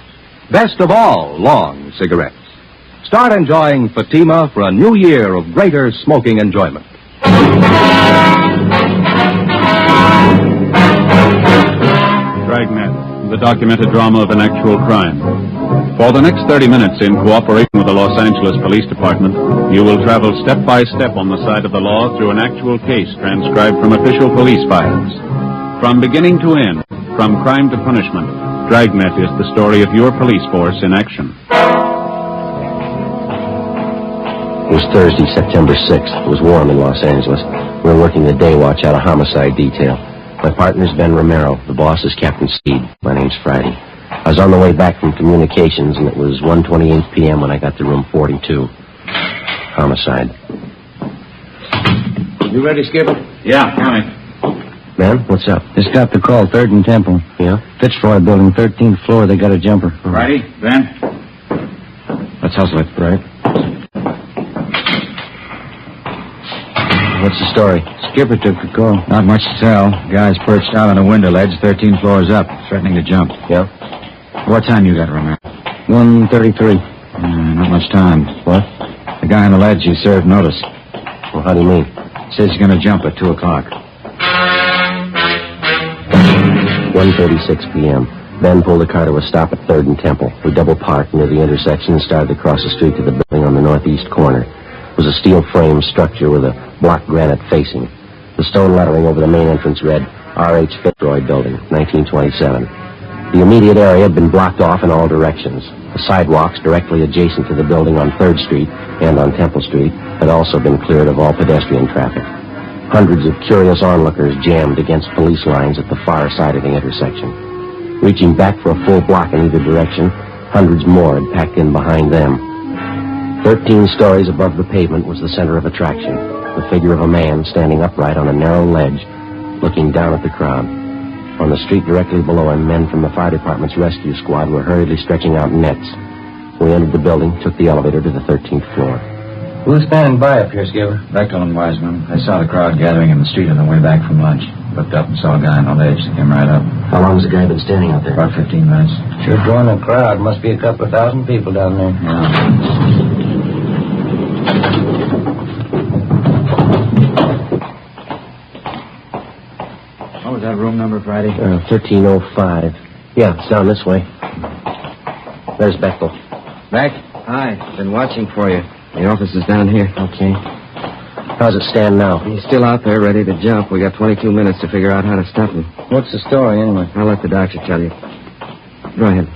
Best of all long cigarettes. Start enjoying Fatima for a new year of greater smoking enjoyment. Dragnet, the documented drama of an actual crime. For the next 30 minutes, in cooperation with the Los Angeles Police Department, you will travel step by step on the side of the law through an actual case transcribed from official police files. From beginning to end, from crime to punishment, Dragnet is the story of your police force in action. It was Thursday, September 6th. It was warm in Los Angeles. We were working the day watch out of homicide detail. My partner's Ben Romero. The boss is Captain Steed. My name's Friday. I was on the way back from communications, and it was 1:28 p.m. when I got to room 42. Homicide. You ready, Skipper? Yeah, coming. Man, what's up? Just got the call, 3rd and Temple. Yeah? Fitzroy building, 13th floor. They got a jumper. Friday, Ben? Let's hustle it. Right. What's the story? Skipper took the call. Not much to tell. Guy's perched out on a window ledge, 13 floors up, threatening to jump. Yeah? What time you got, Romero? 1:33. Not much time. What? The guy on the ledge, he served notice. Well, how do you mean? Says he's going to jump at 2 o'clock. 1:36 p.m. Ben pulled the car to a stop at 3rd and Temple. We double parked near the intersection and started to cross the street to the building on the northeast corner. It was a steel frame structure with a block granite facing. The stone lettering over the main entrance read, R.H. Fitzroy Building, 1927. The immediate area had been blocked off in all directions. The sidewalks directly adjacent to the building on 3rd Street and on Temple Street had also been cleared of all pedestrian traffic. Hundreds of curious onlookers jammed against police lines at the far side of the intersection. Reaching back for a full block in either direction, hundreds more had packed in behind them. 13 stories above the pavement was the center of attraction, the figure of a man standing upright on a narrow ledge, looking down at the crowd. On the street directly below him, men from the fire department's rescue squad were hurriedly stretching out nets. We entered the building, took the elevator to the 13th floor. Who was standing by up here, Skipper? Bechtel and Wiseman. I saw the crowd gathering in the street on the way back from lunch. Looked up and saw a guy on the ledge that came right up. How long has the guy been standing out there? About 15 minutes. Sure drawing a crowd. Must be a couple of thousand people down there. What was that room number, Friday? 1305. Yeah, it's down this way. There's Bechtel. Beck? Hi. Been watching for you. The office is down here. Okay. How's it stand now? He's still out there, ready to jump. We got 22 minutes to figure out how to stop him. What's the story, anyway? I'll let the doctor tell you. Go ahead.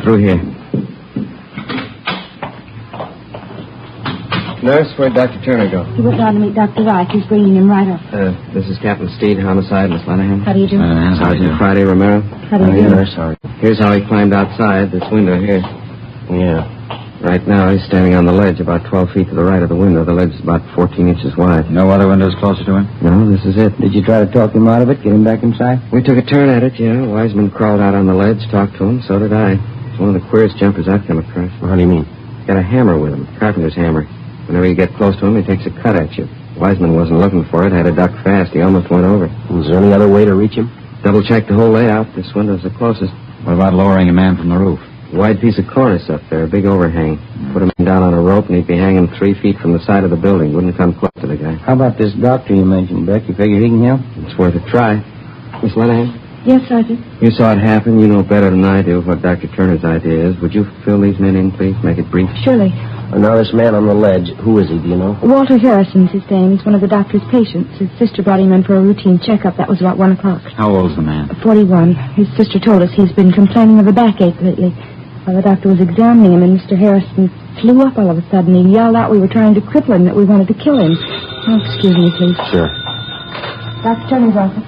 Through here. Nurse, where'd Dr. Turner go? He went down to meet Dr. Reich. He's bringing him right up. This is Captain Steed, homicide, Miss Lenahan. How do you do? Sergeant Friday Romero. How do you do? Nurse, sorry. Here's how he climbed outside this window here. Yeah. Right now, he's standing on the ledge about 12 feet to the right of the window. The ledge is about 14 inches wide. No other windows closer to him? No, this is it. Did you try to talk him out of it, get him back inside? We took a turn at it, yeah. Wiseman crawled out on the ledge, talked to him. So did I. He's one of the queerest jumpers I've come across. Well, how do you mean? He's got a hammer with him, carpenter's hammer. Whenever you get close to him, he takes a cut at you. Wiseman wasn't looking for it, had to duck fast. He almost went over. Was there any other way to reach him? Double-checked the whole layout. This window's the closest. What about lowering a man from the roof? Wide piece of cornice up there, a big overhang. Put him down on a rope, and he'd be hanging 3 feet from the side of the building. Wouldn't come close to the guy. How about this doctor you mentioned, Beck? You figure he can help? It's worth a try. Miss Lenahan? Yes, Sergeant. You saw it happen. You know better than I do what Dr. Turner's idea is. Would you fill these men in, please? Make it brief. Surely. Now, this man on the ledge, who is he, do you know? Walter Harrison's his name. He's one of the doctor's patients. His sister brought him in for a routine checkup. That was about 1 o'clock. How old's the man? 41. His sister told us he's been complaining of a backache lately. While the doctor was examining him, and Mr. Harrison flew up all of a sudden. He yelled out we were trying to cripple him, that we wanted to kill him. Oh, excuse me, please. Sure. Dr. Turner's office.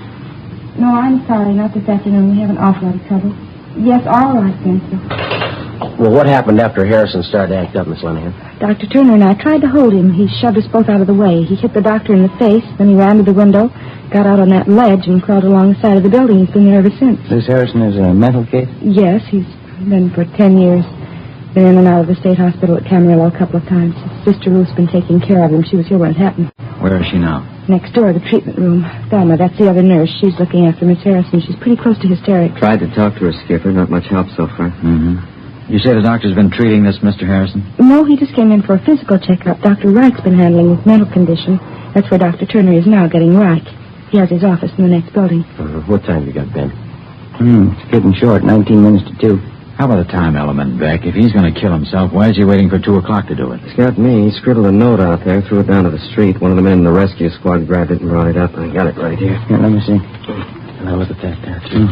No, I'm sorry, not this afternoon. We have an awful lot of trouble. Yes, all right, then, sir. Well, what happened after Harrison started to act up, Miss Lenahan? Dr. Turner and I tried to hold him. He shoved us both out of the way. He hit the doctor in the face, then he ran to the window, got out on that ledge, and crawled along the side of the building. He's been there ever since. This Harrison is a mental case? Yes, he's been for 10 years. Been in and out of the state hospital at Camarillo a couple of times. His sister Ruth's been taking care of him. She was here when it happened. Where is she now? Next door, the treatment room. Thelma, that's the other nurse. She's looking after Miss Harrison. She's pretty close to hysterics. Tried to talk to her, Skipper. Not much help so far. Mm-hmm. You say the doctor's been treating this Mr. Harrison? No, he just came in for a physical checkup. Dr. Reich's been handling his mental condition. That's where Dr. Turner is now, getting Reich. He has his office in the next building. What time have you got, Ben? It's getting short, 19 minutes to 2. How about the time element, Beck? If he's going to kill himself, why is he waiting for 2 o'clock to do it? He's got me. He scribbled a note out there, threw it down to the street. One of the men in the rescue squad grabbed it and brought it up. I got it right here. Here, let me see. Now look at that there, too.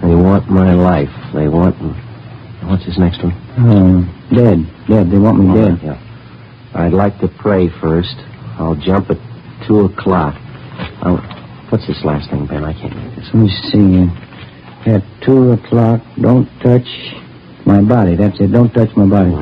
They want my life. They want... What's his next one? Dead. Dead. They want me dead. Yeah. I'd like to pray first. I'll jump at 2 o'clock. What's this last thing, Ben? I can't read this. Let me see. At 2 o'clock, don't touch my body. That's it. Don't touch my body.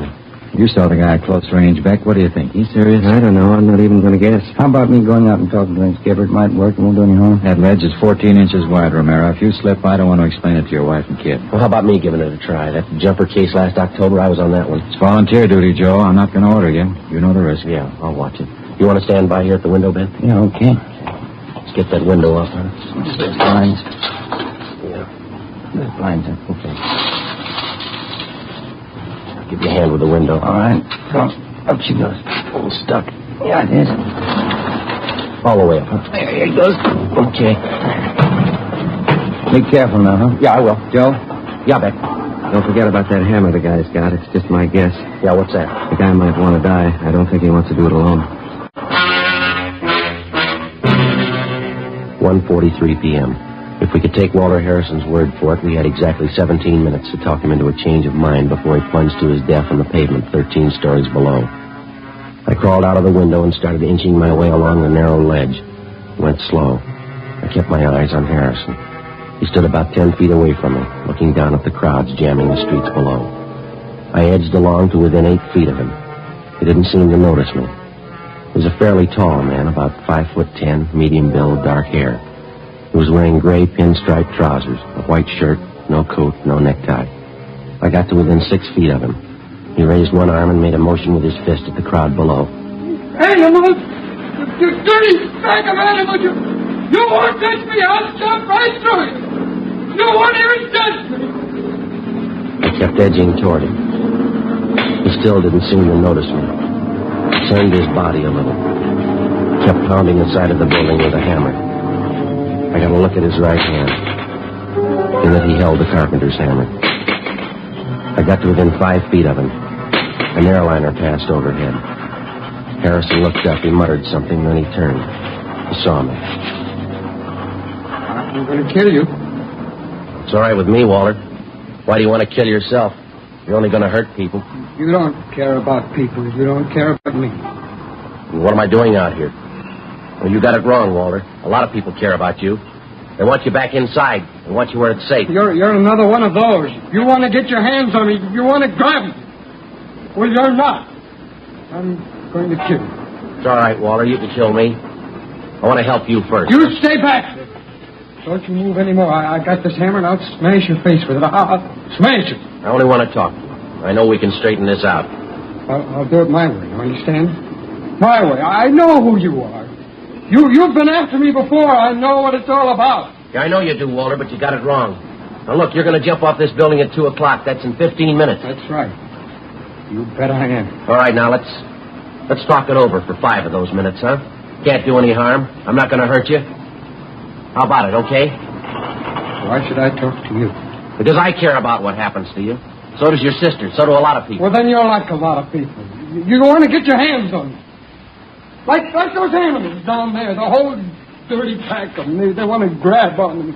You saw the guy at close range, Beck. What do you think? He's serious? I don't know. I'm not even going to guess. How about me going out and talking to him, Skipper? It might work. It won't do any harm. That ledge is 14 inches wide, Romero. If you slip, I don't want to explain it to your wife and kid. Well, how about me giving it a try? That jumper case last October, I was on that one. It's volunteer duty, Joe. I'm not going to order you. You know the risk. Yeah, I'll watch it. You want to stand by here at the window, Ben? Yeah, okay. Let's get that window up, huh? There's blinds. Yeah. There's blinds up. Okay. I'll give you a hand with the window. All right. Come. Up she goes. Oh, stuck. Yeah, it is. All the way up, huh? There it goes. Okay. Be careful now, huh? Yeah, I will. Joe? Yeah, Beck. Don't forget about that hammer the guy's got. It's just my guess. Yeah, what's that? The guy might want to die. I don't think he wants to do it alone. 1:43 p.m. If we could take Walter Harrison's word for it, we had exactly 17 minutes to talk him into a change of mind before he plunged to his death on the pavement 13 stories below. I crawled out of the window and started inching my way along the narrow ledge. Went slow. I kept my eyes on Harrison. He stood about 10 feet away from me, looking down at the crowds jamming the streets below. I edged along to within 8 feet of him. He didn't seem to notice me. He was a fairly tall man, about 5'10", medium build, dark hair. He was wearing gray pinstripe trousers, a white shirt, no coat, no necktie. I got to within 6 feet of him. He raised one arm and made a motion with his fist at the crowd below. Animals! You dirty sack of animals! You won't touch me! I'll jump right through you! You won't even touch me! I kept edging toward him. He still didn't seem to notice me. He turned his body a little. Kept pounding the side of the building with a hammer. I got a look at his right hand. In it he held the carpenter's hammer. I got to within 5 feet of him. An airliner passed overhead. Harrison looked up. He muttered something, then he turned. He saw me. I'm going to kill you. It's all right with me, Waller. Why do you want to kill yourself? You're only going to hurt people. You don't care about people. You don't care about me. What am I doing out here? Well, you got it wrong, Walter. A lot of people care about you. They want you back inside. They want you where it's safe. You're another one of those. You want to get your hands on me. You want to grab me. Well, you're not. I'm going to kill you. It's all right, Walter. You can kill me. I want to help you first. You stay back. Don't you move anymore. I got this hammer and I'll smash your face with it. I'll smash it. I only want to talk. I know we can straighten this out. I'll do it my way. You understand? My way. I know who you are. You've been after me before. I know what it's all about. Yeah, I know you do, Walter, but you got it wrong. Now, look, you're going to jump off this building at 2 o'clock. That's in 15 minutes. That's right. You bet I am. All right, now, let's talk it over for 5 of those minutes, huh? Can't do any harm. I'm not going to hurt you. How about it, okay? Why should I talk to you? Because I care about what happens to you. So does your sister. So do a lot of people. Well, then you're like a lot of people. You want to get your hands on me. Like those animals down there, the whole dirty pack of them. They want to grab on me,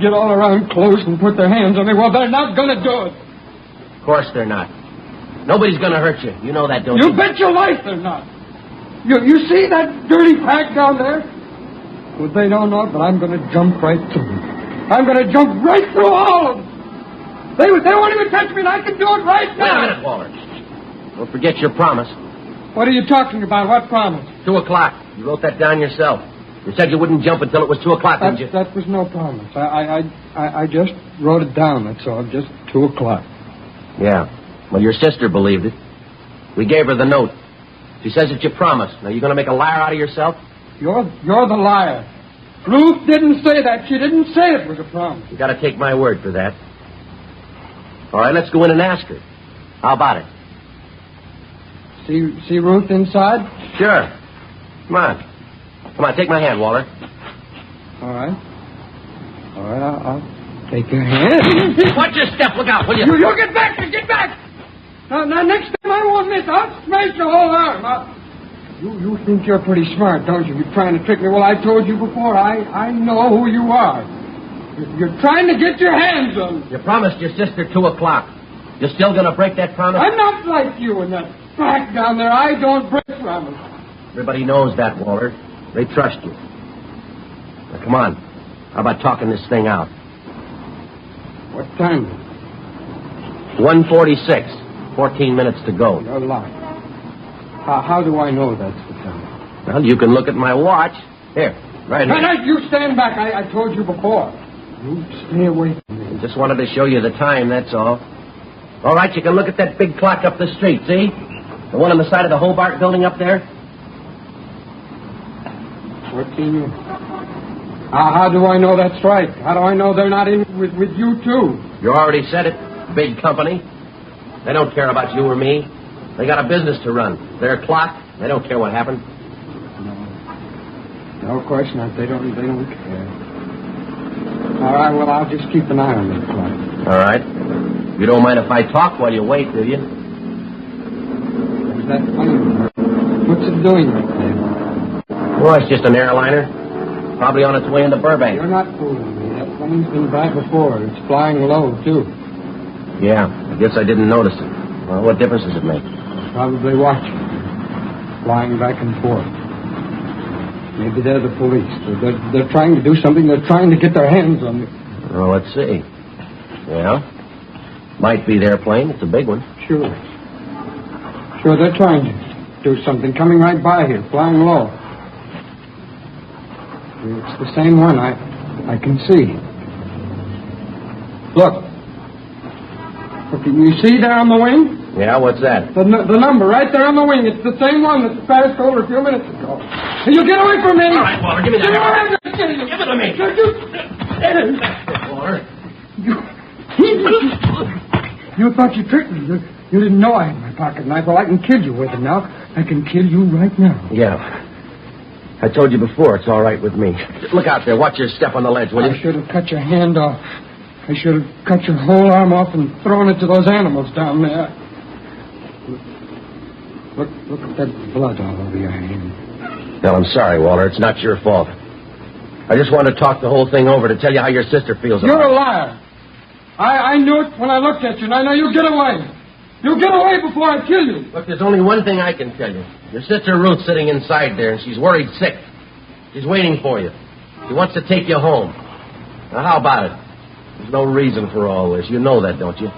get all around close and put their hands on me. Well, they're not going to do it. Of course they're not. Nobody's going to hurt you. You know that, don't you? You bet your life they're not. You see that dirty pack down there? Well, they don't know it, but I'm going to jump right through them. I'm going to jump right through all of them. They won't even touch me, and I can do it right now. Wait a minute, Walter. Don't forget your promise. What are you talking about? What promise? 2 o'clock. You wrote that down yourself. You said you wouldn't jump until it was 2 o'clock, didn't you? That was no promise. I just wrote it down, that's all. Just 2 o'clock. Yeah. Well, your sister believed it. We gave her the note. She says that you promised. Now, you going to make a liar out of yourself? You're the liar. Ruth didn't say that. She didn't say it was a promise. You got to take my word for that. All right, let's go in and ask her. How about it? See Ruth inside? Sure. Come on. Come on, take my hand, Walter. All right, I'll take your hand. Watch your step. Look out, will you? You get back! Get back! Now, next time I won't miss. I'll smash your whole arm. You think you're pretty smart, don't you? You're trying to trick me. Well, I told you before. I know who you are. You're trying to get your hands on me. You promised your sister 2 o'clock. You're still going to break that promise? I'm not like you and that back down there. I don't break promise. Everybody knows that, Walter. They trust you. Now, come on. How about talking this thing out? What time? 1:46. 14 minutes to go. You're lying. How do I know that's the time? Well, you can look at my watch. Here, right here. No, you stand back. I told you before. You stay away from me. I just wanted to show you the time, that's all. All right, you can look at that big clock up the street, see? The one on the side of the Hobart building up there? 14 minutes. How do I know that's right? How do I know they're not in with you, too? You already said it. Big company. They don't care about you or me. They got a business to run. Their clock, they don't care what happened. No, of course not. They don't care. All right, well, I'll just keep an eye on that clock. All right. You don't mind if I talk while you wait, do you? What's that funny? What's it doing right there? Well, it's just an airliner. Probably on its way into Burbank. You're not fooling me. That plane's been by before. It's flying low, too. Yeah, I guess I didn't notice it. Well, what difference does it make? Probably watching. Flying back and forth. Maybe they're the police. They're trying to do something. They're trying to get their hands on me. Oh, let's see. Yeah. Might be their plane. It's a big one. Sure. Sure, they're trying to do something. Coming right by here, flying low. It's the same one. I can see. Look. Look, you see there on the wing? Yeah, what's that? The number right there on the wing. It's the same one that passed over a few minutes ago. Hey, you get away from me! All right, Walter, give me that. Give it to me! Walter. You thought you tricked me. You didn't know I had my pocket knife. Well, I can kill you with it now. I can kill you right now. Yeah. I told you before, it's all right with me. Look out there. Watch your step on the ledge, will you? I should have cut your hand off. I should have cut your whole arm off and thrown it to those animals down there. Look at that blood all over your hand. No, I'm sorry, Walter. It's not your fault. I just wanted to talk the whole thing over to tell you how your sister feels about it. You're a liar. I knew it when I looked at you, and I know you'll get away. You'll get away before I kill you. Look, there's only one thing I can tell you. Your sister Ruth's sitting inside there, and she's worried sick. She's waiting for you. She wants to take you home. Now, how about it? There's no reason for all this. You know that, don't you?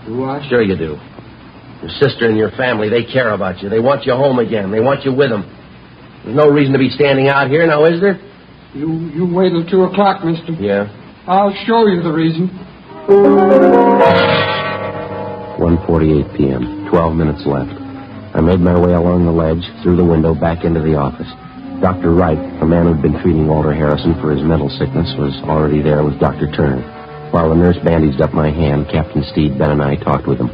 Do I? Sure you do. Your sister and your family, they care about you. They want you home again. They want you with them. There's no reason to be standing out here now, is there? You wait till 2 o'clock, mister. Yeah. I'll show you the reason. 1:48 p.m., 12 minutes left. I made my way along the ledge, through the window, back into the office. Dr. Wright, a man who'd been treating Walter Harrison for his mental sickness, was already there with Dr. Turner. While the nurse bandaged up my hand, Captain Steed, Ben, and I talked with him.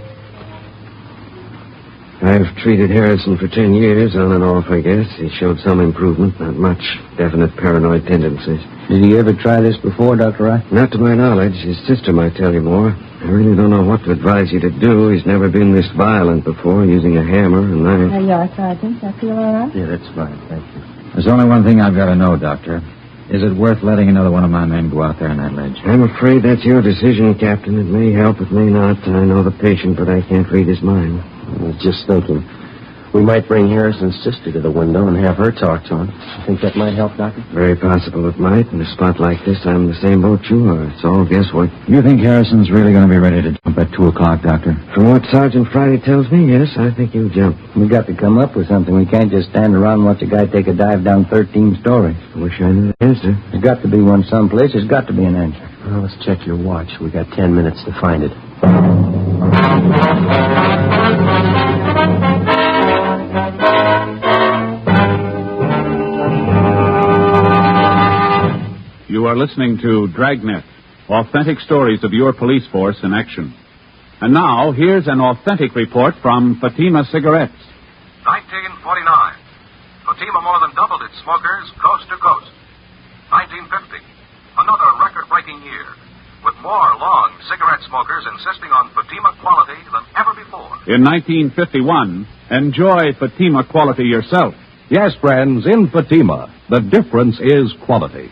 I've treated Harrison for 10 years, on and off, I guess. He showed some improvement, not much. Definite paranoid tendencies. Did he ever try this before, Dr. Wright? Not to my knowledge. His sister might tell you more. I really don't know what to advise you to do. He's never been this violent before, using a hammer, a knife. There you are, Sergeant. I feel all right? Yeah, that's fine. Thank you. There's only one thing I've got to know, Doctor. Is it worth letting another one of my men go out there on that ledge? I'm afraid that's your decision, Captain. It may help, it may not. I know the patient, but I can't read his mind. I was just thinking. We might bring Harrison's sister to the window and have her talk to him. You think that might help, Doctor? Very possible it might. In a spot like this, I'm in the same boat you are. It's all guesswork. You think Harrison's really going to be ready to jump at 2 o'clock, Doctor? From what Sergeant Friday tells me, yes, I think he'll jump. We've got to come up with something. We can't just stand around and watch a guy take a dive down 13 stories. I wish I knew the answer. There's got to be one someplace. There's got to be an answer. Well, let's check your watch. We got 10 minutes to find it. You are listening to Dragnet, authentic stories of your police force in action. And now, here's an authentic report from Fatima Cigarettes. 1949. Fatima more than doubled its smokers coast to coast. 1950. Another record-breaking year, with more long cigarette smokers insisting on Fatima quality than ever before. In 1951, enjoy Fatima quality yourself. Yes, friends, in Fatima, the difference is quality.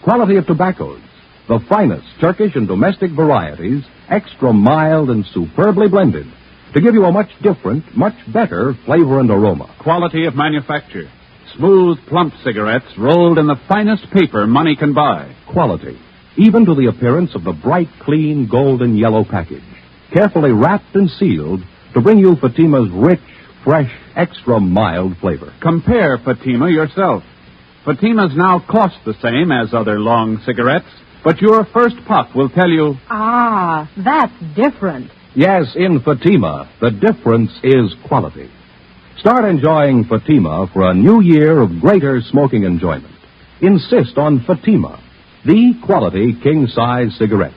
Quality of tobaccos, the finest Turkish and domestic varieties, extra mild and superbly blended, to give you a much different, much better flavor and aroma. Quality of manufacture, smooth, plump cigarettes rolled in the finest paper money can buy. Quality, even to the appearance of the bright, clean, golden yellow package, carefully wrapped and sealed to bring you Fatima's rich, fresh, extra mild flavor. Compare Fatima yourself. Fatimas now cost the same as other long cigarettes, but your first puff will tell you... Ah, that's different. Yes, in Fatima, the difference is quality. Start enjoying Fatima for a new year of greater smoking enjoyment. Insist on Fatima, the quality king-size cigarette.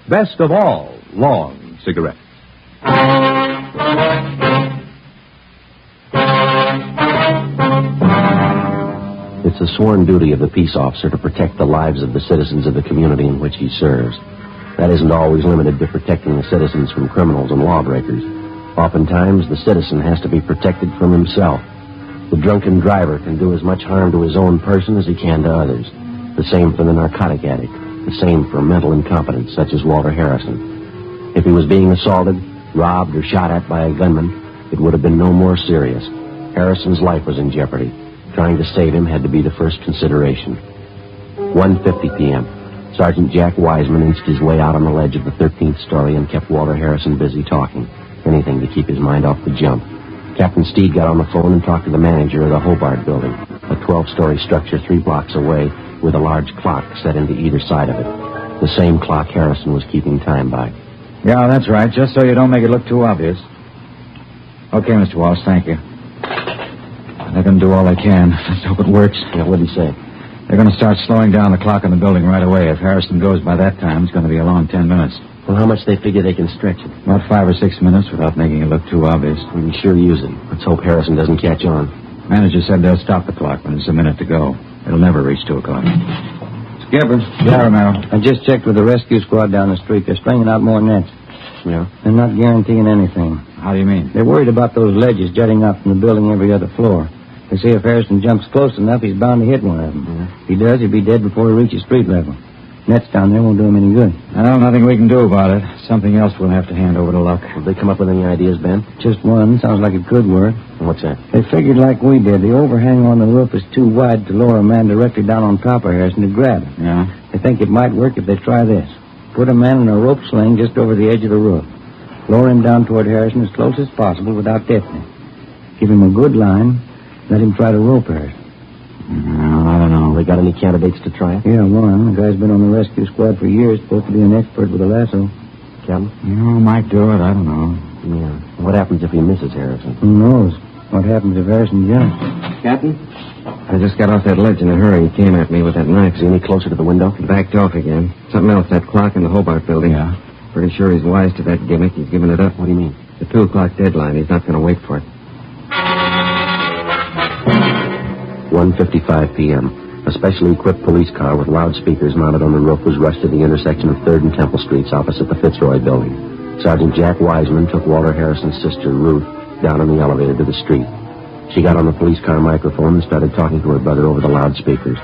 Best of all long cigarettes. It's the sworn duty of the peace officer to protect the lives of the citizens of the community in which he serves. That isn't always limited to protecting the citizens from criminals and lawbreakers. Oftentimes, the citizen has to be protected from himself. The drunken driver can do as much harm to his own person as he can to others. The same for the narcotic addict. The same for mental incompetence, such as Walter Harrison. If he was being assaulted, robbed, or shot at by a gunman, it would have been no more serious. Harrison's life was in jeopardy. Trying to save him had to be the first consideration. 1:50 p.m. Sergeant Jack Wiseman inched his way out on the ledge of the 13th story and kept Walter Harrison busy talking. Anything to keep his mind off the jump. Captain Steed got on the phone and talked to the manager of the Hobart building, a 12-story structure 3 blocks away with a large clock set into either side of it. The same clock Harrison was keeping time by. Yeah, that's right, just so you don't make it look too obvious. Okay, Mr. Walsh, thank you. They're going to do all they can. Let's hope it works. Yeah, what'd he say? They're going to start slowing down the clock in the building right away. If Harrison goes by that time, it's going to be a long 10 minutes. Well, how much they figure they can stretch it? About 5 or 6 minutes without making it look too obvious. We can sure use it. Let's hope Harrison doesn't catch on. Manager said they'll stop the clock when it's a minute to go. It'll never reach 2 o'clock. Skipper. Yeah, Romero. I just checked with the rescue squad down the street. They're stringing out more nets. Yeah? They're not guaranteeing anything. How do you mean? They're worried about those ledges jutting up from the building every other floor. They say if Harrison jumps close enough, he's bound to hit one of them. Yeah. If he does, he'll be dead before he reaches street level. Nets down there won't do him any good. Well, nothing we can do about it. Something else we'll have to hand over to luck. Did they come up with any ideas, Ben? Just one. Sounds like it could work. And what's that? They figured like we did. The overhang on the roof is too wide to lower a man directly down on top of Harrison to grab him. Yeah? They think it might work if they try this. Put a man in a rope sling just over the edge of the roof. Lower him down toward Harrison as close as possible without deafening. Give him a good line. Let him try to rope Harrison. Well, I don't know. They got any candidates to try it? Yeah, one. The guy's been on the rescue squad for years. Supposed to be an expert with a lasso. Captain? Might do it. I don't know. Yeah. What happens if he misses Harrison? Who knows? What happens if Harrison jumps? Captain? I just got off that ledge in a hurry. He came at me with that knife. Is he any closer to the window? He backed off again. Something else, that clock in the Hobart building. Yeah? Pretty sure he's wise to that gimmick. He's given it up. What do you mean? The 2 o'clock deadline. He's not going to wait for it. 1:55 p.m. A specially equipped police car with loudspeakers mounted on the roof was rushed to the intersection of 3rd and Temple Streets opposite the Fitzroy building. Sergeant Jack Wiseman took Walter Harrison's sister, Ruth, down in the elevator to the street. She got on the police car microphone and started talking to her brother over the loudspeakers.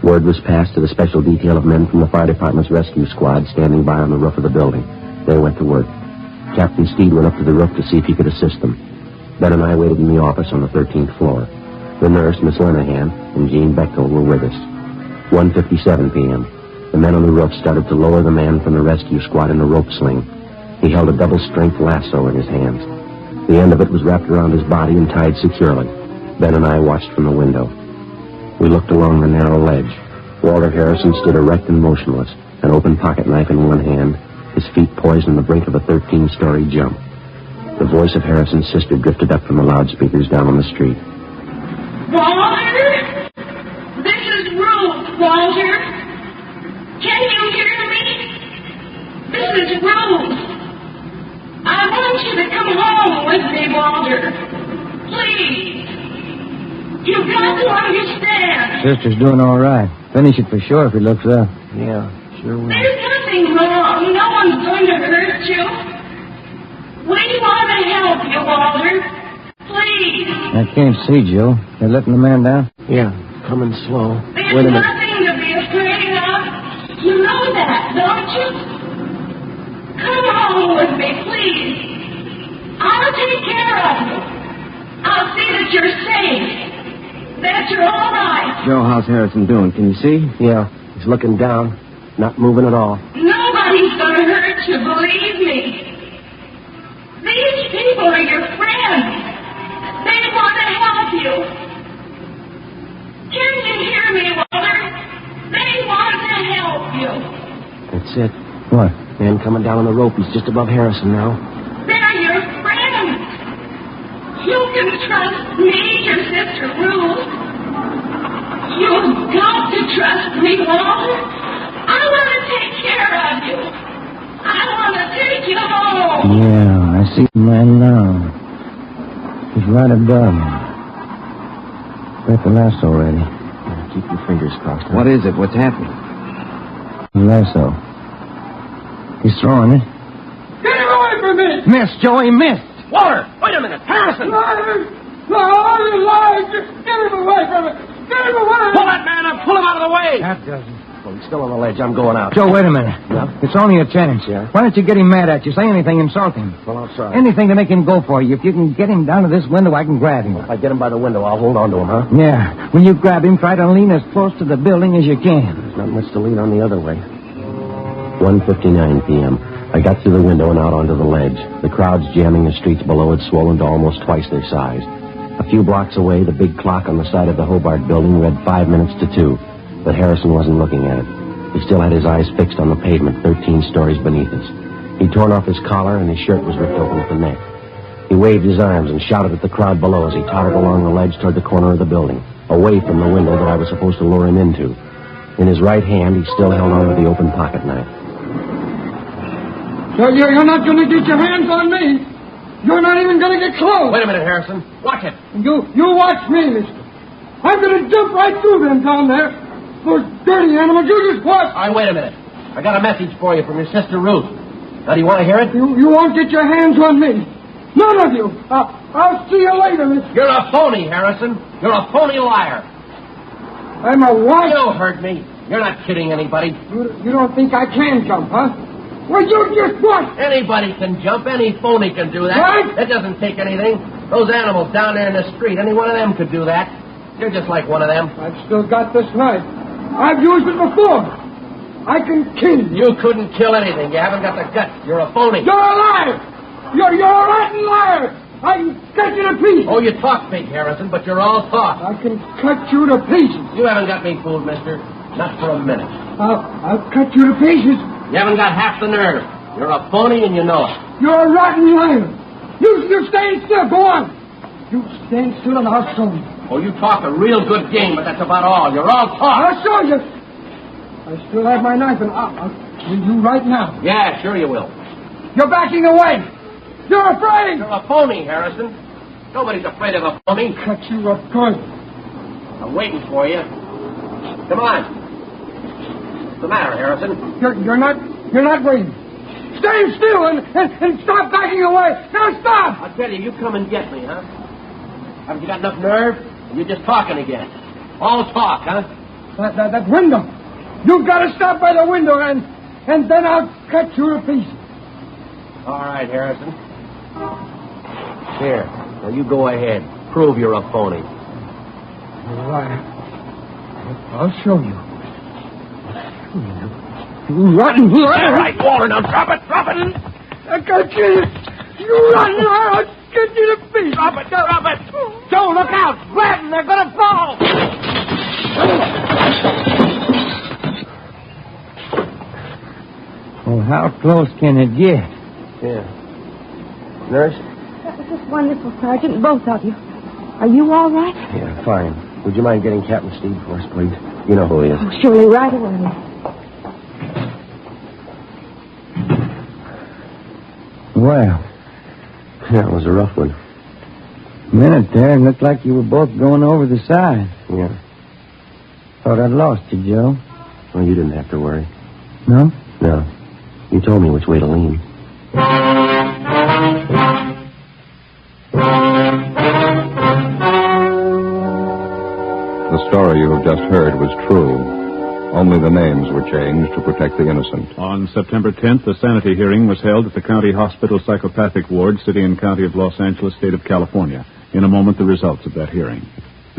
Word was passed to the special detail of men from the fire department's rescue squad standing by on the roof of the building. They went to work. Captain Steed went up to the roof to see if he could assist them. Ben and I waited in the office on the 13th floor. The nurse, Miss Lenahan, and Jean Bechtel were with us. 1:57 p.m. The men on the roof started to lower the man from the rescue squad in a rope sling. He held a double-strength lasso in his hands. The end of it was wrapped around his body and tied securely. Ben and I watched from the window. We looked along the narrow ledge. Walter Harrison stood erect and motionless, an open pocket knife in one hand, his feet poised on the brink of a 13-story jump. The voice of Harrison's sister drifted up from the loudspeakers down on the street. Walter? This is Ruth, Walter. Can you hear me? This is Ruth. I want you to come home with me, Walter. Please. You've got to understand. Sister's doing all right. Finish it for sure if he looks up. Yeah, sure will. There's nothing wrong. No one's going to hurt you. We want to help you, Walter. Please. I can't see, Joe. They're letting the man down? Yeah, coming slow. There's Wait a minute. nothing to be afraid of. You know that, don't you? Come home with me, please. I'll take care of you. I'll see that you're safe. That you're all right. Joe, how's Harrison doing? Can you see? Yeah, he's looking down. Not moving at all. Nobody's going to hurt you, believe me. These people are your friends. They want to help you. Can you hear me, Walter? They want to help you. That's it. What? Man coming down on the rope. He's just above Harrison now. They're your friends. You can trust me, your sister Ruth. You've got to trust me, Walter. I want to take care of you. I want to take you home. Yeah, I see the man now. He's right above him. Got the lasso ready. Yeah, keep your fingers crossed. Huh? What is it? What's happening? The lasso. He's throwing it. Get him away from me! Missed, Joey, missed! Walter, wait a minute. Harrison! Liars! You lied! Get him away from me! Get him away! Pull that man up! Pull him out of the way! That doesn't. Well, he's still on the ledge. I'm going out. Joe, wait a minute. Yeah? It's only a chance. Yeah? Why don't you get him mad at you? Say anything, insult him. Well, I'll try. Anything to make him go for you. If you can get him down to this window, I can grab him. If I get him by the window, I'll hold on to him, huh? Yeah. When you grab him, try to lean as close to the building as you can. There's not much to lean on the other way. 1:59 p.m. I got through the window and out onto the ledge. The crowds jamming the streets below had swollen to almost twice their size. A few blocks away, the big clock on the side of the Hobart building read 5 minutes to 2, but Harrison wasn't looking at it. He still had his eyes fixed on the pavement 13 stories beneath us. He'd torn off his collar and his shirt was ripped open at the neck. He waved his arms and shouted at the crowd below as he tottered along the ledge toward the corner of the building, away from the window that I was supposed to lure him into. In his right hand, he still held on to the open pocket knife. So you're not going to get your hands on me. You're not even going to get close. Wait a minute, Harrison. Watch it. You watch me, mister. I'm going to jump right through them down there. Those dirty animals. You just watch. All right, wait a minute. I got a message for you from your sister Ruth. Now, do you want to hear it? You won't get your hands on me. None of you. I'll see you later, mister. You're a phony, Harrison. You're a phony liar. I'm a what? You heard me. You're not kidding anybody. You don't think I can jump, huh? Well, you just what? Anybody can jump. Any phony can do that. What? It doesn't take anything. Those animals down there in the street, any one of them could do that. You're just like one of them. I've still got this knife. I've used it before. I can kill you. You couldn't kill anything. You haven't got the guts. You're a phony. You're a liar. You're a rotten liar. I can cut you to pieces. Oh, you talk big, Harrison, but you're all talk. I can cut you to pieces. You haven't got me fooled, mister. Not for a minute. I'll cut you to pieces. You haven't got half the nerve. You're a phony and you know it. You're a rotten liar. You stand still. Go on. You stand still and I'll show you. Oh, you talk a real good game, but that's about all. You're all talk. I'll show you. I still have my knife and I'll kill you right now. Yeah, sure you will. You're backing away. You're afraid. You're a phony, Harrison. Nobody's afraid of a phony. Cut you up good. I'm waiting for you. Come on. What's the matter, Harrison? You're not waiting. Stand still and stop backing away. Now stop! I'll tell you, you come and get me, huh? Haven't you got enough nerve? You're just talking again. All talk, huh? That window. You've got to stop by the window and then I'll cut you to pieces. All right, Harrison. Here. Now you go ahead. Prove you're a phony. All right. I'll show you. You rotten liar! All right, Walter, now drop it! I got you! You rotten liar! I'll cut you to pieces! Drop it! Joe, look out! Grab them! They're gonna fall! Oh, how close can it get? Yeah. Nurse? That was just wonderful, Sergeant, both of you. Are you all right? Yeah, fine. Would you mind getting Captain Steve for us, please? You know who he is. Oh, surely, right away. Well, that was a rough one. A minute there, it looked like you were both going over the side. Yeah. Thought I'd lost you, Joe. Well, you didn't have to worry. No? No. You told me which way to lean. The story you have just heard was true. Only the names were changed to protect the innocent. On September 10th, a sanity hearing was held at the County Hospital Psychopathic Ward, City and County of Los Angeles, State of California. In a moment, the results of that hearing.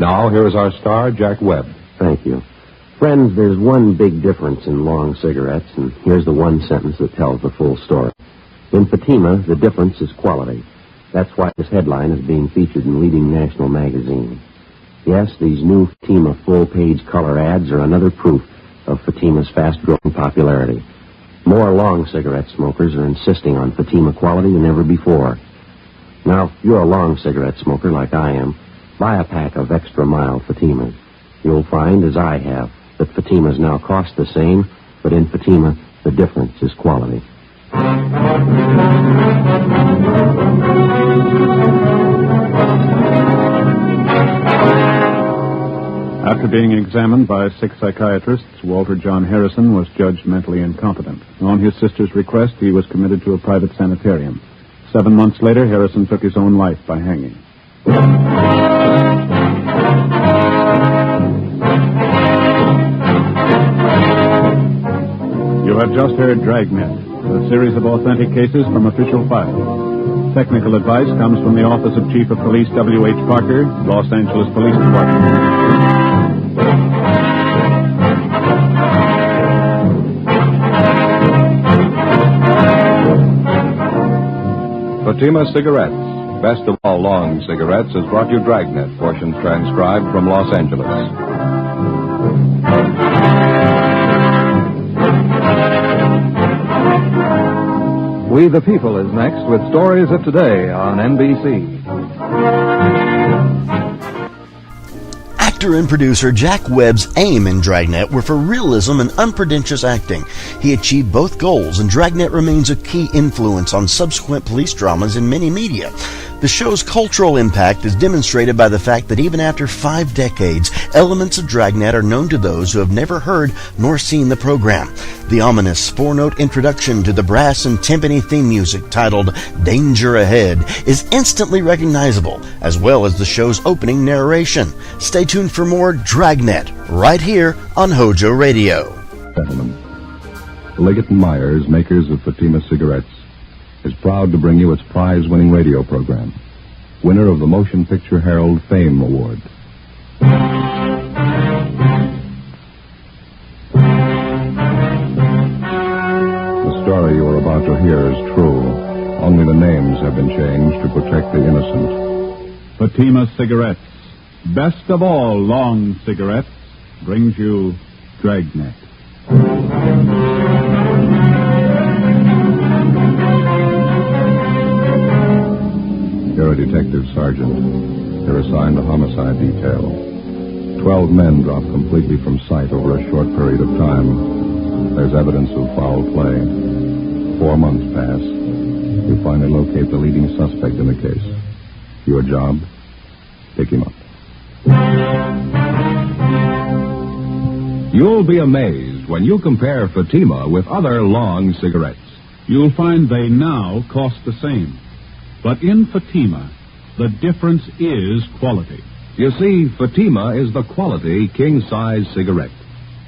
Now, here is our star, Jack Webb. Thank you. Friends, there's one big difference in long cigarettes, and here's the one sentence that tells the full story. In Fatima, the difference is quality. That's why this headline is being featured in leading national magazines. Yes, these new Fatima full-page color ads are another proof of Fatima's fast-growing popularity. More long cigarette smokers are insisting on Fatima quality than ever before. Now, if you're a long cigarette smoker like I am, buy a pack of extra mild Fatimas. You'll find, as I have, that Fatimas now cost the same, but in Fatima, the difference is quality. After being examined by 6 psychiatrists, Walter John Harrison was judged mentally incompetent. On his sister's request, he was committed to a private sanitarium. 7 months later, Harrison took his own life by hanging. You have just heard Dragnet, a series of authentic cases from official files. Technical advice comes from the Office of Chief of Police W.H. Parker, Los Angeles Police Department. Fatima Cigarettes, best of all long cigarettes, has brought you Dragnet, portions transcribed from Los Angeles. We the People is next with Stories of Today on NBC. Actor and producer Jack Webb's aim in Dragnet were for realism and unpretentious acting. He achieved both goals, and Dragnet remains a key influence on subsequent police dramas in many media. The show's cultural impact is demonstrated by the fact that even after 5 decades, elements of Dragnet are known to those who have never heard nor seen the program. The ominous 4-note introduction to the brass and timpani theme music titled Danger Ahead is instantly recognizable, as well as the show's opening narration. Stay tuned for more Dragnet right here on HOJO Radio. Gentlemen, Liggett & Myers, makers of Fatima Cigarettes, is proud to bring you its prize-winning radio program, winner of the Motion Picture Herald Fame Award. The story you are about to hear is true. Only the names have been changed to protect the innocent. Fatima Cigarettes, best of all long cigarettes, brings you Dragnet. You're a detective sergeant. You're assigned a homicide detail. 12 men drop completely from sight over a short period of time. There's evidence of foul play. 4 months pass. You finally locate the leading suspect in the case. Your job? Pick him up. You'll be amazed when you compare Fatima with other long cigarettes. You'll find they now cost the same. But in Fatima, the difference is quality. You see, Fatima is the quality king-size cigarette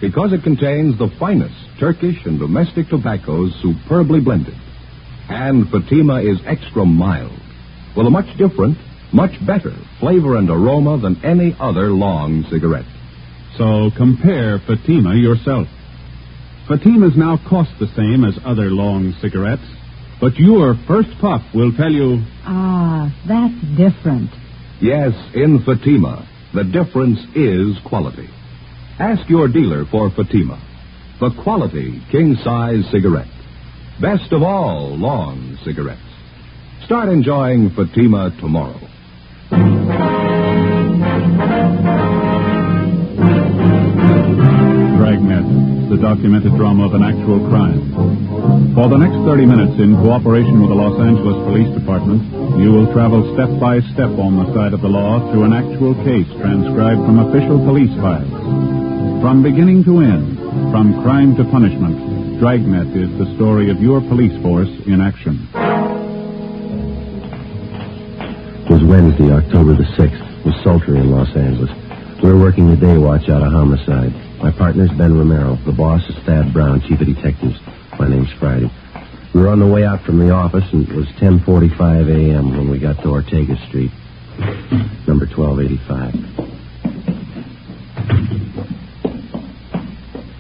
because it contains the finest Turkish and domestic tobaccos superbly blended. And Fatima is extra mild, with a much different, much better flavor and aroma than any other long cigarette. So compare Fatima yourself. Fatimas now cost the same as other long cigarettes, but your first puff will tell you... Ah, that's different. Yes, in Fatima, the difference is quality. Ask your dealer for Fatima, the quality king-size cigarette. Best of all long cigarettes. Start enjoying Fatima tomorrow. Dragnet, the documented drama of an actual crime. For the next 30 minutes, in cooperation with the Los Angeles Police Department, you will travel step by step on the side of the law through an actual case transcribed from official police files. From beginning to end, from crime to punishment, Dragnet is the story of your police force in action. It was Wednesday, October the 6th. It was sultry in Los Angeles. We were working the day watch out of homicide. My partner's Ben Romero. The boss is Thad Brown, chief of detectives. My name's Friday. We were on the way out from the office, and it was 10:45 a.m. when we got to Ortega Street, number 1285.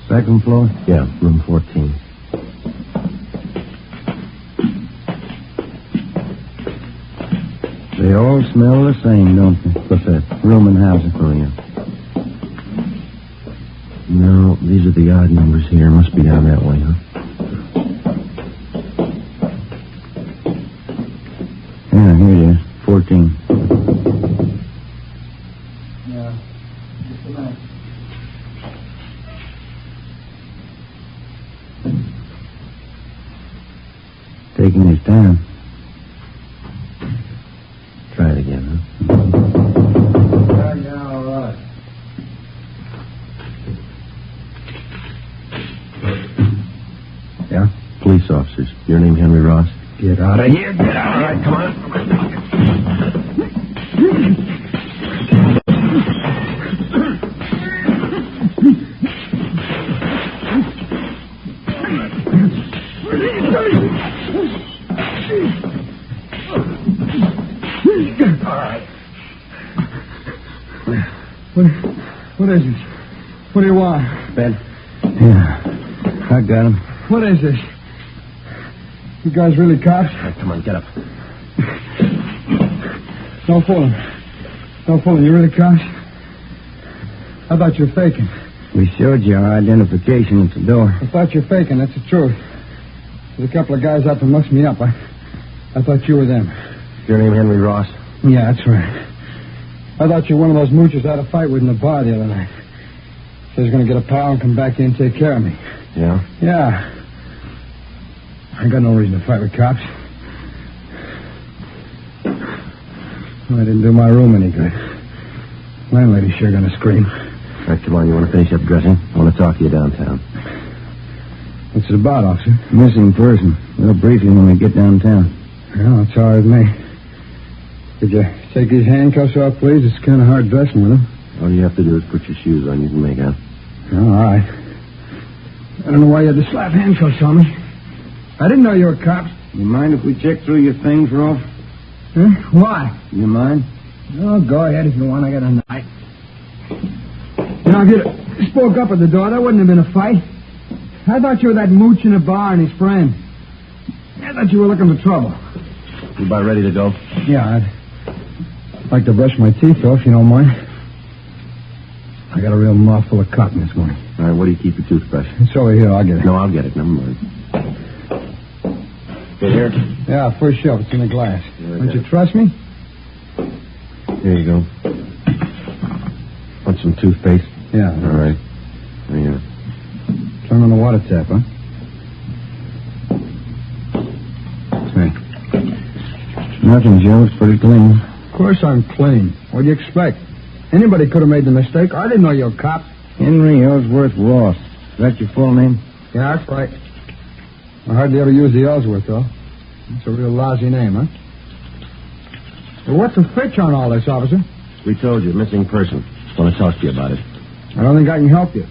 Second floor? Yeah, room 14. They all smell the same, don't they? What's that? Room and housing. Oh, yeah. No, these are the odd numbers here. Must be down that way, huh? Yeah, here it is. 14. Yeah. Just a minute. Taking his time. Try it again, huh? Yeah, all right. Yeah? Police officers. Your name Henry Ross? Get out of here. Get out. All right, come on. What is this? What do you want? Ben. Yeah, I got him. What is this? You guys really cops? All right, come on, get up. No fooling. No fooling. You really cops? I thought you were faking. We showed you our identification at the door. I thought you were faking. That's the truth. There's a couple of guys out to muss me up. I thought you were them. Your name Henry Ross? Yeah, that's right. I thought you were one of those moochers I had a fight with in the bar the other night. Said he was going to get a pal and come back here and take care of me. Yeah? Yeah. I got no reason to fight with cops. Well, I didn't do my room any good. Landlady's sure going to scream. All right, come on. You want to finish up dressing? I want to talk to you downtown. What's it about, officer? Missing person. We'll brief you when we get downtown. Well, that's all right with me. Could you take these handcuffs off, please? It's kind of hard dressing with them. All you have to do is put your shoes on. You can make out. All right. I don't know why you had to slap handcuffs on me. I didn't know you were cops. You mind if we check through your things, Rolf? Huh? Why? You mind? Oh, go ahead if you want. I got a knife. Now, if you'd spoke up at the door, that wouldn't have been a fight. I thought you were that mooch in the bar and his friend. I thought you were looking for trouble. You about ready to go? Yeah, I'd like to brush my teeth off, if you don't mind. I got a real mouthful of cotton this morning. All right, where do you keep your toothbrush? It's over here. I'll get it. No, I'll get it. Never mind. Get here? Yeah, first shelf. It's in the glass. Yeah, Don't you trust me? Here you go. Want some toothpaste? Yeah. All right. There you go. Turn on the water tap, huh? Hey. Nothing, Joe. It's pretty clean. Of course I'm clean. What do you expect? Anybody could have made the mistake. I didn't know you were a cop. Henry Ellsworth Ross. Is that your full name? Yeah, that's right. I hardly ever use the Ellsworth, though. It's a real lousy name, huh? Well, what's the fetch on all this, officer? We told you, missing person. Want to talk to you about it. I don't think I can help you.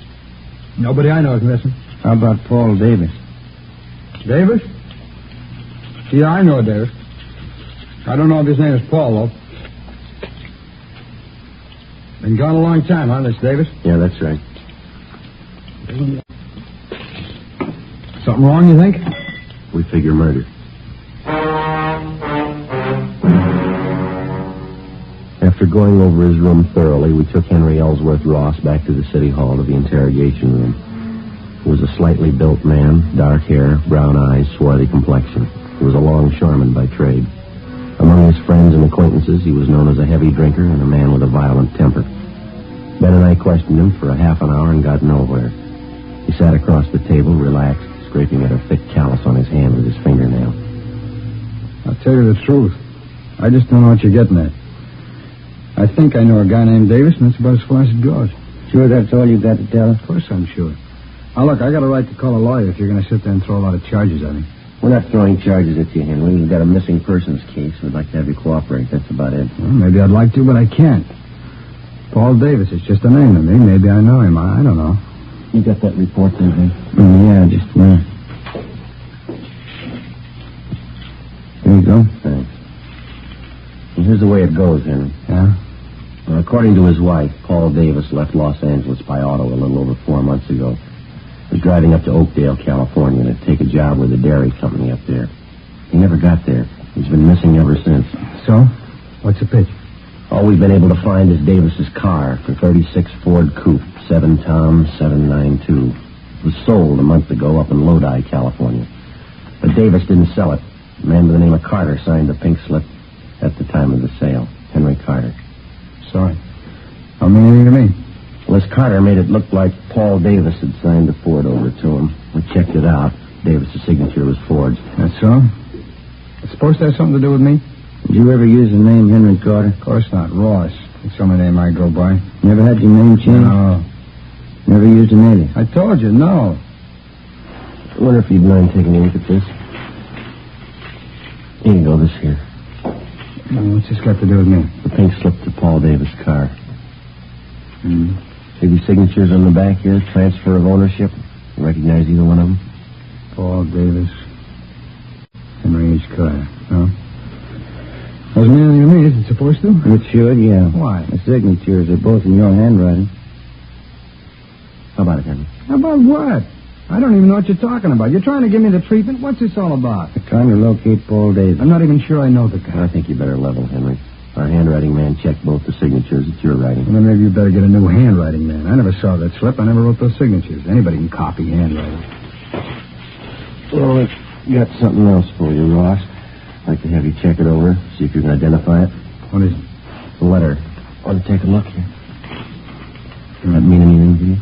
Nobody I know is missing. How about Paul Davis? Davis? Yeah, I know Davis. I don't know if his name is Paul, though. Been gone a long time, huh, this Davis? Yeah, that's right. Something wrong, you think? We figure murder. After going over his room thoroughly, we took Henry Ellsworth Ross back to the city hall to the interrogation room. He was a slightly built man, dark hair, brown eyes, swarthy complexion. He was a longshoreman by trade. Among his friends and acquaintances, he was known as a heavy drinker and a man with a violent temper. Ben and I questioned him for a half an hour and got nowhere. He sat across the table, relaxed, scraping at a thick callus on his hand with his fingernail. I'll tell you the truth. I just don't know what you're getting at. I think I know a guy named Davis, and that's about as far as it goes. Sure that's all you got to tell us? Of course I'm sure. Now, look, I got a right to call a lawyer if you're going to sit there and throw a lot of charges at me. We're not throwing charges at you, Henry. We've got a missing persons case. We'd like to have you cooperate. That's about it. Well, maybe I'd like to, but I can't. Paul Davis is just a name to me. Maybe I know him. I don't know. You got that report there, Ben? Yeah, just a minute. There you go. Thanks. And here's the way it goes, Henry. Yeah? Well, according to his wife, Paul Davis left Los Angeles by auto a little over 4 months ago. He was driving up to Oakdale, California, to take a job with a dairy company up there. He never got there. He's been missing ever since. So? What's the pitch? All we've been able to find is Davis's car, the 36 Ford Coupe, 7 Tom 792. It was sold a month ago up in Lodi, California. But Davis didn't sell it. A man by the name of Carter signed the pink slip at the time of the sale. Henry Carter. Sorry. Don't mean anything to me. Well, this Carter made it look like Paul Davis had signed the Ford over to him. We checked it out. Davis's signature was forged. That's so? It's supposed to have something to do with me? Did you ever use the name Henry Carter? Of course not. Ross. It's the only name I go by. Never had your name changed? No. Never used an alias? I told you, no. I wonder if you'd mind taking a look at this. Here you go, this here. What's this got to do with me? The pink slip to Paul Davis' car. See these signatures on the back here? Transfer of ownership. You recognize either one of them? Paul Davis. Henry H. Carter. No? Doesn't mean anything to me. Is it supposed to? It should, yeah. Why? The signatures are both in your handwriting. How about it, Henry? How about what? I don't even know what you're talking about. You're trying to give me the treatment? What's this all about? They're trying to locate Paul Davis. I'm not even sure I know the guy. I think you better level, Henry. Our handwriting man checked both the signatures. It's your writing. Well, then maybe you better get a new handwriting man. I never saw that slip. I never wrote those signatures. Anybody can copy handwriting. Well, I've got something else for you, Ross. I'd like to have you check it over, see if you can identify it. What is it? The letter. Want to take a look here? Does that mean anything to you?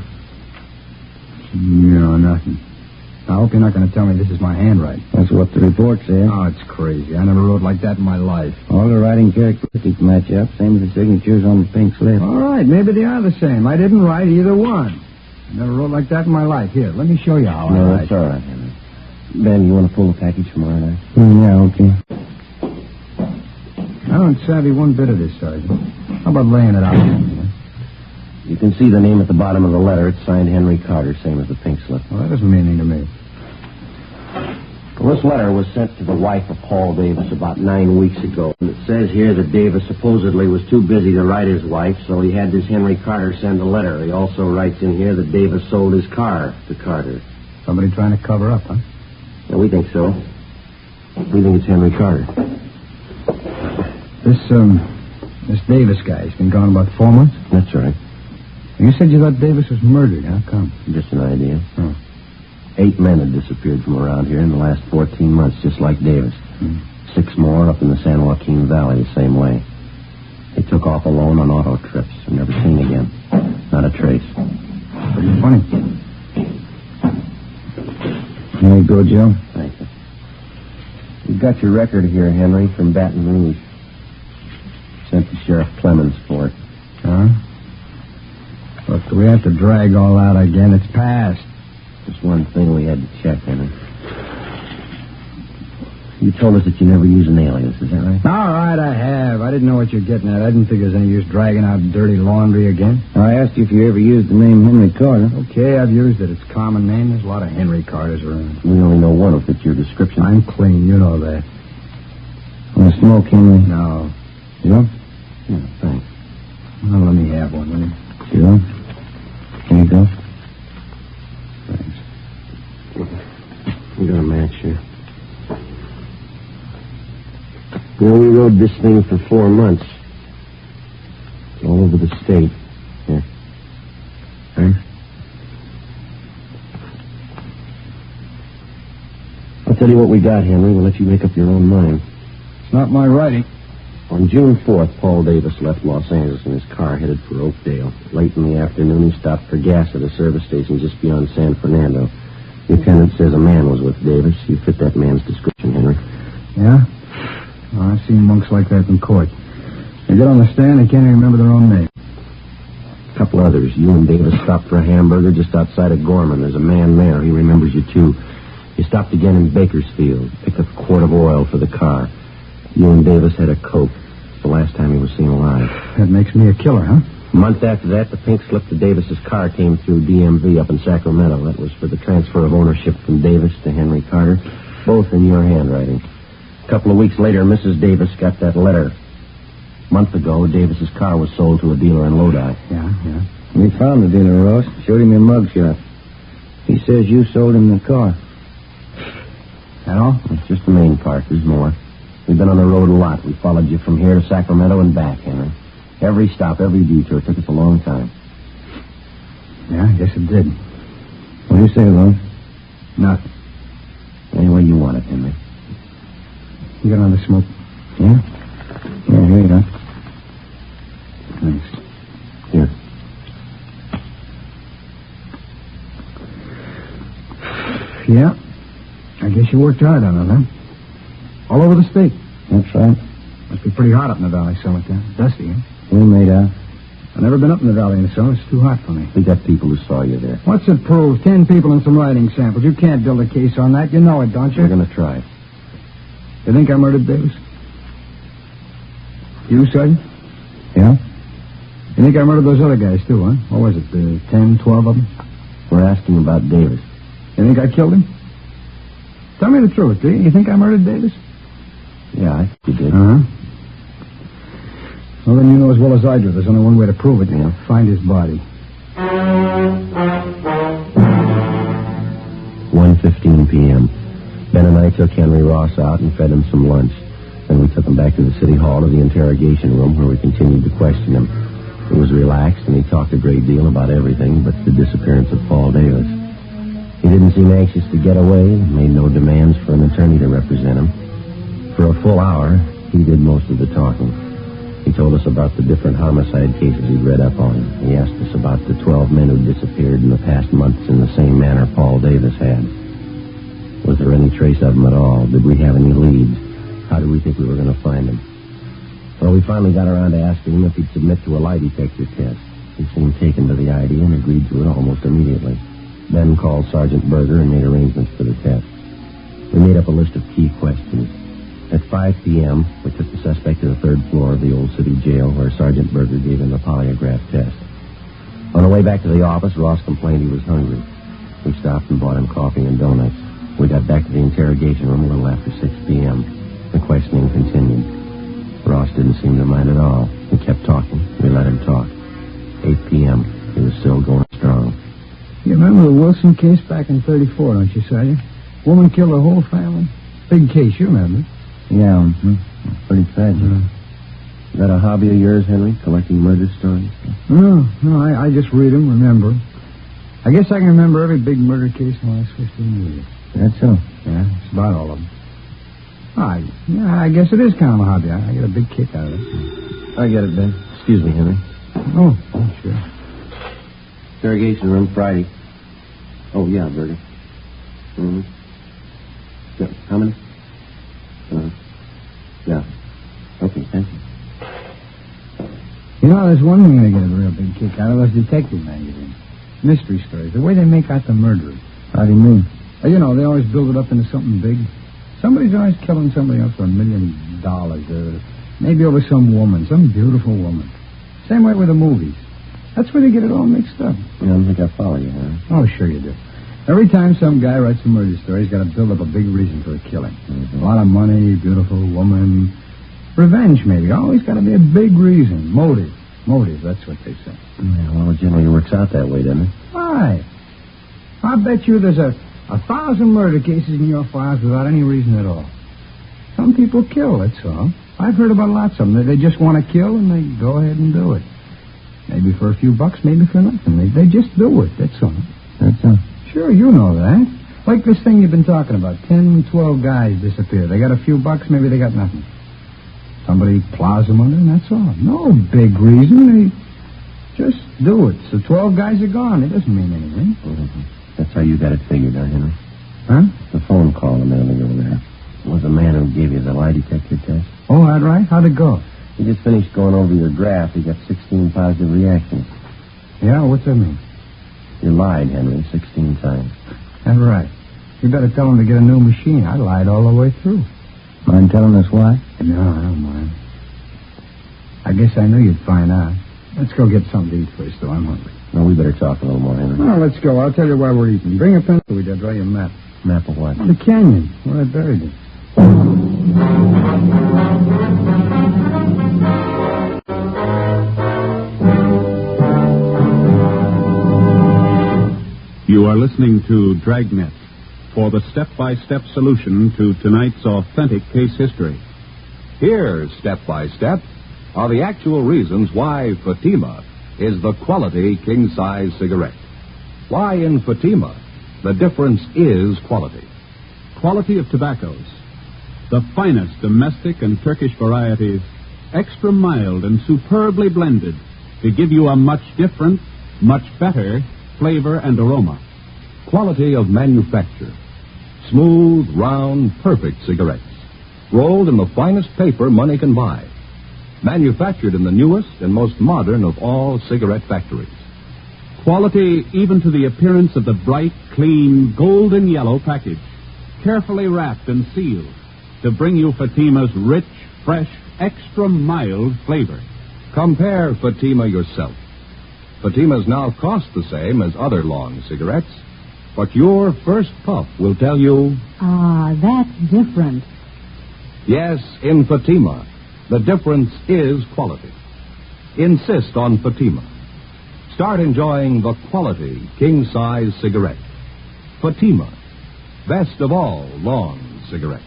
No, nothing. I hope you're not going to tell me this is my handwriting. That's what the report said. Oh, it's crazy. I never wrote like that in my life. All the writing characteristics match up, same as the signatures on the pink slip. All right, maybe they are the same. I didn't write either one. I never wrote like that in my life. Here, let me show you how I write. That's all right, Henry. Ben, you want to pull the package tomorrow night? Yeah, okay. I don't savvy one bit of this, Sergeant. How about laying it out? You can see the name at the bottom of the letter. It's signed Henry Carter, same as the pink slip. Well, that doesn't mean anything to me. Well, this letter was sent to the wife of Paul Davis about 9 weeks ago. And it says here that Davis supposedly was too busy to write his wife, so he had this Henry Carter send a letter. He also writes in here that Davis sold his car to Carter. Somebody trying to cover up, huh? Yeah, we think so. We think it's Henry Carter. This Davis guy, he's been gone about 4 months? That's right. You said you thought Davis was murdered. How come? Just an idea. Oh. 8 men had disappeared from around here in the last 14 months, just like Davis. 6 more up in the San Joaquin Valley the same way. They took off alone on auto trips and never seen again. Not a trace. Pretty funny. There you go, Joe. Thank you. We've got your record here, Henry, from Baton Rouge. Sent to Sheriff Clemens for it. Huh? Look, do we have to drag all out again? It's past. Just one thing we had to check, Henry. You told us that you never use an alias, is that right? All right, I have. I didn't know what you're getting at. I didn't think there's any use dragging out dirty laundry again. I asked you if you ever used the name Henry Carter. Okay, I've used it. It's a common name. There's a lot of Henry Carters around. We only know one will fit your description. I'm clean. You know that. Want to smoke, Henry? No. You? Yeah, thanks. Well, let me have one, will you? Sure. Here you go. Thanks. We got a match here. You know, we rode this thing for 4 months. All over the state. Here. Thanks. I'll tell you what we got, Henry. We'll let you make up your own mind. It's not my writing. On June 4th, Paul Davis left Los Angeles in his car headed for Oakdale. Late in the afternoon, he stopped for gas at a service station just beyond San Fernando. Lieutenant says a man was with Davis. You fit that man's description, Henry. Yeah? Oh, I've seen monks like that in court. They get on the stand, they can't even remember their own name. A couple others. You and Davis stopped for a hamburger just outside of Gorman. There's a man there. He remembers you, too. You stopped again in Bakersfield. Picked up a quart of oil for the car. You and Davis had a Coke. The last time he was seen alive. That makes me a killer, huh? A month after that, the pink slip to Davis's car came through DMV up in Sacramento. That was for the transfer of ownership from Davis to Henry Carter, both in your handwriting. A couple of weeks later, Mrs. Davis got that letter. A month ago, Davis's car was sold to a dealer in Lodi. Yeah. We found the dealer, Ross. Showed him your mugshot. He says you sold him the car. That all? That's just the main part. There's more. We've been on the road a lot. We followed you from here to Sacramento and back, Henry. Every stop, every detour took us a long time. Yeah, I guess it did. What do you say, Lon? Nothing. Any way you want it, Henry. You got another smoke? Yeah? Yeah, here you go. Thanks. Here. Yeah. I guess you worked hard on it, huh? All over the state. That's right. Must be pretty hot up in the valley summertime. Dusty, huh? We made out. I've never been up in the valley in the summer. It's too hot for me. We got people who saw you there. What's it prove? 10 people and some writing samples. You can't build a case on that. You know it, don't you? We're going to try. You think I murdered Davis? You, Sergeant? Yeah? You think I murdered those other guys, too, huh? What was it, 10, 12 of them? We're asking about Davis. You think I killed him? Tell me the truth, do you? You think I murdered Davis? Yeah, I think you did. Uh-huh. Well, then you know as well as I do. There's only one way to prove it. Yeah. Find his body. 1:15 p.m. Ben and I took Henry Ross out and fed him some lunch. Then we took him back to the city hall to the interrogation room where we continued to question him. He was relaxed and he talked a great deal about everything but the disappearance of Paul Davis. He didn't seem anxious to get away, made no demands for an attorney to represent him. For a full hour, he did most of the talking. He told us about the different homicide cases he'd read up on. He asked us about the 12 men who disappeared in the past months in the same manner Paul Davis had. Was there any trace of them at all? Did we have any leads? How did we think we were going to find them? Well, we finally got around to asking him if he'd submit to a lie detector test. He seemed taken to the idea and agreed to it almost immediately. Then called Sergeant Berger and made arrangements for the test. We made up a list of key questions. At 5 p.m., we took the suspect to the third floor of the old city jail where Sergeant Berger gave him a polygraph test. On the way back to the office, Ross complained he was hungry. We stopped and bought him coffee and donuts. We got back to the interrogation room a little after 6 p.m. The questioning continued. Ross didn't seem to mind at all. He kept talking. We let him talk. 8 p.m. He was still going strong. You remember the Wilson case back in 34, don't you, Sergeant? Woman killed her whole family. Big case, you remember? Yeah, pretty tragic. Is that a hobby of yours, Henry, collecting murder stories? No, I just read them, remember. I guess I can remember every big murder case in the last 15 years. That's so? Yeah, it's about all of them. I guess it is kind of a hobby. I get a big kick out of it. I get it, Ben. Excuse me, Henry. Oh, sure. Interrogation room Friday. Oh, yeah, Berger. Mm-hmm. Yeah, how many? Yeah. Okay, thank you. You know, there's one thing I get a real big kick out of, those detective magazines. Mystery stories. The way they make out the murderers. How do you mean? You know, they always build it up into something big. Somebody's always killing somebody else for $1 million. Maybe over some woman, some beautiful woman. Same way with the movies. That's where they get it all mixed up. I don't think I follow you, huh? Oh, sure you do. Every time some guy writes a murder story, he's got to build up a big reason for a killing. Mm-hmm. A lot of money, beautiful woman, revenge maybe. Always got to be a big reason. Motive, that's what they say. Yeah, well, it generally works out that way, doesn't it? Why? I bet you there's a 1,000 murder cases in your files without any reason at all. Some people kill, that's all. I've heard about lots of them. They just want to kill, and they go ahead and do it. Maybe for a few bucks, maybe for nothing. They just do it, that's all. That's all. Sure, you know that. Like this thing you've been talking about. 10, 12 guys disappear. They got a few bucks, maybe they got nothing. Somebody plows them under, and that's all. No big reason. They just do it. So 12 guys are gone. It doesn't mean anything. Mm-hmm. That's how you got it figured out, Henry. Huh? The phone call a minute ago there. It was the man who gave you the lie detector test. Oh, that right? How'd it go? He just finished going over your graph. He got 16 positive reactions. Yeah, what's that mean? You lied, Henry, 16 times. That's right. You better tell him to get a new machine. I lied all the way through. Mind telling us why? No, I don't mind. I guess I knew you'd find out. Let's go get something to eat first, though. I'm hungry. No, we better talk a little more, Henry. Well, let's go. I'll tell you why we're eating. Bring a pencil. I'll draw you a map. Map of what? The canyon, where I buried it. You are listening to Dragnet for the step-by-step solution to tonight's authentic case history. Here, step by step, are the actual reasons why Fatima is the quality king-size cigarette. Why in Fatima the difference is quality. Quality of tobaccos. The finest domestic and Turkish varieties, extra mild and superbly blended to give you a much different, much better flavor and aroma. Quality of manufacture. Smooth, round, perfect cigarettes. Rolled in the finest paper money can buy. Manufactured in the newest and most modern of all cigarette factories. Quality even to the appearance of the bright, clean, golden yellow package. Carefully wrapped and sealed to bring you Fatima's rich, fresh, extra mild flavor. Compare Fatima yourself. Fatimas now cost the same as other long cigarettes, but your first puff will tell you... Ah, that's different. Yes, in Fatima, the difference is quality. Insist on Fatima. Start enjoying the quality king-size cigarette. Fatima, best of all long cigarettes.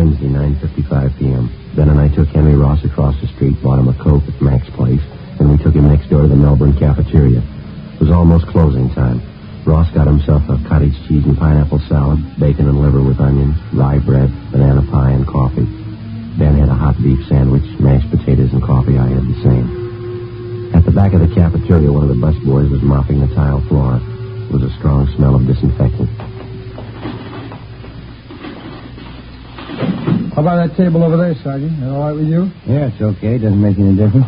Wednesday, 9:55 p.m. Ben and I took Henry Ross across the street, bought him a Coke at Mac's place, and we took him next door to the Melbourne cafeteria. It was almost closing time. Ross got himself a cottage cheese and pineapple salad, bacon and liver with onions, rye bread, banana pie, and coffee. Ben had a hot beef sandwich, mashed potatoes, and coffee. I had the same. At the back of the cafeteria, one of the busboys was mopping the tile floor. It was a strong smell of disinfectant. How about that table over there, Sergeant? That all right with you? Yeah, it's okay. Doesn't make any difference.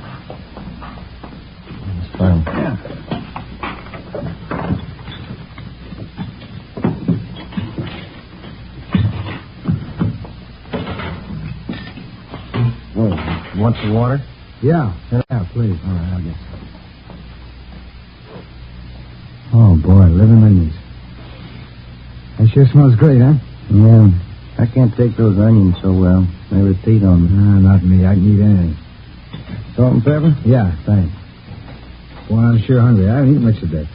It's fine. Yeah. Oh, want some water? Yeah, please. All right, I'll get some. Oh, boy, living onions. That sure smells great, huh? Yeah. I can't take those onions so well. They repeat on me. Not me. I can eat anything. Salt and pepper? Yeah, thanks. Boy, I'm sure hungry. I haven't eaten much today.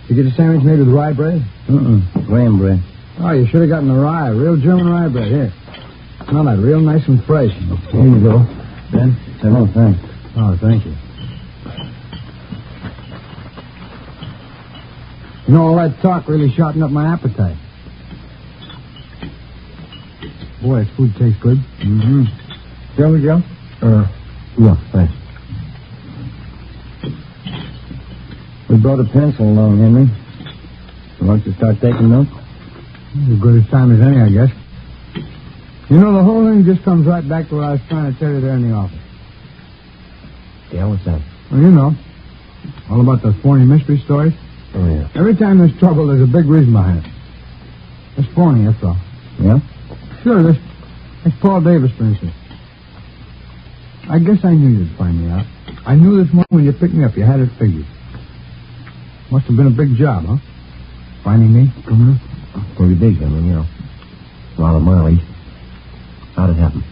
You get a sandwich made with rye bread? Graham bread. Oh, you should have gotten the rye. Real German rye bread. Here. Smell that. Real nice and fresh. Here you go. Ben? Oh, thanks. Oh, thank you. You know, all that talk really shortened up my appetite. Boy, this food tastes good. Mm-hmm. Shall we, Joe? Yeah, thanks. We brought a pencil along, Henry. You want to start taking notes? As good a time as any, I guess. You know, the whole thing just comes right back to what I was trying to tell you there in the office. Yeah, what's that? Well, you know, all about those phony mystery stories. Oh, yeah. Every time there's trouble, there's a big reason behind it. It's phony, that's all. Yeah? Sure, this Paul Davis, for instance. I guess I knew you'd find me out. I knew this morning when you picked me up. You had it figured. Must have been a big job, huh? Finding me? Pretty big, I mean, you know. A lot of mileage. How'd it happen?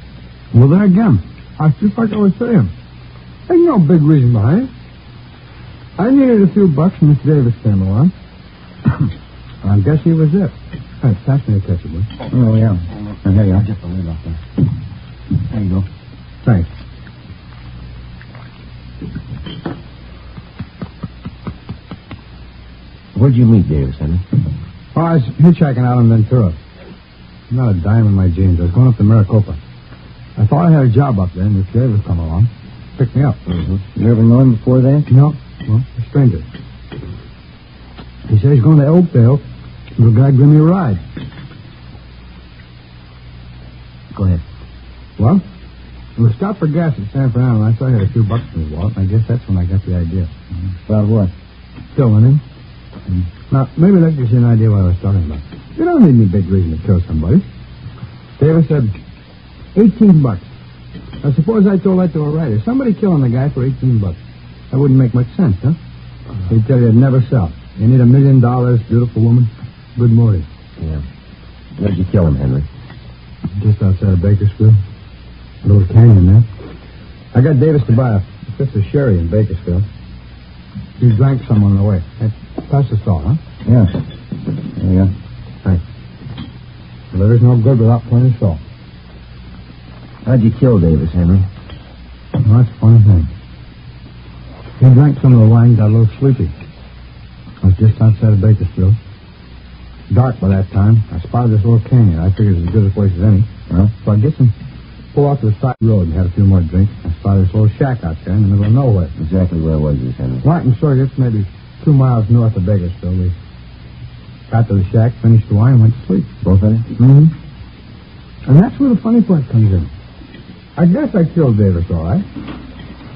Well, there again. It's just like I was saying. There's no big reason behind it. I needed a few bucks and Miss Davis came along. I guess he was it. Hey, pass me a ketchup, will you? Oh, yeah. Here you are. Just a lid off there. There you go. Thanks. Where'd you meet Davis, Henry? Oh, I was hitchhiking out in Ventura. Not a dime in my jeans. I was going up to Maricopa. I thought I had a job up there, and Miss Davis come along. Picked me up. Mm-hmm. You ever know him before that? No. Well, a stranger. He said he's going to Oakdale. The guy give me a ride. Go ahead. Well, we stopped for gas at San Fernando, and I saw he had a few bucks in his wallet, and I guess that's when I got the idea. About what? Killing him. Now, maybe that gives you an idea what I was talking about. You don't need any big reason to kill somebody. Davis said, 18 bucks. Now, suppose I told that to a writer. Somebody killing the guy for 18 bucks. That wouldn't make much sense, huh? He'd tell you it'd never sell. You need $1 million, beautiful woman, good motive. Yeah. Where'd you kill him, Henry? Just outside of Bakersfield. A little canyon there. I got Davis to buy a fifth of sherry in Bakersfield. He drank some on the way. Pass the salt, huh? Yeah. There you go. Thanks. The liver's no good without plenty of salt. How'd you kill Davis, Henry? Well, that's a funny thing. He drank some of the wine, got a little sleepy. I was just outside of Bakersfield. Dark by that time. I spotted this little canyon. I figured it was as good a place as any. So I guess him pull off to the side road and had a few more drinks. I spotted this little shack out there in the middle of nowhere. Exactly where was this, Henry? Right in short, it's maybe 2 miles north of Bakersfield. We got to the shack, finished the wine, and went to sleep. Both of you? Mm-hmm. And that's where the funny part comes in. I guess I killed Davis, all right.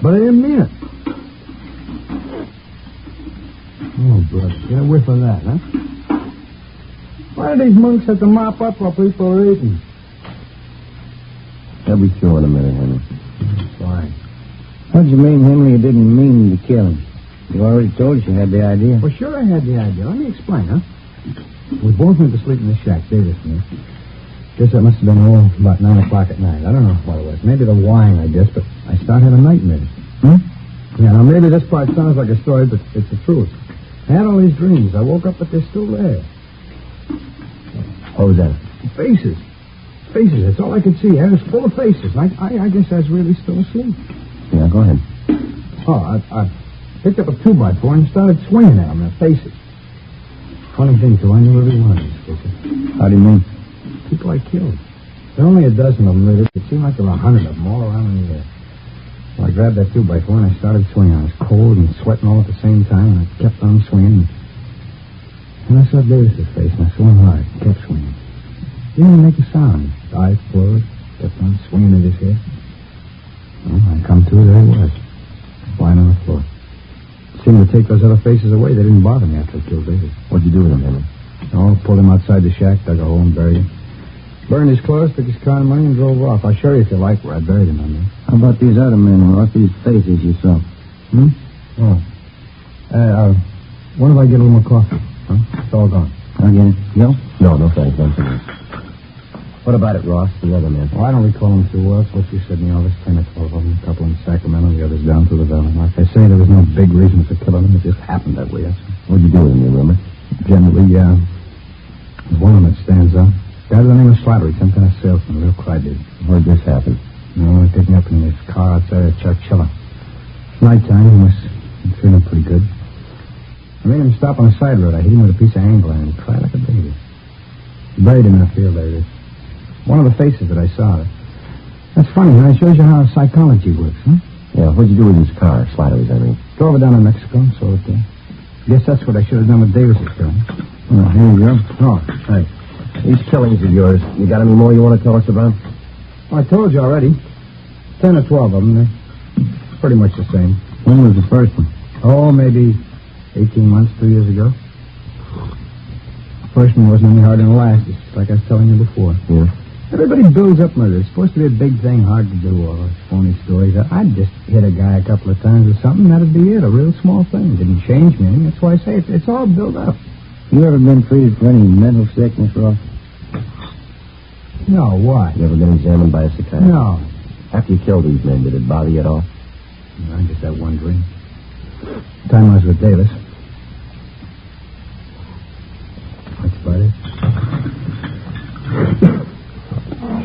But I didn't mean it. Oh, brother, get a whiff of that, huh? Why do these monks have to mop up while people are eating? They'll be through in a minute, Henry. Fine. How'd you mean, Henry, you didn't mean to kill him? You already told us you had the idea. Well, sure I had the idea. Let me explain, huh? We both went to sleep in the shack, Davis and me. Guess that must have been about 9 o'clock at night. I don't know what it was. Maybe the wine, I guess, but I started having nightmares. Yeah, now maybe this part sounds like a story, but it's the truth. I had all these dreams. I woke up, but they're still there. What was that? Faces. Faces, that's all I could see. It was full of faces. I guess I was really still asleep. Yeah, go ahead. Oh, I picked up a 2x4 and started swinging at them, their faces. Funny thing, too, I knew every one of these faces. How do you mean? People I killed. There were only a dozen of them, really. It seemed like there were 100 of them all around in the air. Well, I grabbed that 2x4 and I started swinging. I was cold and sweating all at the same time, and I kept on swinging. And I saw Davis's face, and I swung hard, kept swinging. Didn't even make a sound. His eyes closed, kept on swinging at his head. Well, I come to, there he was, lying on the floor. Seemed to take those other faces away. They didn't bother me after I killed Davis. What'd you do with him, Henry? Oh, pulled him outside the shack, dug a hole and buried him. Burned his clothes, took his car and money, and drove off. I'll show you if you like where I buried him, I mean. How about these other men, Ross? These faces you saw? Oh. When do I get a little more coffee? Huh? It's all gone. I'll get it. No, no, thanks. What about it, Ross? The other men? Well, I don't recall them too well. Supposed to be sitting in the office, 10 or 12 of them. A couple in Sacramento, the others down through the valley. Like I say, there was no big reason for killing them. It just happened that way. What'd you do with him, you remember? Generally, there's one of them that stands out. Guy by the name of Slattery, some kind of salesman, a real crybaby. Where'd this happen? No, they picked me up in his car outside of Churchilla. Nighttime, he was feeling pretty good. I made him stop on a side road. I hit him with a piece of angle iron. He cried like a baby. Buried him in a field there. One of the faces that I saw. That's funny, huh? It shows you how psychology works, huh? Yeah, what'd you do with his car, Slattery's, I mean? Drove it down to Mexico and sold it there. Guess that's what I should have done with Davis's car. Oh, here you go. Oh, thanks. These killings of yours, you got any more you want to tell us about? Well, I told you already. 10 or 12 of them. They're pretty much the same. When was the first one? Oh, maybe 18 months, 2 years ago. The first one wasn't any harder than the last. It's just like I was telling you before. Yeah. Everybody builds up murder. It's supposed to be a big thing, hard to do, all those phony stories. I'd just hit a guy a couple of times or something, that'd be it. A real small thing. Didn't change me anything. That's why I say it's all built up. You ever been treated for any mental sickness, Ross? No, why? You ever been examined by a psychiatrist? No. After you killed these men, did it bother you at all? No, I just had one dream. The time I was with Davis. That's about it.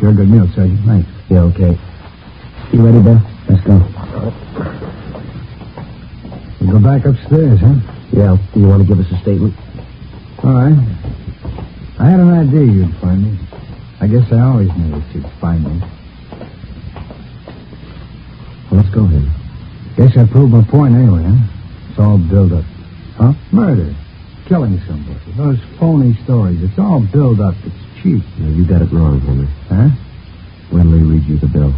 Sure good meal, Sergeant. Thanks. Yeah, okay. You ready, Ben? Let's go. We go back upstairs, huh? Yeah. Do you want to give us a statement? All right. I had an idea you'd find me. I guess I always knew that you'd find me. Well, let's go then. Guess I proved my point anyway, huh? It's all built up. Huh? Murder. Killing somebody. Those phony stories. It's all built up. It's cheap. No, you got it wrong, Henry. Huh? When will he read you the bill?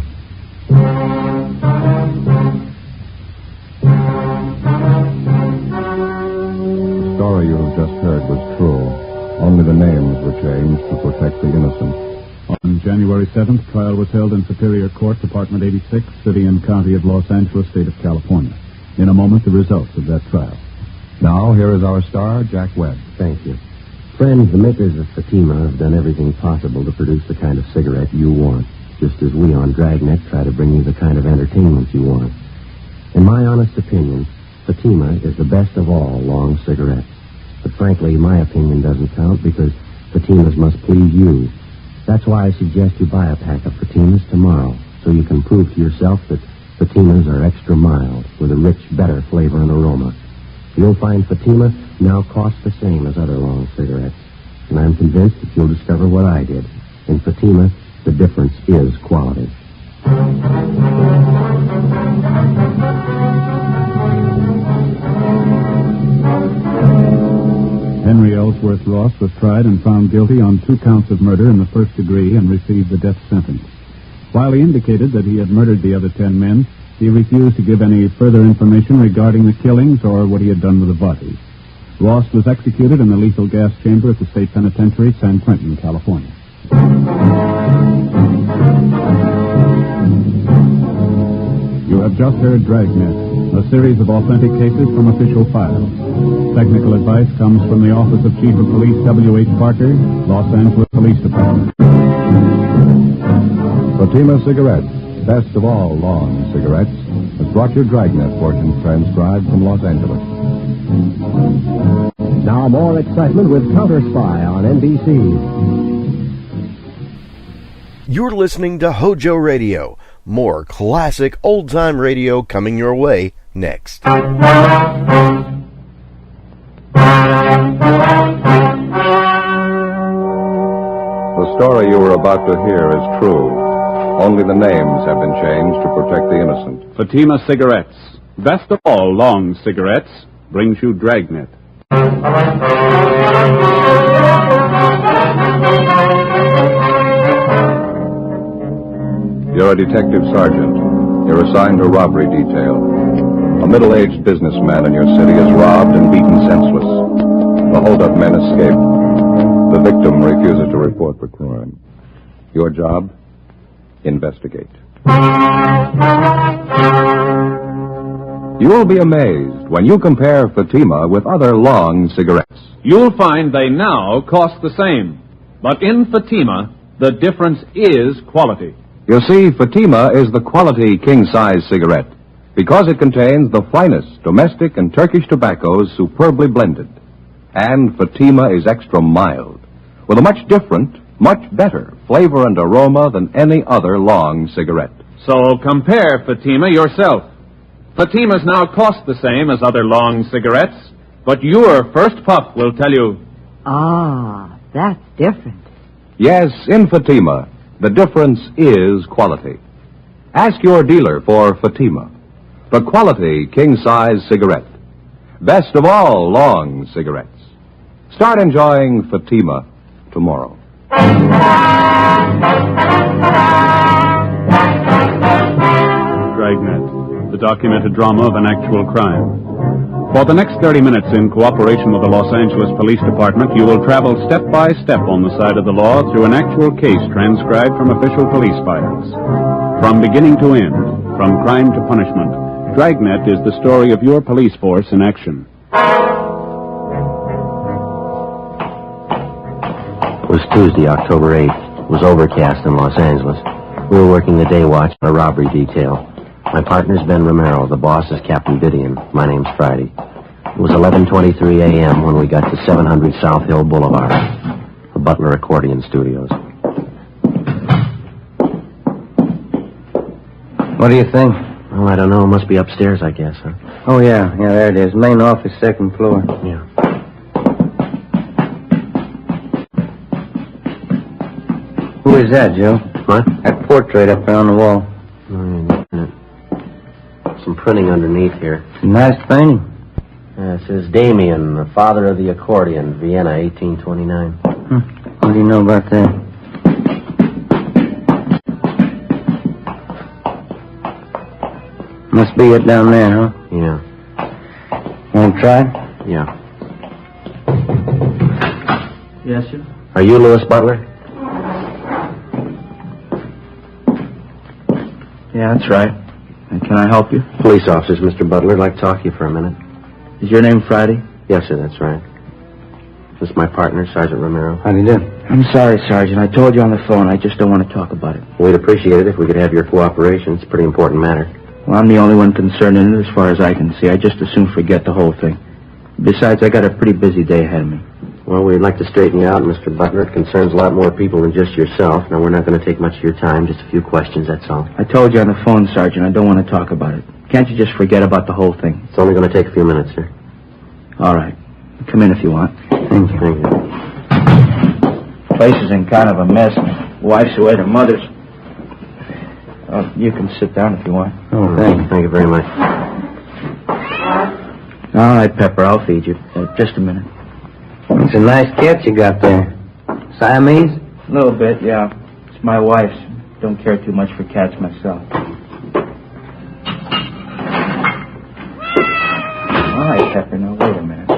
The story you have just heard was true. Only the names were changed to protect the innocent. On January 7th, trial was held in Superior Court, Department 86, City and County of Los Angeles, State of California. In a moment, the results of that trial. Now, here is our star, Jack Webb. Thank you. Friends, the makers of Fatima have done everything possible to produce the kind of cigarette you want, just as we on Dragnet try to bring you the kind of entertainment you want. In my honest opinion, Fatima is the best of all long cigarettes. But frankly, my opinion doesn't count because Fatimas must please you. That's why I suggest you buy a pack of Fatimas tomorrow so you can prove to yourself that Fatimas are extra mild with a rich, better flavor and aroma. You'll find Fatima now costs the same as other long cigarettes. And I'm convinced that you'll discover what I did. In Fatima, the difference is quality. Henry Ellsworth Ross was tried and found guilty on 2 counts of murder in the first degree and received the death sentence. While he indicated that he had murdered the other 10 men, he refused to give any further information regarding the killings or what he had done with the bodies. Ross was executed in the lethal gas chamber at the State Penitentiary, San Quentin, California. You have just heard Dragnet, a series of authentic cases from official files. Technical advice comes from the Office of Chief of Police W.H. Parker, Los Angeles Police Department. Fatima Cigarettes, best of all long cigarettes, has brought you Dragnet portions transcribed from Los Angeles. Now more excitement with Counter Spy on NBC. You're listening to HOJO Radio. More classic old-time radio coming your way next. The story you were about to hear is true. Only the names have been changed to protect the innocent. Fatima Cigarettes. Best of all long cigarettes brings you Dragnet. You're a detective sergeant. You're assigned to robbery detail. A middle-aged businessman in your city is robbed and beaten senseless. The holdup men escape. The victim refuses to report the crime. Your job? Investigate. You'll be amazed when you compare Fatima with other long cigarettes. You'll find they now cost the same. But in Fatima, the difference is quality. You see, Fatima is the quality king-size cigarette because it contains the finest domestic and Turkish tobaccos superbly blended. And Fatima is extra mild, with a much different, much better flavor and aroma than any other long cigarette. So compare Fatima yourself. Fatimas now cost the same as other long cigarettes, but your first puff will tell you... Ah, that's different. Yes, in Fatima, the difference is quality. Ask your dealer for Fatima, the quality king-size cigarette. Best of all long cigarettes. Start enjoying Fatima tomorrow. Dragnet, the documented drama of an actual crime. For the next 30 minutes, in cooperation with the Los Angeles Police Department, you will travel step by step on the side of the law through an actual case transcribed from official police files. From beginning to end, from crime to punishment, Dragnet is the story of your police force in action. It was Tuesday, October 8th. It was overcast in Los Angeles. We were working the day watch on a robbery detail. My partner's Ben Romero. The boss is Captain Didion. My name's Friday. It was 11:23 a.m. when we got to 700 South Hill Boulevard, the Butler Accordion Studios. What do you think? Oh, I don't know. It must be upstairs, I guess, huh? Oh, yeah, there it is. Main office, second floor. Yeah. Who is that, Joe? What? That portrait up there on the wall. Some printing underneath here. It's a nice painting. It says Damien, the father of the accordion, Vienna, 1829. What do you know about that? Must be it down there, huh? Yeah. Want to try? Yeah. Yes, sir? Are you Louis Butler? Yeah, that's right. And can I help you? Police officers, Mr. Butler. I'd like to talk to you for a minute. Is your name Friday? Yes, sir, that's right. This is my partner, Sergeant Romero. How do you do? I'm sorry, Sergeant. I told you on the phone. I just don't want to talk about it. We'd appreciate it if we could have your cooperation. It's a pretty important matter. Well, I'm the only one concerned in it as far as I can see. I just as soon forget the whole thing. Besides, I got a pretty busy day ahead of me. Well, we'd like to straighten you out, Mr. Butler. It concerns a lot more people than just yourself. Now, we're not going to take much of your time, just a few questions, that's all. I told you on the phone, Sergeant, I don't want to talk about it. Can't you just forget about the whole thing? It's only going to take a few minutes, sir. All right. Come in if you want. Thank you. Thank you. Place is in kind of a mess. My wife's away to mother's. You can sit down if you want. Oh, thank you. Thank you very much. All right, Pepper, I'll feed you. Just a minute. It's a nice cat you got there. Siamese? A little bit, yeah. It's my wife's. Don't care too much for cats myself. All right, Pepper, now wait a minute.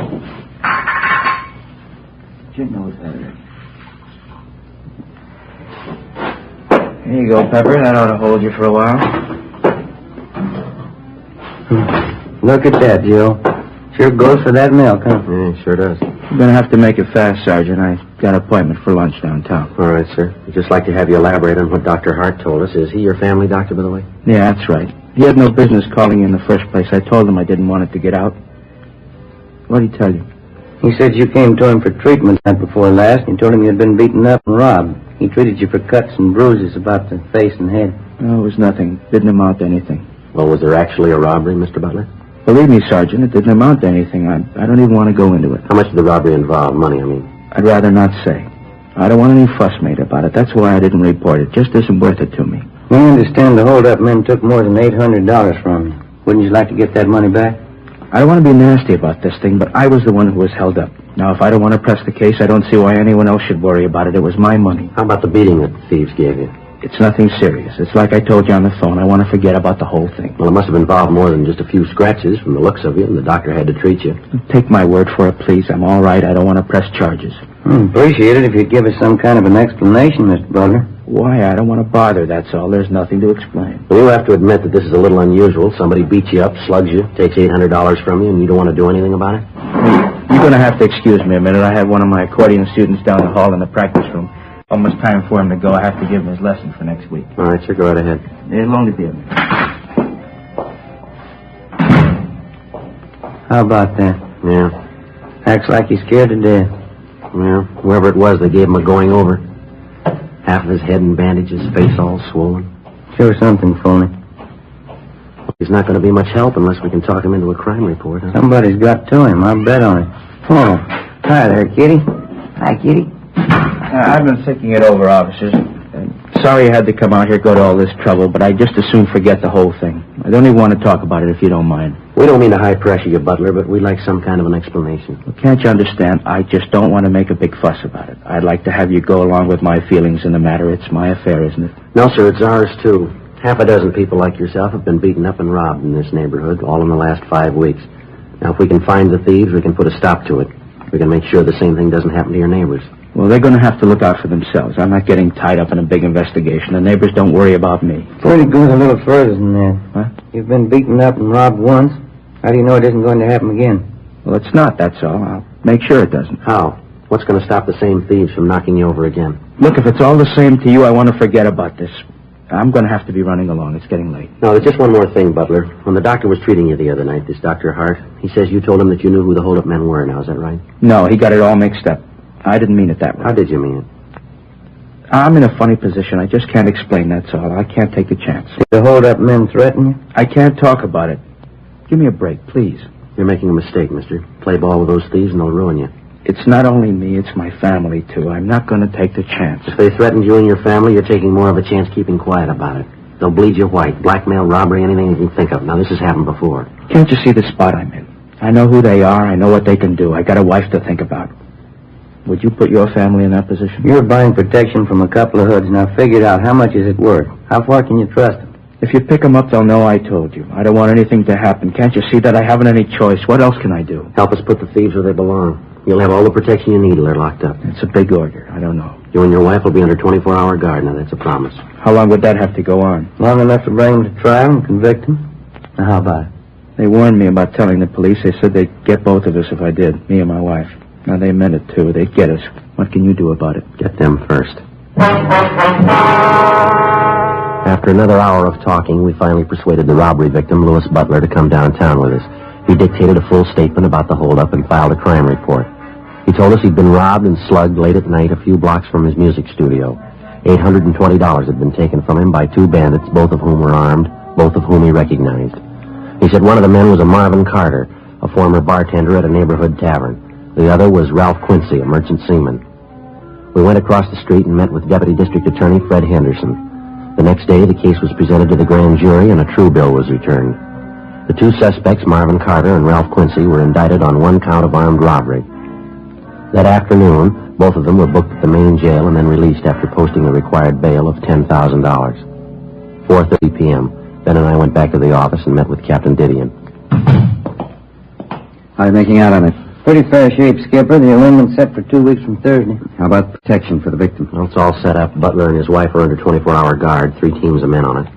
Your nose better. Here you go, Pepper. That ought to hold you for a while. Look at that, Joe. Sure goes for that milk, huh? Yeah, sure does. You're going to have to make it fast, Sergeant. I got an appointment for lunch downtown. All right, sir. I'd just like to have you elaborate on what Dr. Hart told us. Is he your family doctor, by the way? Yeah, that's right. He had no business calling you in the first place. I told him I didn't want it to get out. What did he tell you? He said you came to him for treatment night before last, and you told him you'd been beaten up and robbed. He treated you for cuts and bruises about the face and head. No, it was nothing. Didn't amount to anything. Well, was there actually a robbery, Mr. Butler? Believe me, Sergeant, it didn't amount to anything. I don't even want to go into it. How much did the robbery involve? Money, I mean. I'd rather not say. I don't want any fuss made about it. That's why I didn't report it. Just isn't worth it to me. We understand the hold-up men took more than $800 from you. Wouldn't you like to get that money back? I don't want to be nasty about this thing, but I was the one who was held up. Now, if I don't want to press the case, I don't see why anyone else should worry about it. It was my money. How about the beating that the thieves gave you? It's nothing serious. It's like I told you on the phone. I want to forget about the whole thing. Well, it must have involved more than just a few scratches from the looks of you, and the doctor had to treat you. Take my word for it, please. I'm all right. I don't want to press charges. Appreciate it if you'd give us some kind of an explanation, Mr. Butler. Why? I don't want to bother, that's all. There's nothing to explain. Well, you have to admit that this is a little unusual. Somebody beats you up, slugs you, takes $800 from you, and you don't want to do anything about it? You're going to have to excuse me a minute. I have one of my accordion students down the hall in the practice room. Almost time for him to go. I have to give him his lesson for next week. All right, sir, go right ahead. It'll only be a minute. How about that? Yeah. Acts like he's scared to death. Well, whoever it was, they gave him a going over. Half of his head in bandages, face all swollen. Sure something phony. He's not going to be much help unless we can talk him into a crime report, huh? Somebody's got to him. I'll bet on it. Oh, hi there, Kitty. Hi, Kitty. I've been thinking it over, officers. Sorry I had to come out here, go to all this trouble, but I just as soon forget the whole thing. I don't even want to talk about it if you don't mind. We don't mean to high pressure you, Butler, but we'd like some kind of an explanation. Well, can't you understand? I just don't want to make a big fuss about it. I'd like to have you go along with my feelings in the matter. It's my affair, isn't it? No, sir, it's ours, too. Half a dozen people like yourself have been beaten up and robbed in this neighborhood, all in the last 5 weeks. Now, if we can find the thieves, we can put a stop to it. We can make sure the same thing doesn't happen to your neighbors. Well, they're going to have to look out for themselves. I'm not getting tied up in a big investigation. The neighbors don't worry about me. Before you go a little further than that. Huh? You've been beaten up and robbed once. How do you know it isn't going to happen again? Well, it's not, that's all. I'll make sure it doesn't. How? What's going to stop the same thieves from knocking you over again? Look, if it's all the same to you, I want to forget about this. I'm going to have to be running along. It's getting late. No, there's just one more thing, Butler. When the doctor was treating you the other night, this Dr. Hart, he says you told him that you knew who the hold-up men were now. Is that right? No, he got it all mixed up. I didn't mean it that way. How did you mean it? I'm in a funny position. I just can't explain, that's all. I can't take the chance. Did the hold-up men threaten you? I can't talk about it. Give me a break, please. You're making a mistake, mister. Play ball with those thieves and they'll ruin you. It's not only me, it's my family, too. I'm not going to take the chance. If they threatened you and your family, you're taking more of a chance keeping quiet about it. They'll bleed you white. Blackmail, robbery, anything you can think of. Now, this has happened before. Can't you see the spot I'm in? I know who they are. I know what they can do. I got a wife to think about. Would you put your family in that position? You're buying protection from a couple of hoods. Now, figure it out. How much is it worth? How far can you trust them? If you pick them up, they'll know I told you. I don't want anything to happen. Can't you see that I haven't any choice? What else can I do? Help us put the thieves where they belong. You'll have all the protection you need till they're locked up. It's a big order. I don't know. You and your wife will be under 24-hour guard. Now, that's a promise. How long would that have to go on? Long enough to bring them to trial and convict them. Now, how about it? They warned me about telling the police. They said they'd get both of us if I did, me and my wife. Now, they meant it, too. They'd get us. What can you do about it? Get them first. After another hour of talking, we finally persuaded the robbery victim, Louis Butler, to come downtown with us. He dictated a full statement about the holdup and filed a crime report. He told us he'd been robbed and slugged late at night a few blocks from his music studio. $820 had been taken from him by two bandits, both of whom were armed, both of whom he recognized. He said one of the men was a Marvin Carter, a former bartender at a neighborhood tavern. The other was Ralph Quincy, a merchant seaman. We went across the street and met with Deputy District Attorney Fred Henderson. The next day, the case was presented to the grand jury and a true bill was returned. The two suspects, Marvin Carter and Ralph Quincy, were indicted on one count of armed robbery. That afternoon, both of them were booked at the main jail and then released after posting the required bail of $10,000. 4:30 p.m. Ben and I went back to the office and met with Captain Didion. How are you making out on it? Pretty fair shape, Skipper. The arraignment's set for 2 weeks from Thursday. How about protection for the victim? Well, it's all set up. Butler and his wife are under 24-hour guard. 3 teams of men on it.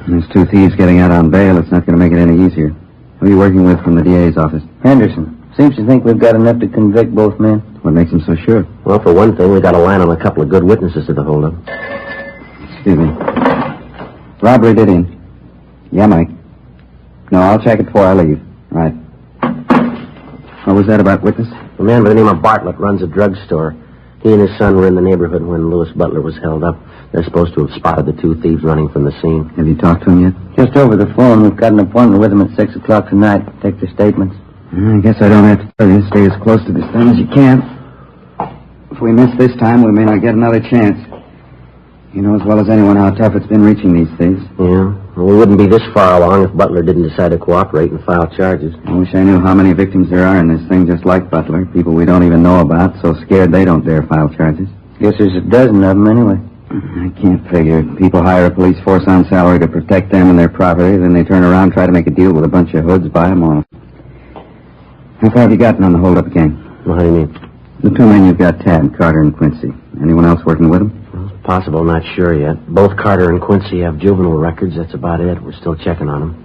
There's 2 thieves getting out on bail. It's not going to make it any easier. Who are you working with from the DA's office? Henderson. Seems to think we've got enough to convict both men. What makes him so sure? Well, for one thing, we got a line on a couple of good witnesses to the holdup. Excuse me. Robbery, Didion. Yeah, Mike. No, I'll check it before I leave. Right. What was that about witness? A man by the name of Bartlett runs a drugstore. He and his son were in the neighborhood when Louis Butler was held up. They're supposed to have spotted the two thieves running from the scene. Have you talked to him yet? Just over the phone. We've got an appointment with him at 6 o'clock tonight. Take the statements. I guess I don't have to tell you. Stay as close to this thing as you can. If we miss this time, we may not get another chance. You know as well as anyone how tough it's been reaching these thieves. Yeah. Well, we wouldn't be this far along if Butler didn't decide to cooperate and file charges. I wish I knew how many victims there are in this thing just like Butler. People we don't even know about, so scared they don't dare file charges. Guess there's a dozen of them anyway. I can't figure. People hire a police force on salary to protect them and their property, then they turn around and try to make a deal with a bunch of hoods, buy them off. How far have you gotten on the hold-up gang? Well, how do you mean? The two men you've got tabbed, Carter and Quincy. Anyone else working with them? Well, it's possible, not sure yet. Both Carter and Quincy have juvenile records. That's about it. We're still checking on them.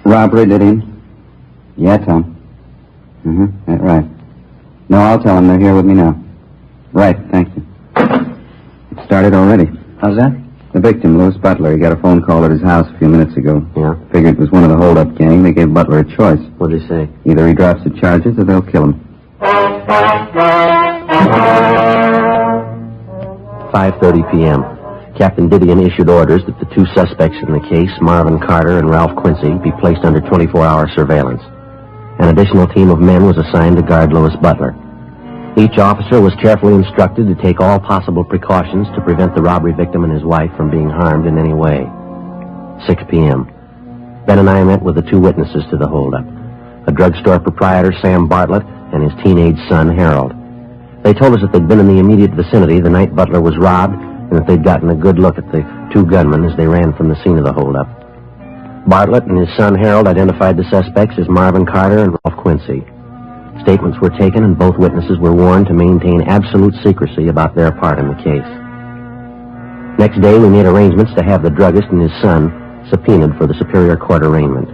Robbery, did he? Yeah, Tom. That's right. No, I'll tell them they're here with me now. Right, thank you. It started already. How's that? The victim, Louis Butler, he got a phone call at his house a few minutes ago. Yeah? Figured it was one of the hold-up gang. They gave Butler a choice. What'd they say? Either he drops the charges or they'll kill him. 5:30 p.m. Captain Didion issued orders that the two suspects in the case, Marvin Carter and Ralph Quincy, be placed under 24-hour surveillance. An additional team of men was assigned to guard Louis Butler. Each officer was carefully instructed to take all possible precautions to prevent the robbery victim and his wife from being harmed in any way. 6 p.m. Ben and I met with the two witnesses to the holdup, a drugstore proprietor, Sam Bartlett, and his teenage son, Harold. They told us that they'd been in the immediate vicinity the night Butler was robbed, and that they'd gotten a good look at the two gunmen as they ran from the scene of the holdup. Bartlett and his son, Harold, identified the suspects as Marvin Carter and Ralph Quincy. Statements were taken, and both witnesses were warned to maintain absolute secrecy about their part in the case. Next day, we made arrangements to have the druggist and his son subpoenaed for the Superior Court arraignment.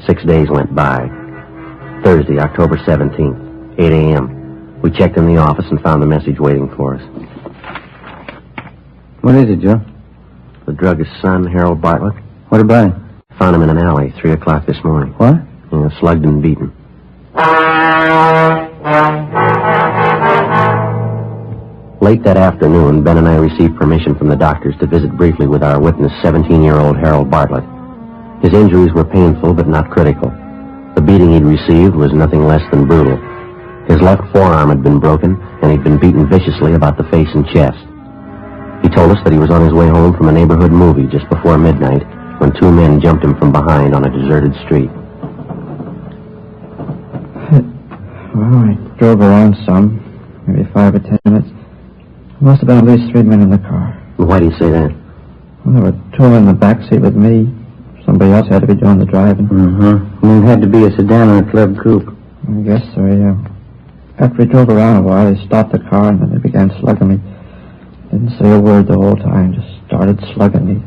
6 days went by. Thursday, October 17th, 8 a.m. We checked in the office and found the message waiting for us. What is it, Joe? The druggist's son, Harold Bartlett. What about him? Found him in an alley, 3 o'clock this morning. What? Yeah, slugged and beaten. Late that afternoon, Ben and I received permission from the doctors to visit briefly with our witness, 17-year-old Harold Bartlett. His injuries were painful but not critical. The beating he'd received was nothing less than brutal. His left forearm had been broken, and he'd been beaten viciously about the face and chest. He told us that he was on his way home from a neighborhood movie just before midnight when two men jumped him from behind on a deserted street. Well, I drove around some, maybe 5 or 10 minutes. There must have been at least 3 men in the car. Why do you say that? Well, there were 2 in the back seat with me. Somebody else had to be doing the driving. And it had to be a sedan or a club coupe. I guess so, yeah. After we drove around a while, they stopped the car and then they began slugging me. Didn't say a word the whole time, just started slugging me.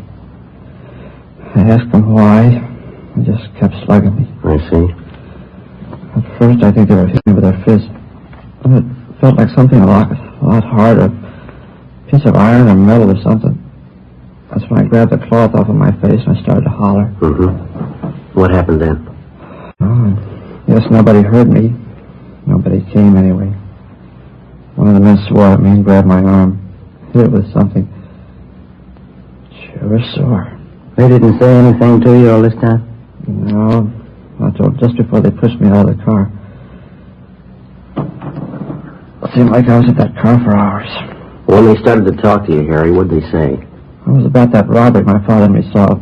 I asked them why. They just kept slugging me. I see. At first, I think they were hitting me with their fists. Then it felt like something a lot harder. A piece of iron or metal or something. That's when I grabbed the cloth off of my face and I started to holler. What happened then? Oh, yes, nobody heard me. Nobody came anyway. One of the men swore at me and grabbed my arm. Hit it with something. Sure sore. They didn't say anything to you all this time? No, not till just before they pushed me out of the car. It seemed like I was at that car for hours. When they started to talk to you, Harry, what'd they say? It was about that robbery my father and me saw.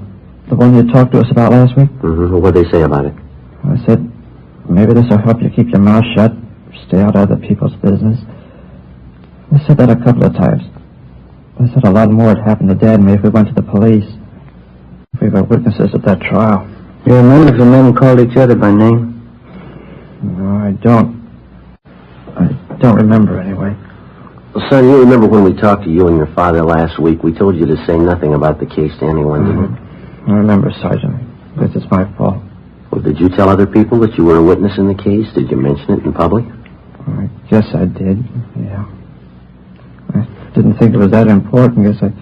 The one you talked to us about last week? What'd they say about it? I said, maybe this will help you keep your mouth shut, stay out of other people's business. They said that a couple of times. They said a lot more had happened to Dad and me if we went to the police. If we were witnesses at that trial. You remember if the men called each other by name? No, I don't. I don't remember anyway. Well, son, you remember when we talked to you and your father last week, we told you to say nothing about the case to anyone, didn't you? I remember, Sergeant. I guess it's my fault. Well, did you tell other people that you were a witness in the case? Did you mention it in public? I guess I did, yeah. I didn't think it was that important. Guess I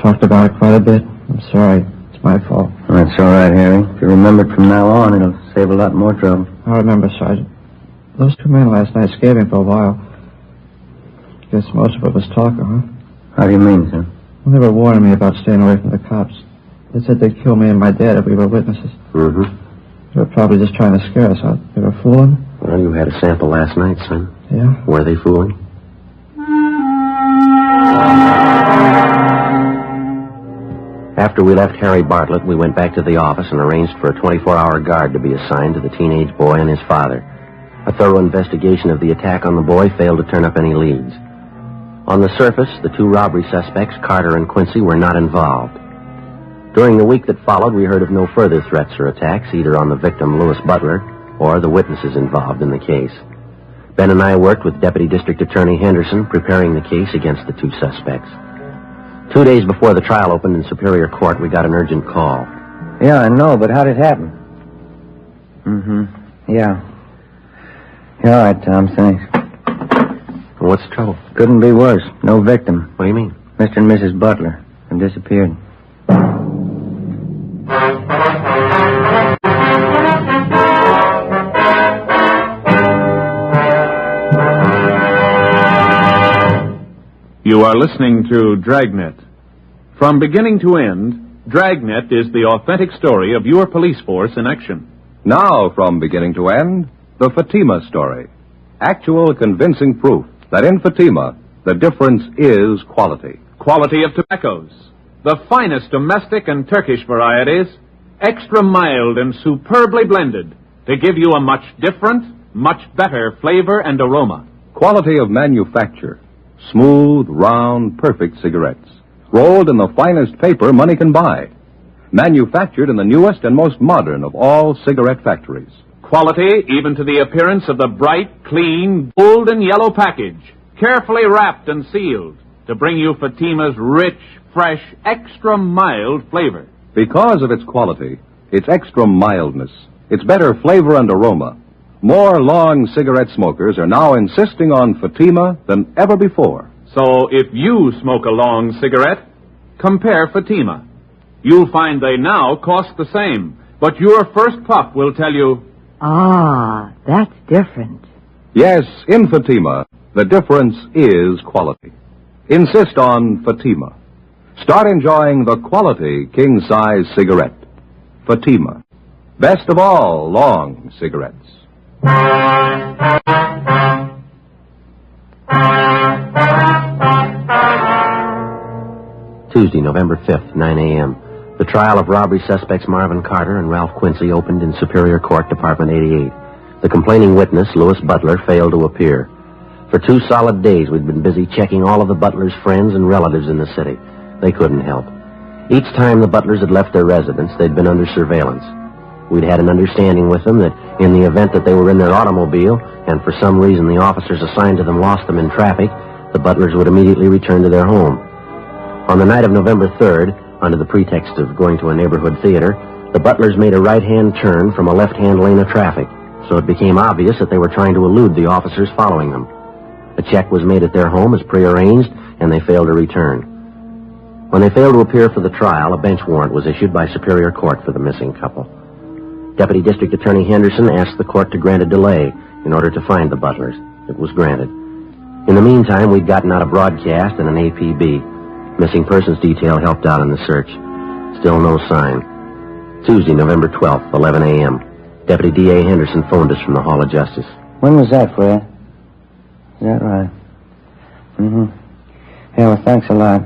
talked about it quite a bit. I'm sorry. It's my fault. That's all right, Harry. If you remember it from now on, it'll save a lot more trouble. I remember, Sergeant. Those two men last night scared me for a while. Guess most of it was talk, huh? How do you mean, sir? Well, they were warning me about staying away from the cops. They said they'd kill me and my dad if we were witnesses. Mm-hmm. They were probably just trying to scare us out. They were fooling. Well, you had a sample last night, son. Yeah? Were they fooling? After we left Harry Bartlett, we went back to the office and arranged for a 24-hour guard to be assigned to the teenage boy and his father. A thorough investigation of the attack on the boy failed to turn up any leads. On the surface, the two robbery suspects, Carter and Quincy, were not involved. During the week that followed, we heard of no further threats or attacks, either on the victim, Louis Butler, or the witnesses involved in the case. Ben and I worked with Deputy District Attorney Henderson, preparing the case against the two suspects. 2 days before the trial opened in Superior Court, we got an urgent call. Yeah, I know, but how did it happen? Mm-hmm. Yeah. Yeah, all right, Tom, thanks. What's the trouble? Couldn't be worse. No victim. What do you mean? Mr. and Mrs. Butler have disappeared. You are listening to Dragnet. From beginning to end, Dragnet is the authentic story of your police force in action. Now, from beginning to end, the Fatima story. Actual convincing proof that in Fatima, the difference is quality. Quality of tobaccos. The finest domestic and Turkish varieties, extra mild and superbly blended to give you a much different, much better flavor and aroma. Quality of manufacture. Smooth, round, perfect cigarettes. Rolled in the finest paper money can buy. Manufactured in the newest and most modern of all cigarette factories. Quality even to the appearance of the bright, clean, gold and yellow package, carefully wrapped and sealed to bring you Fatima's rich, fresh, extra mild flavor. Because of its quality, its extra mildness, its better flavor and aroma, more long cigarette smokers are now insisting on Fatima than ever before. So if you smoke a long cigarette, compare Fatima. You'll find they now cost the same, but your first puff will tell you, Ah, that's different. Yes, in Fatima, the difference is quality. Insist on Fatima. Start enjoying the quality king-size cigarette. Fatima. Best of all long cigarettes. Tuesday, November 5th, 9 a.m. The trial of robbery suspects Marvin Carter and Ralph Quincy opened in Superior Court, Department 88. The complaining witness, Louis Butler, failed to appear. For 2 solid days, we'd been busy checking all of the Butler's friends and relatives in the city. They couldn't help. Each time the Butlers had left their residence, they'd been under surveillance. We'd had an understanding with them that in the event that they were in their automobile, and for some reason the officers assigned to them lost them in traffic, the Butlers would immediately return to their home. On the night of November 3rd, under the pretext of going to a neighborhood theater, the Butlers made a right-hand turn from a left-hand lane of traffic, so it became obvious that they were trying to elude the officers following them. A check was made at their home as prearranged, and they failed to return. When they failed to appear for the trial, a bench warrant was issued by Superior Court for the missing couple. Deputy District Attorney Henderson asked the court to grant a delay in order to find the Butlers. It was granted. In the meantime, we'd gotten out a broadcast and an APB. Missing persons detail helped out in the search. Still no sign. Tuesday, November 12th, 11 a.m. Deputy D.A. Henderson phoned us from the Hall of Justice. When was that, Fred? Is that right? Mm-hmm. Yeah, well, thanks a lot.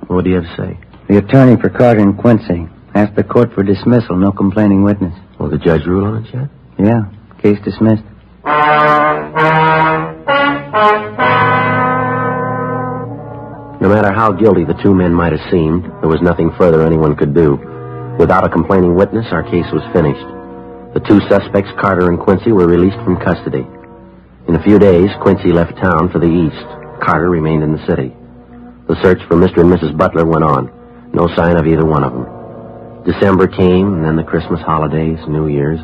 What do you have to say? The attorney for Carter and Quincy asked the court for dismissal, no complaining witness. Well, the judge ruled on it yet? Yeah, case dismissed. No matter how guilty the two men might have seemed, there was nothing further anyone could do. Without a complaining witness, our case was finished. The two suspects, Carter and Quincy, were released from custody. In a few days, Quincy left town for the east. Carter remained in the city. The search for Mr. and Mrs. Butler went on. No sign of either one of them. December came, and then the Christmas holidays, New Year's.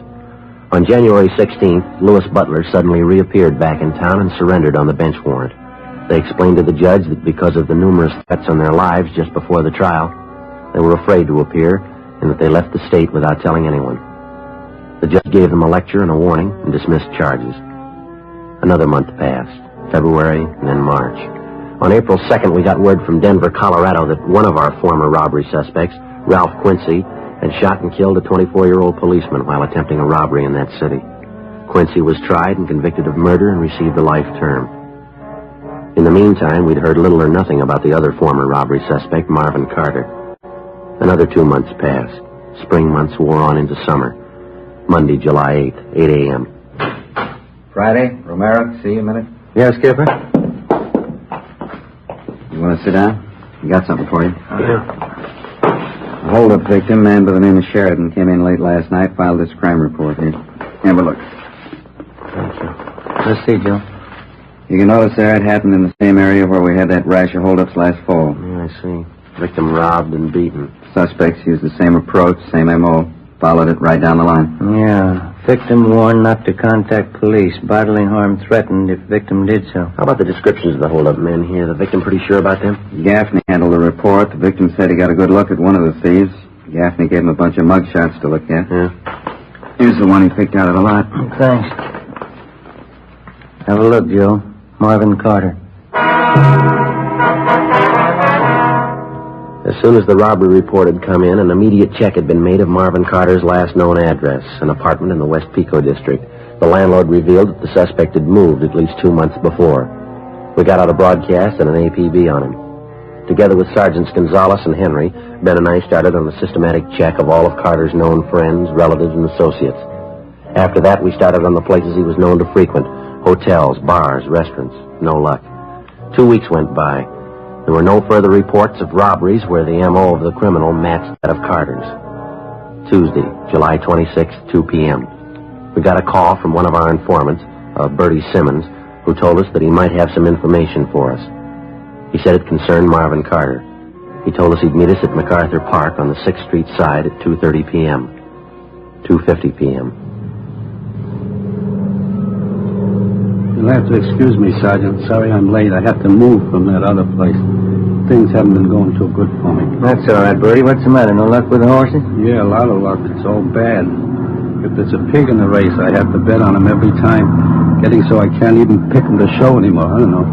On January 16th, Louis Butler suddenly reappeared back in town and surrendered on the bench warrant. They explained to the judge that because of the numerous threats on their lives just before the trial, they were afraid to appear, and that they left the state without telling anyone. The judge gave them a lecture and a warning and dismissed charges. Another month passed, February and then March. On April 2nd, we got word from Denver, Colorado that one of our former robbery suspects, Ralph Quincy, had shot and killed a 24-year-old policeman while attempting a robbery in that city. Quincy was tried and convicted of murder and received a life term. In the meantime, we'd heard little or nothing about the other former robbery suspect, Marvin Carter. Another 2 months passed. Spring months wore on into summer. Monday, July 8th, 8 a.m. Friday, Romero, see you a minute. Yeah, Skipper? You want to sit down? I got something for you. Yeah. A holdup victim, man by the name of Sheridan, came in late last night, filed this crime report here. Have a look. Thank you. Let's see, Joe. You can notice there it happened in the same area where we had that rash of holdups last fall. Yeah, I see. Victim robbed and beaten. Suspects used the same approach, same M.O. Followed it right down the line. Yeah. Victim warned not to contact police. Bodily harm threatened if victim did so. How about the descriptions of the holdup men here? The victim pretty sure about them? Gaffney handled the report. The victim said he got a good look at one of the thieves. Gaffney gave him a bunch of mugshots to look at. Yeah. Here's the one he picked out of the lot. Thanks. Have a look, Joe. Marvin Carter. As soon as the robbery report had come in, an immediate check had been made of Marvin Carter's last known address, an apartment in the West Pico district. The landlord revealed that the suspect had moved at least 2 months before. We got out a broadcast and an APB on him. Together with Sergeants Gonzalez and Henry, Ben and I started on a systematic check of all of Carter's known friends, relatives, and associates. After that, we started on the places he was known to frequent: hotels, bars, restaurants. No luck. 2 weeks went by. There were no further reports of robberies where the M.O. of the criminal matched that of Carter's. Tuesday, July 26th, 2 p.m. We got a call from one of our informants, Bertie Simmons, who told us that he might have some information for us. He said it concerned Marvin Carter. He told us he'd meet us at MacArthur Park on the 6th Street side at 2:30 p.m. 2:50 p.m. You'll have to excuse me, Sergeant. Sorry I'm late. I have to move from that other place. Things haven't been going too good for me. That's all right, Bertie. What's the matter? No luck with the horses? Yeah, a lot of luck. It's all bad. If there's a pig in the race, I have to bet on him every time. Getting so I can't even pick him to show anymore. I don't know.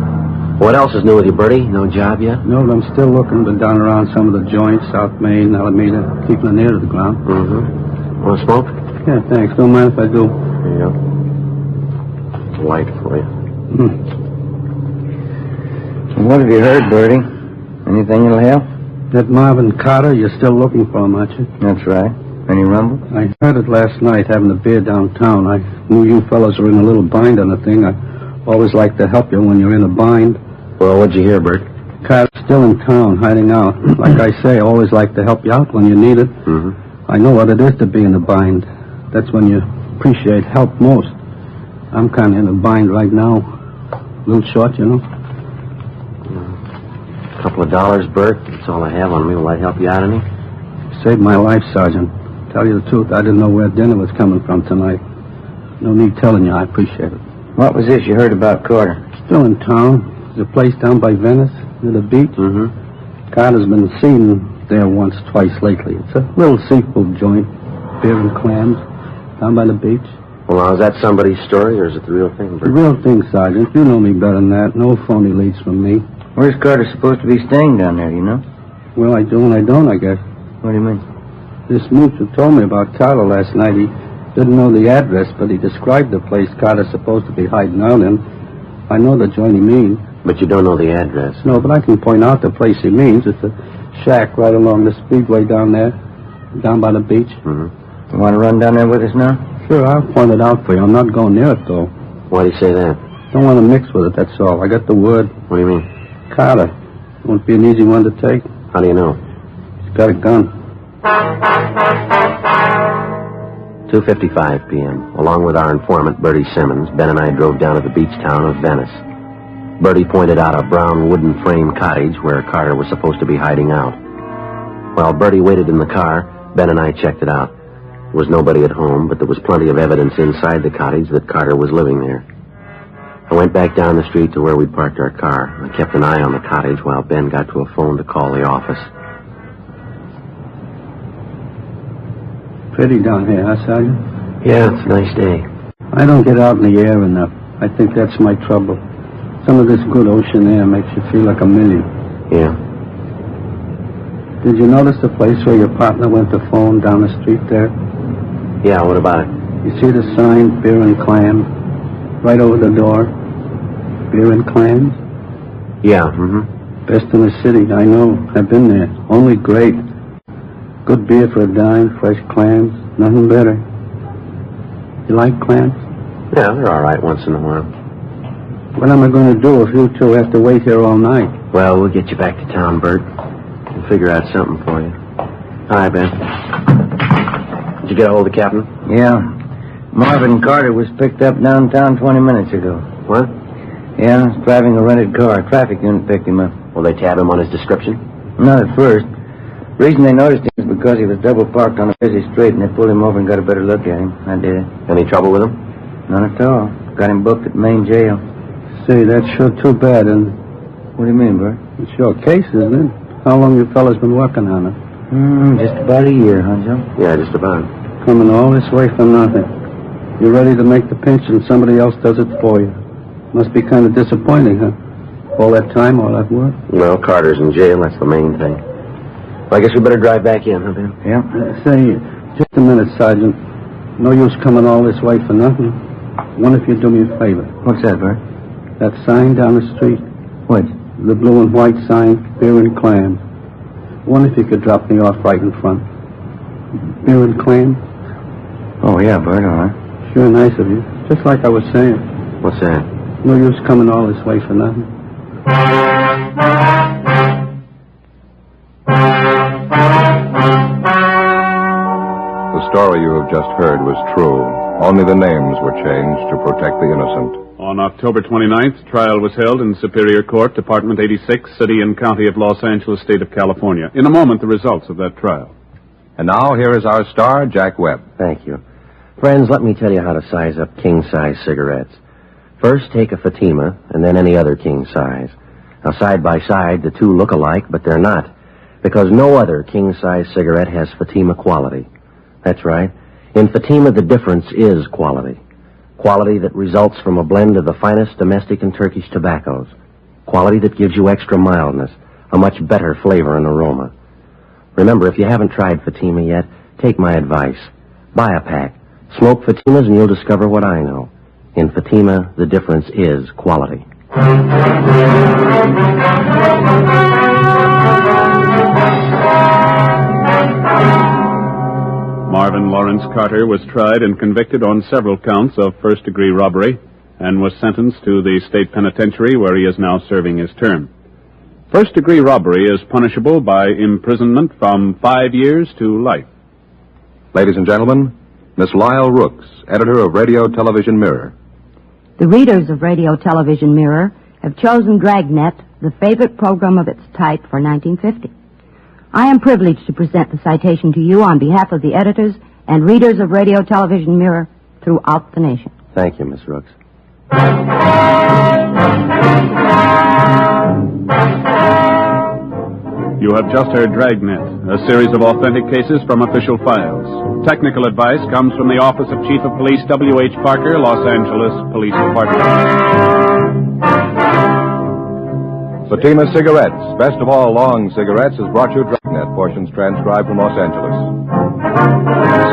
What else is new with you, Bertie? No job yet? No, but I'm still looking. Been down around some of the joints, South Main, Alameda, keeping an ear to the ground. Mm-hmm. Want to smoke? Yeah, thanks. Don't mind if I do. There you go. Light for you. What have you heard, Bertie? Anything that'll help? That Marvin Carter, you're still looking for him, aren't you? That's right. Any rumble? I heard it last night, having a beer downtown. I knew you fellows were in a little bind on the thing. I always like to help you when you're in a bind. Well, what'd you hear, Bert? Carter's still in town, hiding out. Like I say, I always like to help you out when you need it. Mm-hmm. I know what it is to be in a bind. That's when you appreciate help most. I'm kind of in a bind right now. A little short, you know. A couple of dollars, Bert. That's all I have on me. Will I help you out any? Saved my life, Sergeant. Tell you the truth, I didn't know where dinner was coming from tonight. No need telling you. I appreciate it. What was this you heard about Carter? Still in town. There's a place down by Venice, near the beach. Mm-hmm. Carter's been seen there once, twice lately. It's a little seafood joint, beer and clams, down by the beach. Well, now, is that somebody's story, or is it the real thing, Bert? The real thing, Sergeant. You know me better than that. No phony leads from me. Where's Carter supposed to be staying down there, you know? Well, I do and I don't, I guess. What do you mean? This mooch who told me about Carter last night, he didn't know the address, but he described the place Carter's supposed to be hiding out in. I know the joint he means. But you don't know the address. No, but I can point out the place he means. It's a shack right along the speedway down there, down by the beach. Mm-hmm. You want to run down there with us now? Sure, I'll point it out for you. I'm not going near it, though. Why do you say that? Don't want to mix with it, that's all. I got the word. What do you mean? Carter. Won't be an easy one to take. How do you know? He's got a gun. 2:55 p.m. Along with our informant, Bertie Simmons, Ben and I drove down to the beach town of Venice. Bertie pointed out a brown wooden frame cottage where Carter was supposed to be hiding out. While Bertie waited in the car, Ben and I checked it out. There was nobody at home, but there was plenty of evidence inside the cottage that Carter was living there. I went back down the street to where we'd parked our car. I kept an eye on the cottage while Ben got to a phone to call the office. Pretty down here, huh, Sergeant? Yeah, it's a nice day. I don't get out in the air enough. I think that's my trouble. Some of this good ocean air makes you feel like a million. Yeah. Did you notice the place where your partner went to phone down the street there? Yeah, what about it? You see the sign, beer and clams? Right over the door. Beer and clams? Yeah, Best in the city, I know. I've been there. Only great. Good beer for a dime, fresh clams, nothing better. You like clams? Yeah, they're all right once in a while. What am I going to do if you two have to wait here all night? Well, we'll get you back to town, Bert. We'll figure out something for you. Hi, Ben. Did you get a hold of the captain? Yeah. Marvin Carter was picked up downtown 20 minutes ago. What? Yeah, he's driving a rented car. Traffic unit picked him up. Will they tab him on his description? Not at first. Reason they noticed him is because he was double parked on a busy street, and they pulled him over and got a better look at him. I did it. Any trouble with him? None at all. Got him booked at Main Jail. Say, that's sure too bad, and What do you mean, Bert? it's your case, isn't it? How long you fellas been working on it? Just about a year, Honjo. Yeah, just about. Coming all this way for nothing. You're ready to make the pinch and somebody else does it for you. Must be kind of disappointing, huh? All that time, all that work? Well, Carter's in jail. That's the main thing. Well, I guess we better drive back in, huh, Ben? Yeah. Say, just a minute, Sergeant. No use coming all this way for nothing. Wonder if you'd do me a favor. What's that, Bert? That sign down the street. What? The blue and white sign, beer and clams. Wonder if you could drop me off right in front. Beer and clams? Oh, yeah, Bert, all right. Sure nice of you. Just like I was saying. What's that? No use coming all this way for nothing. The story you have just heard was true. Only the names were changed to protect the innocent. On October 29th, trial was held in Superior Court, Department 86, City and County of Los Angeles, State of California. In a moment, the results of that trial. And now, here is our star, Jack Webb. Thank you. Friends, let me tell you how to size up king-size cigarettes. First, take a Fatima, and then any other king size. Now, side by side, the two look alike, but they're not, because no other king-size cigarette has Fatima quality. That's right. In Fatima, the difference is quality. Quality that results from a blend of the finest domestic and Turkish tobaccos. Quality that gives you extra mildness, a much better flavor and aroma. Remember, if you haven't tried Fatima yet, take my advice. Buy a pack. Smoke Fatimas and you'll discover what I know. In Fatima, the difference is quality. Marvin Lawrence Carter was tried and convicted on several counts of first-degree robbery and was sentenced to the state penitentiary where he is now serving his term. First-degree robbery is punishable by imprisonment from 5 years to life. Ladies and gentlemen, Miss Lyle Rooks, editor of Radio Television Mirror. The readers of Radio Television Mirror have chosen Dragnet, the favorite program of its type, for 1950. I am privileged to present the citation to you on behalf of the editors and readers of Radio Television Mirror throughout the nation. Thank you, Miss Rooks. You have just heard Dragnet, a series of authentic cases from official files. Technical advice comes from the Office of Chief of Police W.H. Parker, Los Angeles Police Department. Fatima Cigarettes, best of all long cigarettes, has brought you Dragnet, portions transcribed from Los Angeles.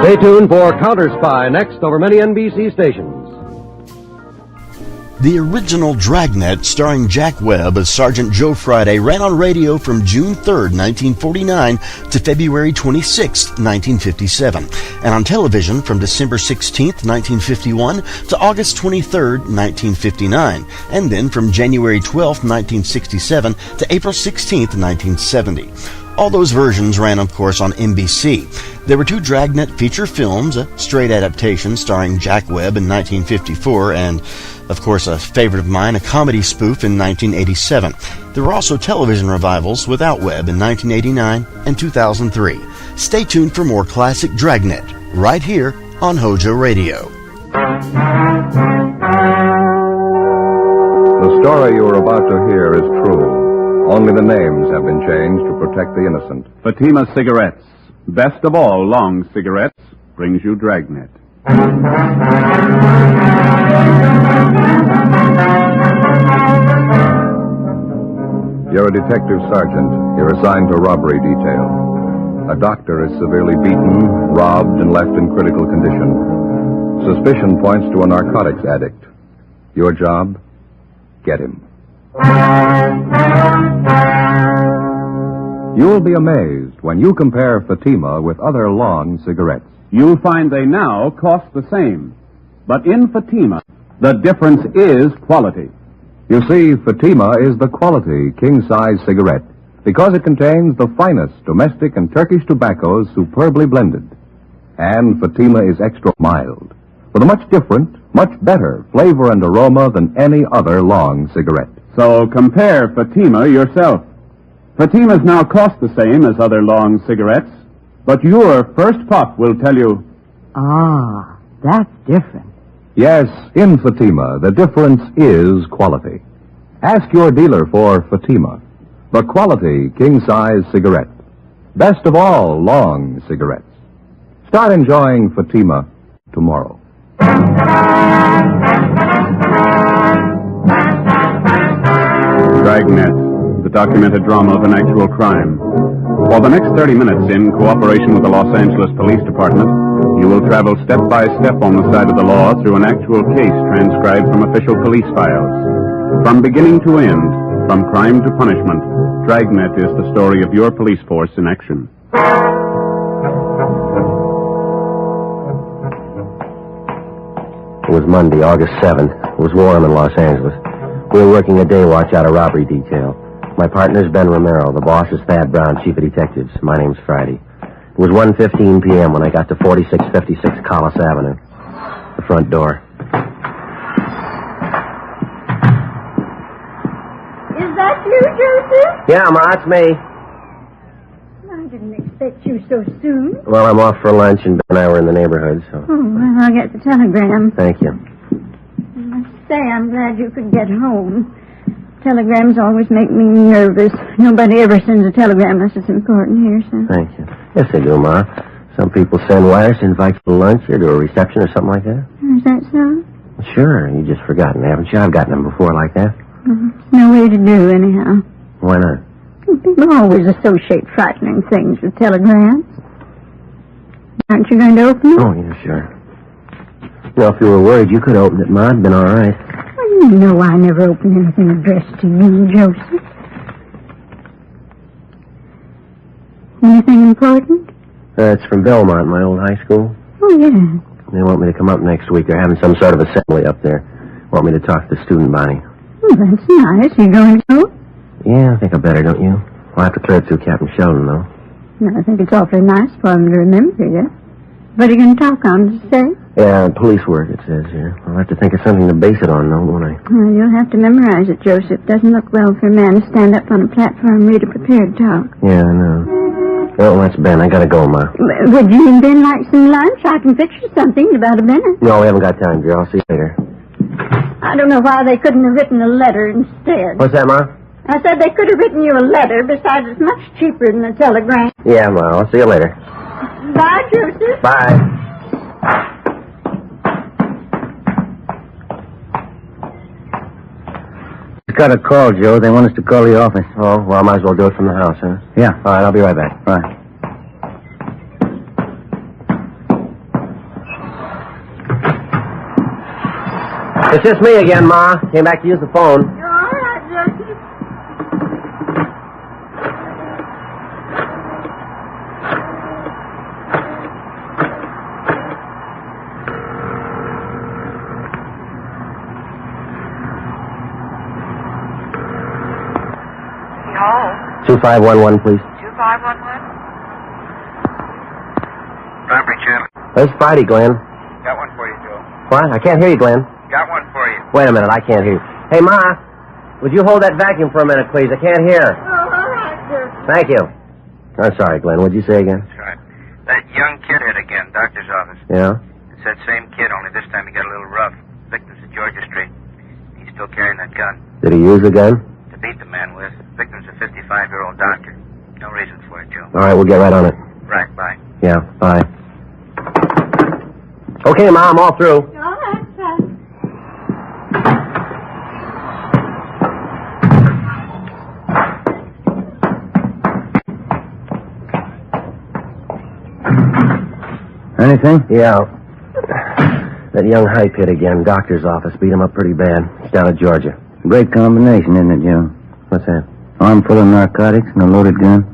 Stay tuned for Counter Spy next over many NBC stations. The original Dragnet, starring Jack Webb as Sergeant Joe Friday, ran on radio from June 3rd, 1949 to February 26th, 1957, and on television from December 16th, 1951 to August 23rd, 1959, and then from January 12th, 1967 to April 16th, 1970. All those versions ran, of course, on NBC. There were 2 Dragnet feature films, a straight adaptation starring Jack Webb in 1954, and, of course, a favorite of mine, a comedy spoof in 1987. There were also television revivals without Webb in 1989 and 2003. Stay tuned for more classic Dragnet, right here on HOJO Radio. The story you are about to hear is true. Only the names have been changed to protect the innocent. Fatima Cigarettes, best of all long cigarettes, brings you Dragnet. You're a detective sergeant. You're assigned to robbery detail. A doctor is severely beaten, robbed, and left in critical condition. Suspicion points to a narcotics addict. Your job? Get him. You'll be amazed when you compare Fatima with other long cigarettes. You'll find they now cost the same. But in Fatima, the difference is quality. You see, Fatima is the quality king-size cigarette because it contains the finest domestic and Turkish tobaccos superbly blended. And Fatima is extra mild, with a much different, much better flavor and aroma than any other long cigarette. So compare Fatima yourself. Fatimas now cost the same as other long cigarettes, but your first puff will tell you... Ah, that's different. Yes, in Fatima, the difference is quality. Ask your dealer for Fatima, the quality king-size cigarette. Best of all long cigarettes. Start enjoying Fatima tomorrow. Dragnet, the documented drama of an actual crime. For the next 30 minutes, in cooperation with the Los Angeles Police Department, you will travel step by step on the side of the law through an actual case transcribed from official police files. From beginning to end, from crime to punishment, Dragnet is the story of your police force in action. It was Monday, August 7th. It was warm in Los Angeles. We were working a day watch out of robbery detail. My partner's Ben Romero. The boss is Thad Brown, chief of detectives. My name's Friday. It was 1:15 p.m. when I got to 4656 Collis Avenue. The front door. Is that you, Joseph? Yeah, Ma, it's me. I didn't expect you so soon. Well, I'm off for lunch, and Ben and I were in the neighborhood, so... Oh, well, I'll get the telegram. Thank you. I must say, I'm glad you could get home. Telegrams always make me nervous. Nobody ever sends a telegram unless it's important here, so... Thank you. Yes, they do, Ma. Some people send wires to invite you to lunch or to a reception or something like that. Is that so? Sure, you've just forgotten, haven't you? I've gotten them before like that. No way to do, anyhow. Why not? People always associate frightening things with telegrams. Aren't you going to open it? Oh, yeah, sure. Well, if you were worried you could open it, Ma, it'd been all right. Well, you know I never open anything addressed to you, Joseph. Anything important? It's from Belmont, my old high school. Oh, yeah. They want me to come up next week. They're having some sort of assembly up there. Want me to talk to the student body. Oh, that's nice. You going to go? Yeah, I think I better, don't you? I'll have to clear it through Captain Sheldon, though. No, I think it's awfully nice for him to remember you. What are you going to talk on, did you say? Yeah, police work, it says here. I'll have to think of something to base it on, though, won't I? Well, you'll have to memorize it, Joseph. Doesn't look well for a man to stand up on a platform and read a prepared talk. Yeah, I know. Well, that's Ben. I gotta go, Ma. Would you and Ben like some lunch? I can fix you something in about a minute. No, we haven't got time, dear. I'll see you later. I don't know why they couldn't have written a letter instead. What's that, Ma? I said they could have written you a letter. Besides, it's much cheaper than a telegram. Yeah, Ma. I'll see you later. Bye, Joseph. Bye. Got a call, Joe. They want us to call the office. Oh, well, I might as well do it from the house, huh? Yeah. All right, I'll be right back. Right. It's just me again, Ma. Came back to use the phone. You're all right, Joseph. Hello? 2511, please. 2511? Robbery channel. Where's Friday, Glenn? Got one for you, Joe. What? I can't hear you, Glenn. Got one for you. Wait a minute, I can't hear you. Hey, Ma, would you hold that vacuum for a minute, please? I can't hear. Oh, all right, Joseph. Thank you. I'm sorry, Glenn. What'd you say again? That's right. That young kid hit again, doctor's office. Yeah? It's that same kid, only this time he got a little rough. Victim's at Georgia Street. He's still carrying that gun. Did he use the gun? To beat the man with. Victim's a 55-year-old doctor. No reason for it, Joe. All right, we'll get right on it. Right, bye. Yeah, bye. Okay, Mom, all through. All right, son. Anything? Yeah. That young hype hit again. Doctor's office beat him up pretty bad. It's down at Georgia. Great combination, isn't it, Joe? What's that? Arm full of narcotics and a loaded gun.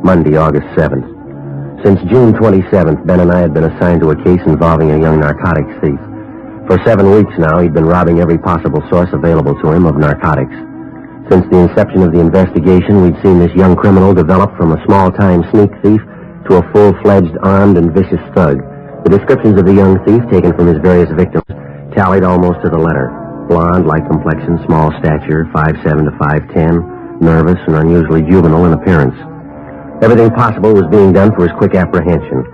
Monday, August 7th. Since June 27th, Ben and I had been assigned to a case involving a young narcotics thief. For 7 weeks now, he'd been robbing every possible source available to him of narcotics. Since the inception of the investigation, we'd seen this young criminal develop from a small-time sneak thief to a full-fledged armed and vicious thug. The descriptions of the young thief, taken from his various victims, tallied almost to the letter. Blonde, light complexion, small stature, 5'7" to 5'10", nervous and unusually juvenile in appearance. Everything possible was being done for his quick apprehension.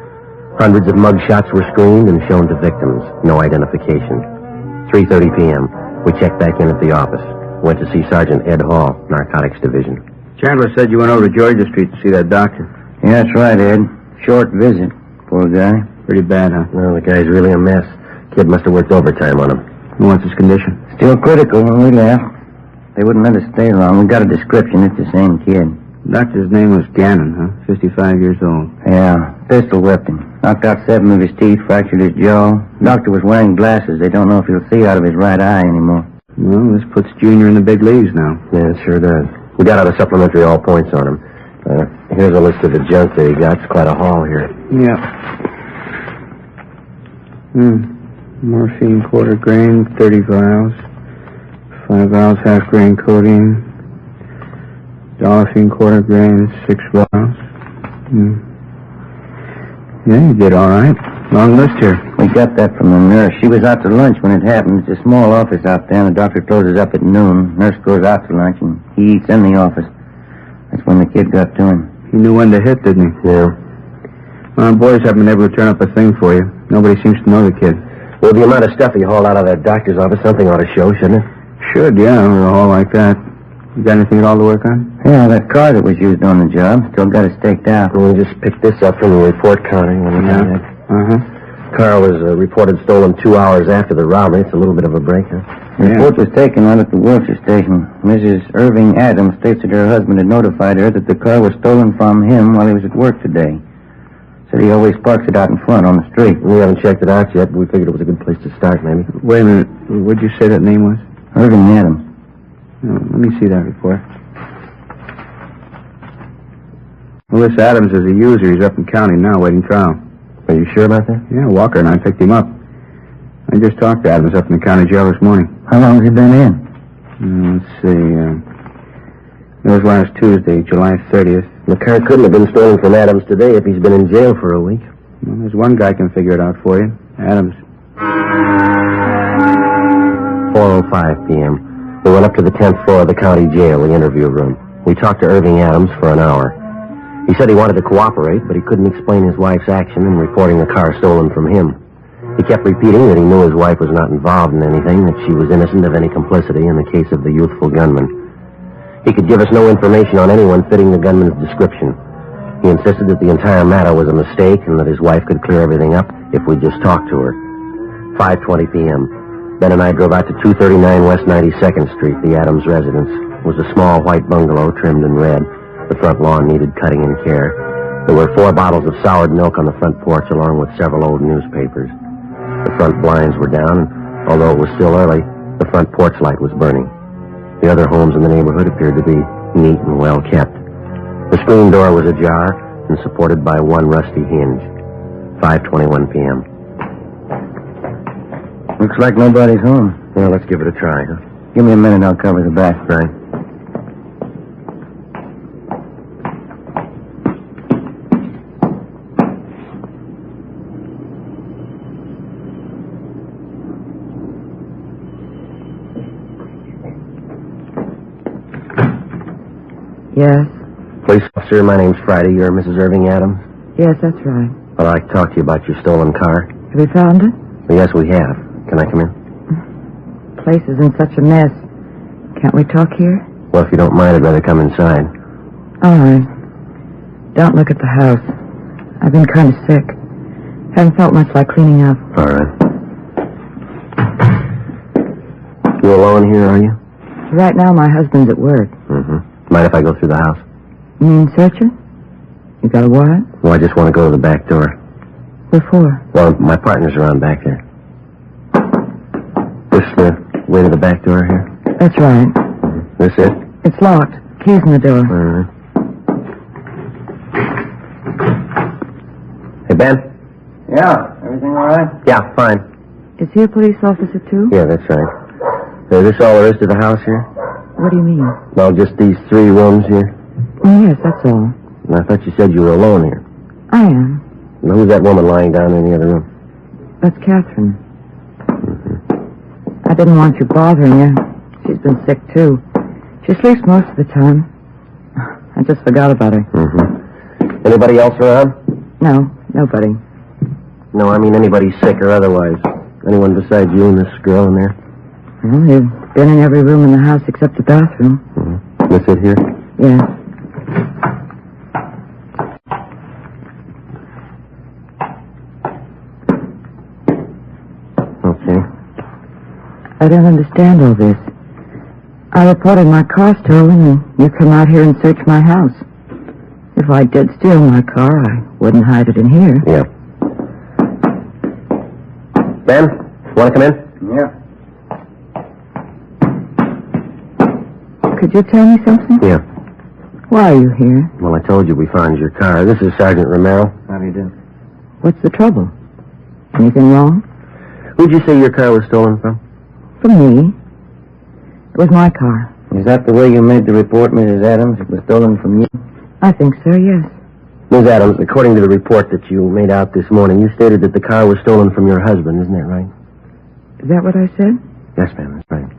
Hundreds of mug shots were screened and shown to victims. No identification. 3:30 p.m. We checked back in at the office. Went to see Sergeant Ed Hall, Narcotics Division. Chandler said you went over to Georgia Street to see that doctor. Yeah, that's right, Ed. Short visit. Poor guy. Pretty bad, huh? Well, the guy's really a mess. Kid must have worked overtime on him. What's his condition? Still critical when we left. They wouldn't let us stay long. We got a description. It's the same kid. Doctor's name was Gannon, huh? 55 years old. Yeah, pistol whipped him. Knocked out 7 of his teeth, fractured his jaw. Doctor was wearing glasses. They don't know if he'll see out of his right eye anymore. Well, this puts Junior in the big leagues now. Yeah, it sure does. We got out a supplementary all points on him. Here's a list of the junk that he got. It's quite a haul here. Yeah. Morphine quarter grain, 30 vials. 5 vials half grain codeine. Dolphine quarter grain, 6 vials. Yeah, you did all right. Long list here. We got that from the nurse. She was out to lunch when it happened. It's a small office out there, and the doctor closes up at noon. Nurse goes out to lunch, and he eats in the office. That's when the kid got to him. He knew when to hit, didn't he? Yeah. Well, boys haven't been able to turn up a thing for you. Nobody seems to know the kid. Well, the amount of stuff he hauled out of that doctor's office, something ought to show, shouldn't it? Should, yeah, with a haul like that. You got anything at all to work on? Yeah, that car that was used on the job. Still got it staked out. Well, we just picked this up from the report counting. Car was reported stolen 2 hours after the robbery. It's a little bit of a break, huh? The report was taken out at the Wilshire station. Mrs. Irving Adams states that her husband had notified her that the car was stolen from him while he was at work today. Said he always parks it out in front on the street. We haven't checked it out yet, but we figured it was a good place to start, maybe. Wait a minute. What'd you say that name was? Irving Adams. Oh, let me see that report. Well, this Adams is a user. He's up in county now, waiting trial. Are you sure about that? Yeah, Walker and I picked him up. I just talked to Adams up in the county jail this morning. How long has he been in? Let's see. It was last Tuesday, July 30th. The car couldn't have been stolen from Adams today if he's been in jail for a week. Well, there's one guy can figure it out for you. Adams. 4:05 p.m. We went up to the 10th floor of the county jail, the interview room. We talked to Irving Adams for an hour. He said he wanted to cooperate, but he couldn't explain his wife's action in reporting the car stolen from him. He kept repeating that he knew his wife was not involved in anything, that she was innocent of any complicity in the case of the youthful gunman. He could give us no information on anyone fitting the gunman's description. He insisted that the entire matter was a mistake and that his wife could clear everything up if we just talked to her. 5:20 p.m. Ben and I drove out to 239 West 92nd Street, the Adams residence. It was a small white bungalow trimmed in red. The front lawn needed cutting and care. There were 4 bottles of soured milk on the front porch, along with several old newspapers. The front blinds were down, and although it was still early, the front porch light was burning. The other homes in the neighborhood appeared to be neat and well kept. The screen door was ajar and supported by one rusty hinge. 5:21 p.m. Looks like nobody's home. Well, let's give it a try, huh? Give me a minute, I'll cover the back. Right. Yes? Police officer, my name's Friday. You're Mrs. Irving Adams? Yes, that's right. I'd like to talk to you about your stolen car. Have you found it? Well, yes, we have. Can I come in? The place is in such a mess. Can't we talk here? Well, if you don't mind, I'd rather come inside. All right. Don't look at the house. I've been kind of sick. Haven't felt much like cleaning up. All right. You alone here, are you? Right now, my husband's at work. Mm-hmm. Mind if I go through the house? You mean searching? You got a warrant? Well, I just want to go to the back door. What for? Well, my partner's around back there. This the way to the back door here? That's right. This it? It's locked. Keys in the door. All right. Hey, Ben? Yeah, everything all right? Yeah, fine. Is he a police officer, too? Yeah, that's right. Is this all there is to the house here? What do you mean? Well, just these 3 rooms here? Yes, that's all. And I thought you said you were alone here. I am. Now, who's that woman lying down in the other room? That's Catherine. I didn't want you bothering you. She's been sick, too. She sleeps most of the time. I just forgot about her. Anybody else around? No, nobody. No, I mean anybody sick or otherwise. Anyone besides you and this girl in there? Well, you've been in every room in the house except the bathroom. This it here? Yeah. Okay. I don't understand all this. I reported my car stolen, and you come out here and search my house. If I did steal my car, I wouldn't hide it in here. Yeah. Ben, want to come in? Yeah. Could you tell me something? Yeah. Why are you here? Well, I told you we found your car. This is Sergeant Romero. How do you do? What's the trouble? Anything wrong? Who'd you say your car was stolen from? From me. It was my car. Is that the way you made the report, Mrs. Adams? It was stolen from you? I think so, yes. Ms. Adams, according to the report that you made out this morning, you stated that the car was stolen from your husband, isn't that right? Is that what I said? Yes, ma'am, that's right.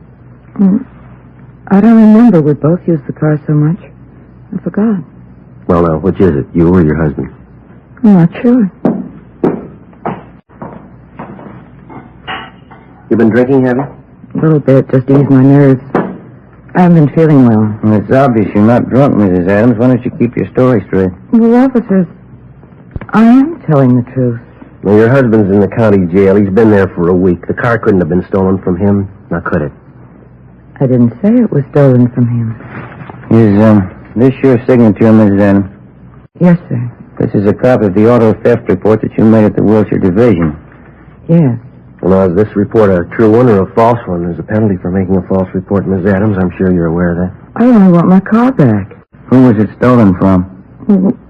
I don't remember. We both used the car so much. I forgot. Well, now, which is it, you or your husband? I'm not sure. You been drinking, have you? A little bit, just to ease my nerves. I haven't been feeling well. Well, it's obvious you're not drunk, Mrs. Adams. Why don't you keep your story straight? Well, officers, I am telling the truth. Well, your husband's in the county jail. He's been there for a week. The car couldn't have been stolen from him. Now, could it? I didn't say it was stolen from him. Is this your signature, Mrs. Adams? Yes, sir. This is a copy of the auto theft report that you made at the Wilshire Division. Yes. Well, now, is this report a true one or a false one? There's a penalty for making a false report, Ms. Adams. I'm sure you're aware of that. I only want my car back. Who was it stolen from?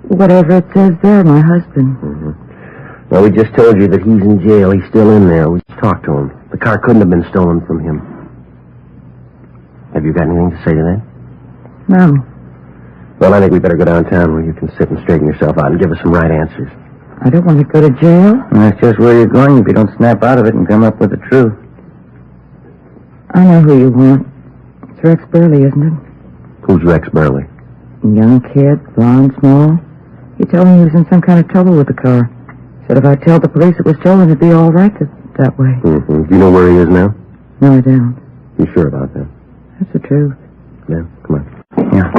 Whatever it says there, my husband. Well, we just told you that he's in jail. He's still in there. We just talked to him. The car couldn't have been stolen from him. Have you got anything to say to that? No. Well, I think we better go downtown where you can sit and straighten yourself out and give us some right answers. I don't want to go to jail. And that's just where you're going if you don't snap out of it and come up with the truth. I know who you want. It's Rex Burley, isn't it? Who's Rex Burley? A young kid, blonde, small. He told me he was in some kind of trouble with the car. Said if I tell the police it was stolen, it'd be all right that way. Do you know where he is now? No, I don't. You sure about that? That's the truth. Yeah, come on. Yeah.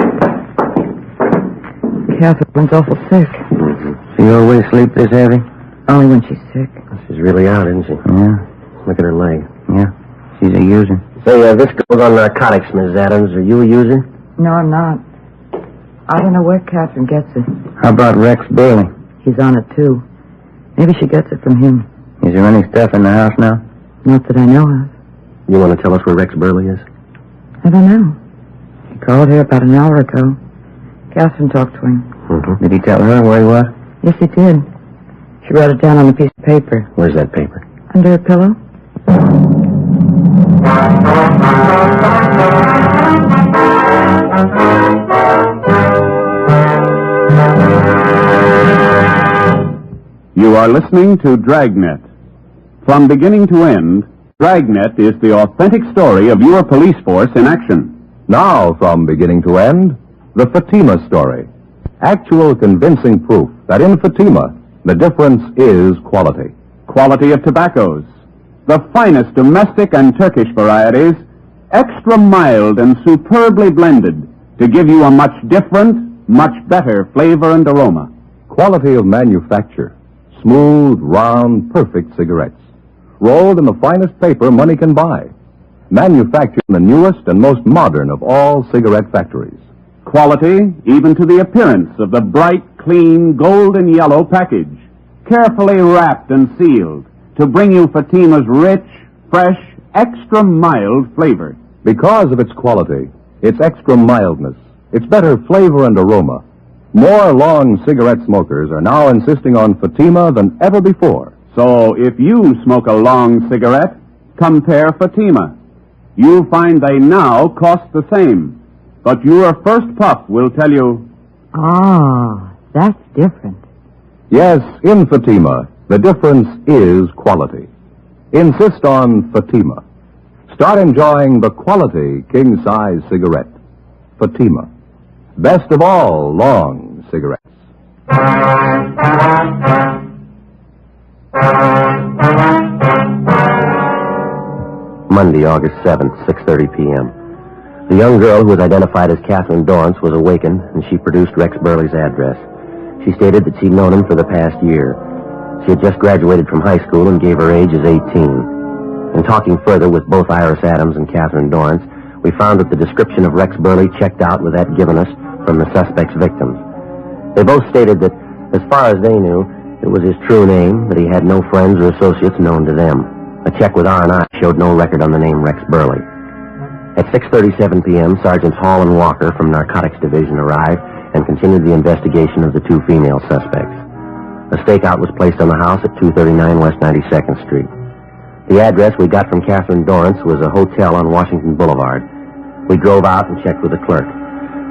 Catherine's awful sick. So you always sleep this heavy? Only when she's sick. She's really out, isn't she? Yeah. Look at her leg. Yeah. She's a user. Say, this goes on narcotics, Ms. Adams. Are you a user? No, I'm not. I don't know where Catherine gets it. How about Rex Burley? He's on it, too. Maybe she gets it from him. Is there any stuff in the house now? Not that I know of. You want to tell us where Rex Burley is? I don't know. He called here about an hour ago. Catherine talked to him. Did he tell her where he was? Yes, he did. She wrote it down on a piece of paper. Where's that paper? Under a pillow. You are listening to Dragnet. From beginning to end, Dragnet is the authentic story of your police force in action. Now, from beginning to end, the Fatima story. Actual convincing proof that in Fatima, the difference is quality. Quality of tobaccos. The finest domestic and Turkish varieties, extra mild and superbly blended to give you a much different, much better flavor and aroma. Quality of manufacture. Smooth, round, perfect cigarettes. Rolled in the finest paper money can buy. Manufactured in the newest and most modern of all cigarette factories. Quality, even to the appearance of the bright, clean, golden yellow package. Carefully wrapped and sealed to bring you Fatima's rich, fresh, extra mild flavor. Because of its quality, its extra mildness, its better flavor and aroma, more long cigarette smokers are now insisting on Fatima than ever before. So if you smoke a long cigarette, compare Fatima. You'll find they now cost the same. But your first puff will tell you... Ah, that's different. Yes, in Fatima, the difference is quality. Insist on Fatima. Start enjoying the quality king-size cigarette. Fatima. Best of all long cigarettes. Monday, August 7th, 6:30 p.m. The young girl who was identified as Catherine Dorrance was awakened, and she produced Rex Burley's address. She stated that she'd known him for the past year. She had just graduated from high school and gave her age as 18. In talking further with both Iris Adams and Catherine Dorrance, we found that the description of Rex Burley checked out with that given us from the suspect's victims. They both stated that, as far as they knew, it was his true name, that he had no friends or associates known to them. A check with R&I showed no record on the name Rex Burley. At 6:37 p.m., Sergeants Hall and Walker from Narcotics Division arrived and continued the investigation of the two female suspects. A stakeout was placed on the house at 239 West 92nd Street. The address we got from Catherine Dorrance was a hotel on Washington Boulevard. We drove out and checked with the clerk.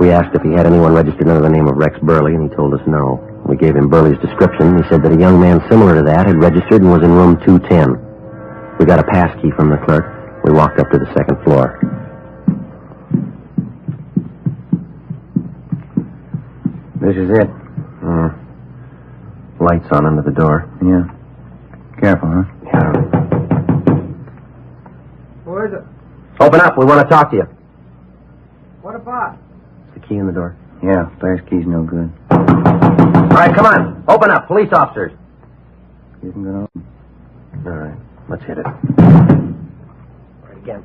We asked if he had anyone registered under the name of Rex Burley, and he told us no. We gave him Burley's description. He said that a young man similar to that had registered and was in room 210. We got a pass key from the clerk. We walked up to the second floor. This is it. Lights on under the door. Yeah. Careful, huh? Yeah. Who is it? Open up. We want to talk to you. What about? The key in the door. Yeah, pass key's no good. All right, come on. Open up. Police officers. Isn't gonna open. All right. Let's hit it. All right, again.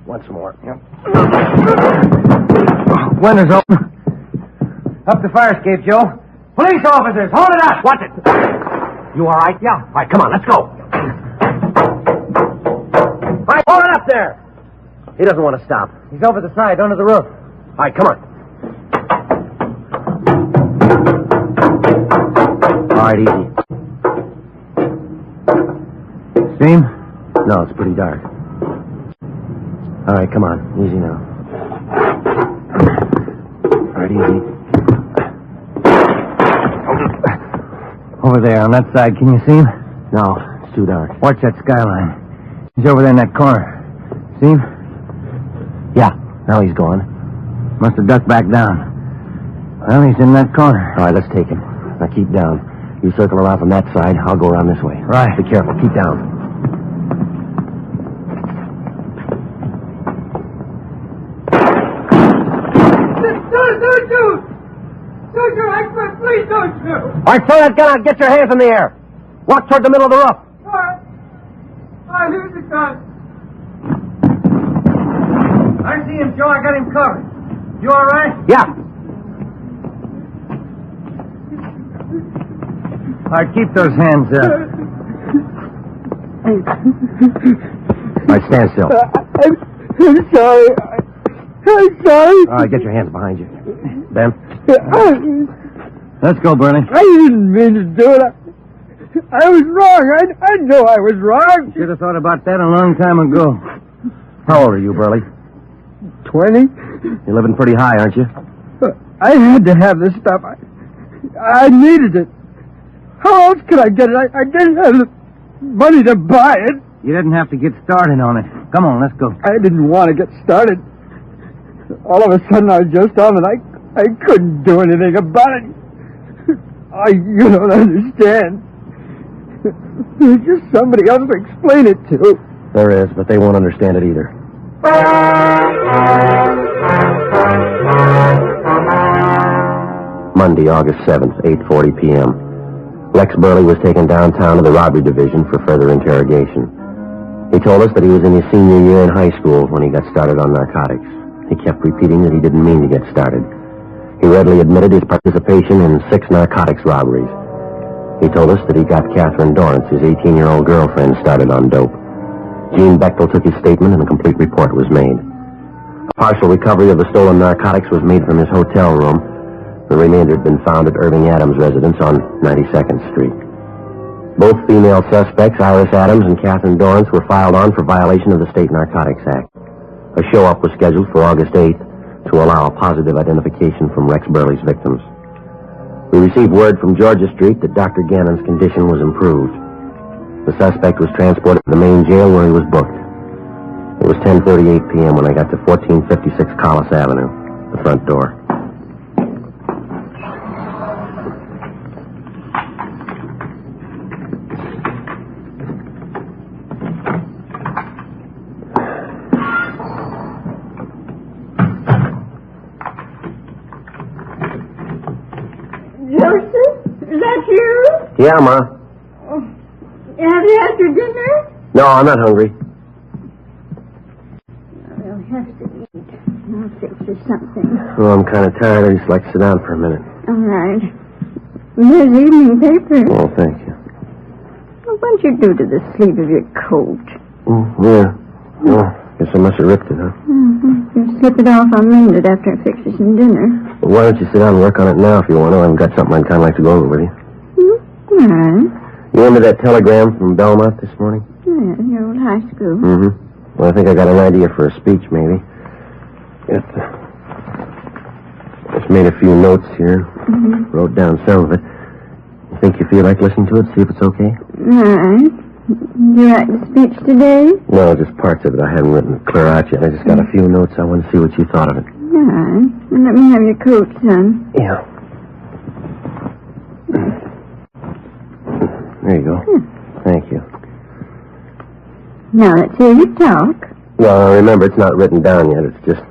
Once more. Yep. Windows open. Up the fire escape, Joe. Police officers, hold it up! Watch it. You all right? Yeah. All right, come on, let's go. All right, hold it up there. He doesn't want to stop. He's over the side, under the roof. All right, come on. All right, easy. See him? No, it's pretty dark. All right, come on. Easy now. All right, easy. Over there on that side, can you see him? No, it's too dark. Watch that skyline. He's over there in that corner. See him? Yeah, now he's gone. Must have ducked back down. Well, he's in that corner. All right, let's take him. Now keep down. You circle around from that side. I'll go around this way. Right. Be careful. Keep down. Don't you like my please, don't you? All right, throw that gun out. Get your hands in the air. Walk toward the middle of the roof. All right. Here's the gun. I see him, Joe. I got him covered. You all right? Yeah. All right, keep those hands up. All right, stand still. I'm sorry. I'm sorry. All right, get your hands behind you. Ben? Let's go, Burley. I didn't mean to do it. I was wrong. I know I was wrong. Should have thought about that a long time ago. How old are you, Burley? 20. You're living pretty high, aren't you? I had to have this stuff. I needed it. How else could I get it? I didn't have the money to buy it. You didn't have to get started on it. Come on, let's go. I didn't want to get started. All of a sudden, I was just on it. I couldn't do anything about it. You don't understand. There's just somebody else to explain it to. There is, but they won't understand it either. Monday, August 7th, 8:40 p.m. Lex Burley was taken downtown to the robbery division for further interrogation. He told us that he was in his senior year in high school when he got started on narcotics. He kept repeating that he didn't mean to get started. He readily admitted his participation in 6 narcotics robberies. He told us that he got Catherine Dorrance, his 18-year-old girlfriend, started on dope. Gene Bechtel took his statement and a complete report was made. A partial recovery of the stolen narcotics was made from his hotel room. The remainder had been found at Irving Adams' residence on 92nd Street. Both female suspects, Iris Adams and Catherine Dorrance, were filed on for violation of the State Narcotics Act. A show-up was scheduled for August 8th to allow a positive identification from Rex Burley's victims. We received word from Georgia Street that Dr. Gannon's condition was improved. The suspect was transported to the main jail where he was booked. It was 10:38 p.m. when I got to 1456 Collis Avenue, the front door. Yeah, Ma. Have you had your dinner? No, I'm not hungry. I'll have to eat. I'll fix you something. Oh, I'm kind of tired. I just like to sit down for a minute. All right. Here's evening paper. Oh, thank you. Well, what'd you do to the sleeve of your coat? Oh, yeah. Oh, guess I must have ripped it, huh? Mm-hmm. You slip it off, I'll mend it after I fix you some dinner. Well, why don't you sit down and work on it now if you want to? I've got something I'd kind of like to go over with you. All right. You remember that telegram from Belmont this morning? Yeah, your old high school. Mm-hmm. Well, I think I got an idea for a speech, maybe. Just made a few notes here. Mm-hmm. Wrote down some of it. You think you feel like listening to it? See if it's okay? All right. Did you write the speech today? No, just parts of it. I haven't written it clear out yet. I just got a few notes. I want to see what you thought of it. All right. Well, let me have your coat, son. Yeah. There you go. Thank you. Now, let's hear you talk. Well, remember, it's not written down yet. It's just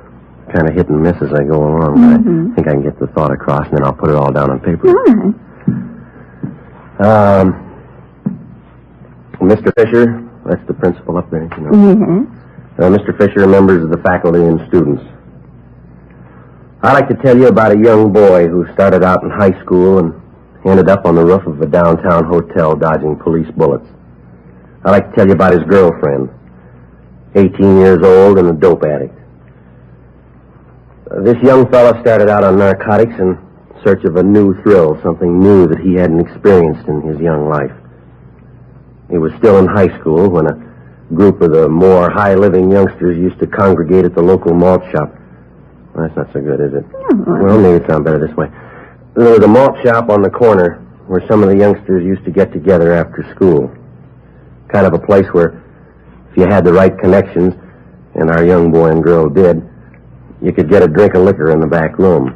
kind of hit and miss as I go along. But I think I can get the thought across, and then I'll put it all down on paper. All right. Mr. Fisher, that's the principal up there, you know. Yes. Mr. Fisher and members of the faculty and students. I'd like to tell you about a young boy who started out in high school and ended up on the roof of a downtown hotel dodging police bullets. I'd like to tell you about his girlfriend, 18 years old and a dope addict. This young fella started out on narcotics in search of a new thrill, something new that he hadn't experienced in his young life. He was still in high school when a group of the more high-living youngsters used to congregate at the local malt shop. Well, that's not so good, is it? Well, maybe it sounds better this way. There was a malt shop on the corner where some of the youngsters used to get together after school. Kind of a place where, if you had the right connections, and our young boy and girl did, you could get a drink of liquor in the back room.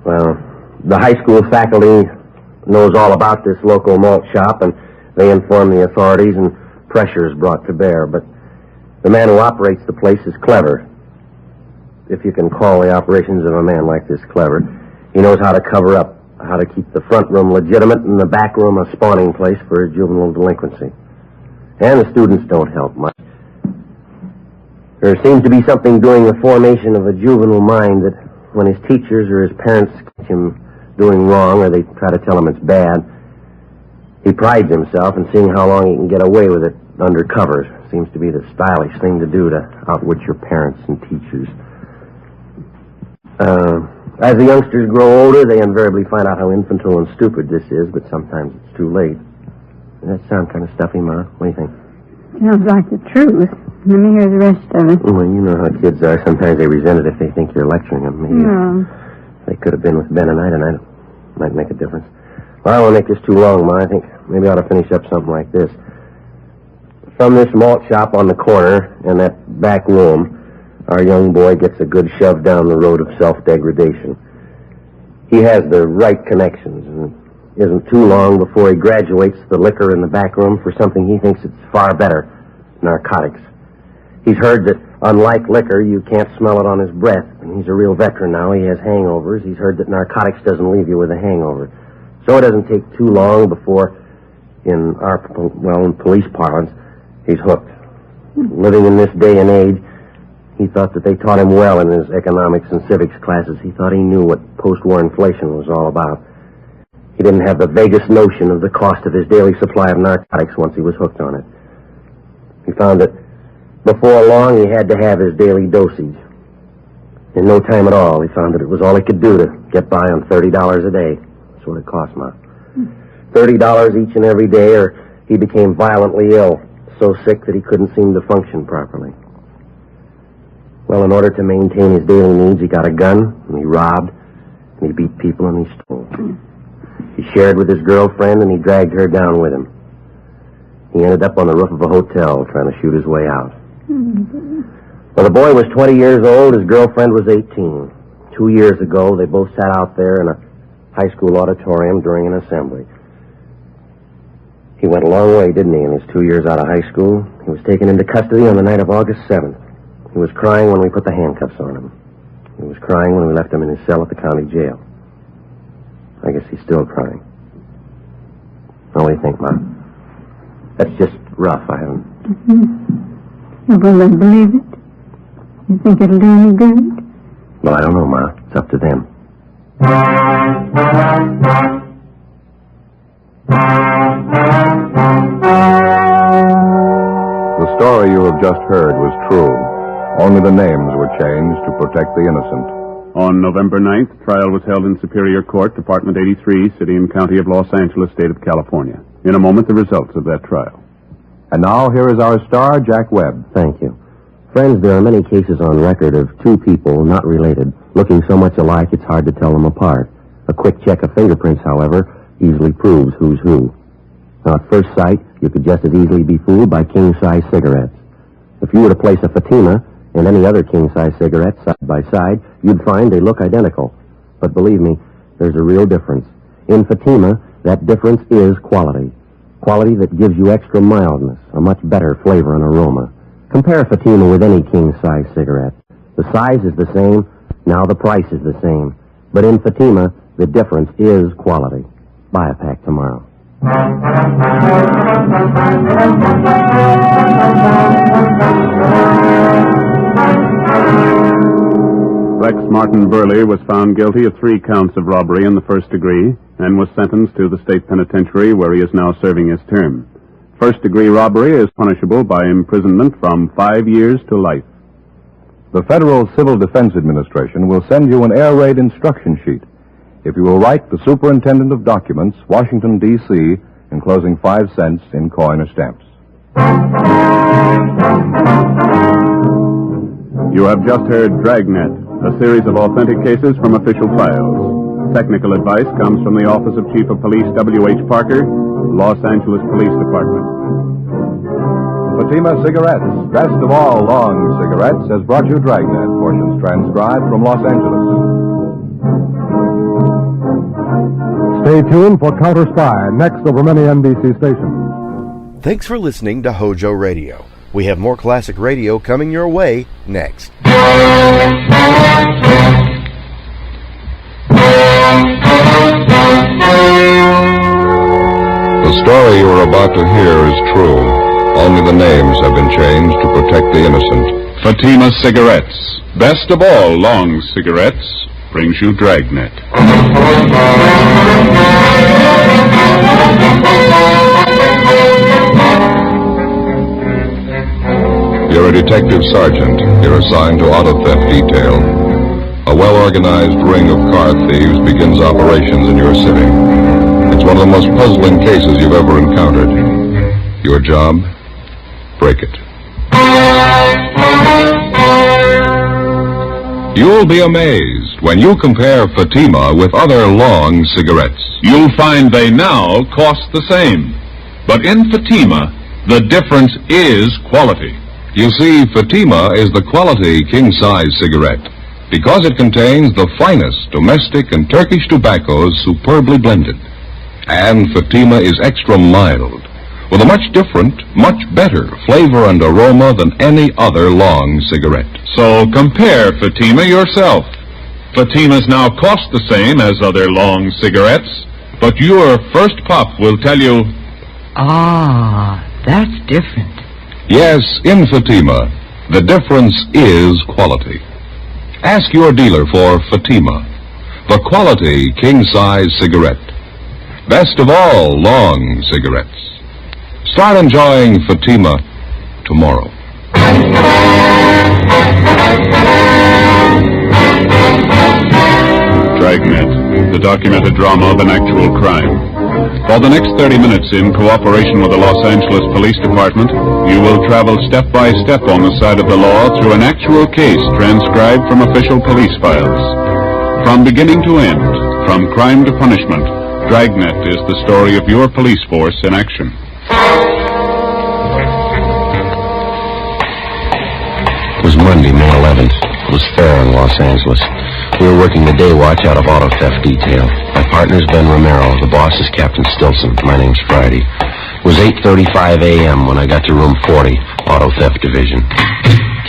Well, the high school faculty knows all about this local malt shop, and they inform the authorities, and pressure is brought to bear. But the man who operates the place is clever. If you can call the operations of a man like this clever. He knows how to cover up, how to keep the front room legitimate and the back room a spawning place for juvenile delinquency. And the students don't help much. There seems to be something doing the formation of a juvenile mind that when his teachers or his parents catch him doing wrong or they try to tell him it's bad, he prides himself in seeing how long he can get away with it undercover. Seems to be the stylish thing to do to outwit your parents and teachers. As the youngsters grow older, they invariably find out how infantile and stupid this is, but sometimes it's too late. Does that sound kind of stuffy, Ma? What do you think? Sounds like the truth. Let me hear the rest of it. Well, you know how kids are. Sometimes they resent it if they think you're lecturing them. Maybe No. they could have been with Ben and I tonight. It might make a difference. Well, I don't want to make this too long, Ma. I think maybe I ought to finish up something like this. From this malt shop on the corner and that back room, our young boy gets a good shove down the road of self-degradation. He has the right connections, and it isn't too long before he graduates the liquor in the back room for something he thinks it's far better, narcotics. He's heard that Unlike liquor, you can't smell it on his breath. And he's a real veteran now. He has hangovers. He's heard that narcotics doesn't leave you with a hangover. So it doesn't take too long before, in police parlance, he's hooked. Living in this day and age, he thought that they taught him well in his economics and civics classes. He thought he knew what post-war inflation was all about. He didn't have the vaguest notion of the cost of his daily supply of narcotics once he was hooked on it. He found that before long he had to have his daily dosage. In no time at all, he found that it was all he could do to get by on $30 a day. That's what it cost, Ma. $30 each and every day, or he became violently ill, so sick that he couldn't seem to function properly. Well, in order to maintain his daily needs, he got a gun, and he robbed, and he beat people, and he stole. He shared with his girlfriend, and he dragged her down with him. He ended up on the roof of a hotel trying to shoot his way out. Well, the boy was 20 years old. His girlfriend was 18. 2 years ago, they both sat out there in a high school auditorium during an assembly. He went a long way, didn't he, in his 2 years out of high school? He was taken into custody on the night of August 7th. He was crying when we put the handcuffs on him. He was crying when we left him in his cell at the county jail. I guess he's still crying. What do you think, Ma? That's just rough. I haven't... Will they believe it? You think it'll do any good? Well, I don't know, Ma. It's up to them. The story you have just heard was true. Only the names were changed to protect the innocent. On November 9th, trial was held in Superior Court, Department 83, City and County of Los Angeles, State of California. In a moment, the results of that trial. And now, here is our star, Jack Webb. Thank you. Friends, there are many cases on record of two people, not related, looking so much alike it's hard to tell them apart. A quick check of fingerprints, however, easily proves who's who. Now, at first sight, you could just as easily be fooled by king-size cigarettes. If you were to place a Fatima and any other king-size cigarette side by side, you'd find they look identical. But believe me, there's a real difference. In Fatima, that difference is quality. Quality that gives you extra mildness, a much better flavor and aroma. Compare Fatima with any king-size cigarette. The size is the same, now the price is the same. But in Fatima, the difference is quality. Buy a pack tomorrow. Rex Martin Burley was found guilty of 3 counts of robbery in the first degree and was sentenced to the state penitentiary where he is now serving his term. First-degree robbery is punishable by imprisonment from 5 years to life. The Federal Civil Defense Administration will send you an air raid instruction sheet if you will write the Superintendent of Documents, Washington, D.C., enclosing 5 cents in coin or stamps. You have just heard Dragnet, a series of authentic cases from official files. Technical advice comes from the Office of Chief of Police W.H. Parker, Los Angeles Police Department. Fatima Cigarettes, best of all long cigarettes, has brought you Dragnet, portions transcribed from Los Angeles. Stay tuned for Counter Spy, next over many NBC stations. Thanks for listening to HOJO Radio. We have more classic radio coming your way next. The story you are about to hear is true. Only the names have been changed to protect the innocent. Fatima Cigarettes, best of all long cigarettes, brings you Dragnet. You're a detective sergeant. You're assigned to auto theft detail. A well-organized ring of car thieves begins operations in your city. It's one of the most puzzling cases you've ever encountered. Your job? Break it. You'll be amazed when you compare Fatima with other long cigarettes. You'll find they now cost the same. But in Fatima, the difference is quality. You see, Fatima is the quality king-size cigarette because it contains the finest domestic and Turkish tobaccos superbly blended. And Fatima is extra mild, with a much different, much better flavor and aroma than any other long cigarette. So compare Fatima yourself. Fatimas now cost the same as other long cigarettes, but your first puff will tell you, Ah, that's different. Yes, in Fatima, the difference is quality. Ask your dealer for Fatima, the quality king-size cigarette. Best of all long cigarettes. Start enjoying Fatima tomorrow. Dragnet, the documented drama of an actual crime. For the next 30 minutes, in cooperation with the Los Angeles Police Department, you will travel step by step on the side of the law through an actual case transcribed from official police files. From beginning to end, from crime to punishment, Dragnet is the story of your police force in action. It was Monday, May 11th. It was fair in Los Angeles. We were working the day watch out of auto theft detail. My partner's Ben Romero. The boss is Captain Stilson. My name's Friday. It was 8:35 a.m. when I got to room 40, Auto Theft Division.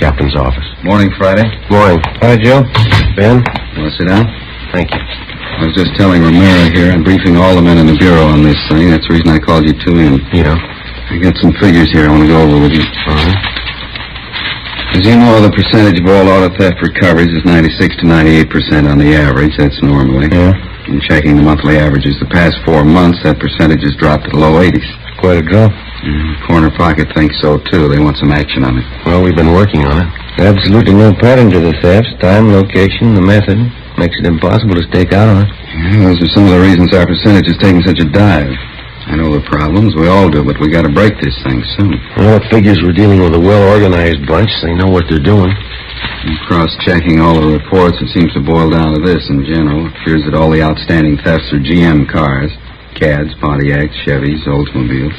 Captain's office. Morning, Friday. Morning. Hi, Joe. Ben? Want to sit down? Thank you. I was just telling Romero here, I'm briefing all the men in the Bureau on this thing. That's the reason I called you two in. Yeah? I got some figures here I want to go over with you. As you know, the percentage of all auto theft recoveries is 96 to 98% on the average. That's normally. Yeah? In checking the monthly averages the past 4 months, that percentage has dropped to the low 80s. Quite a drop. Corner Pocket thinks so, too. They want some action on it. Well, we've been working on it. Absolutely no pattern to the thefts. Time, location, the method. Makes it impossible to stake out on it. Yeah, those are some of the reasons our percentage is taking such a dive. I know the problems. We all do, but we got to break this thing soon. Well, it figures we're dealing with a well-organized bunch. They know what they're doing. And cross-checking all the reports, it seems to boil down to this in general. It appears that all the outstanding thefts are GM cars. Cads, Pontiacs, Chevys, Oldsmobiles.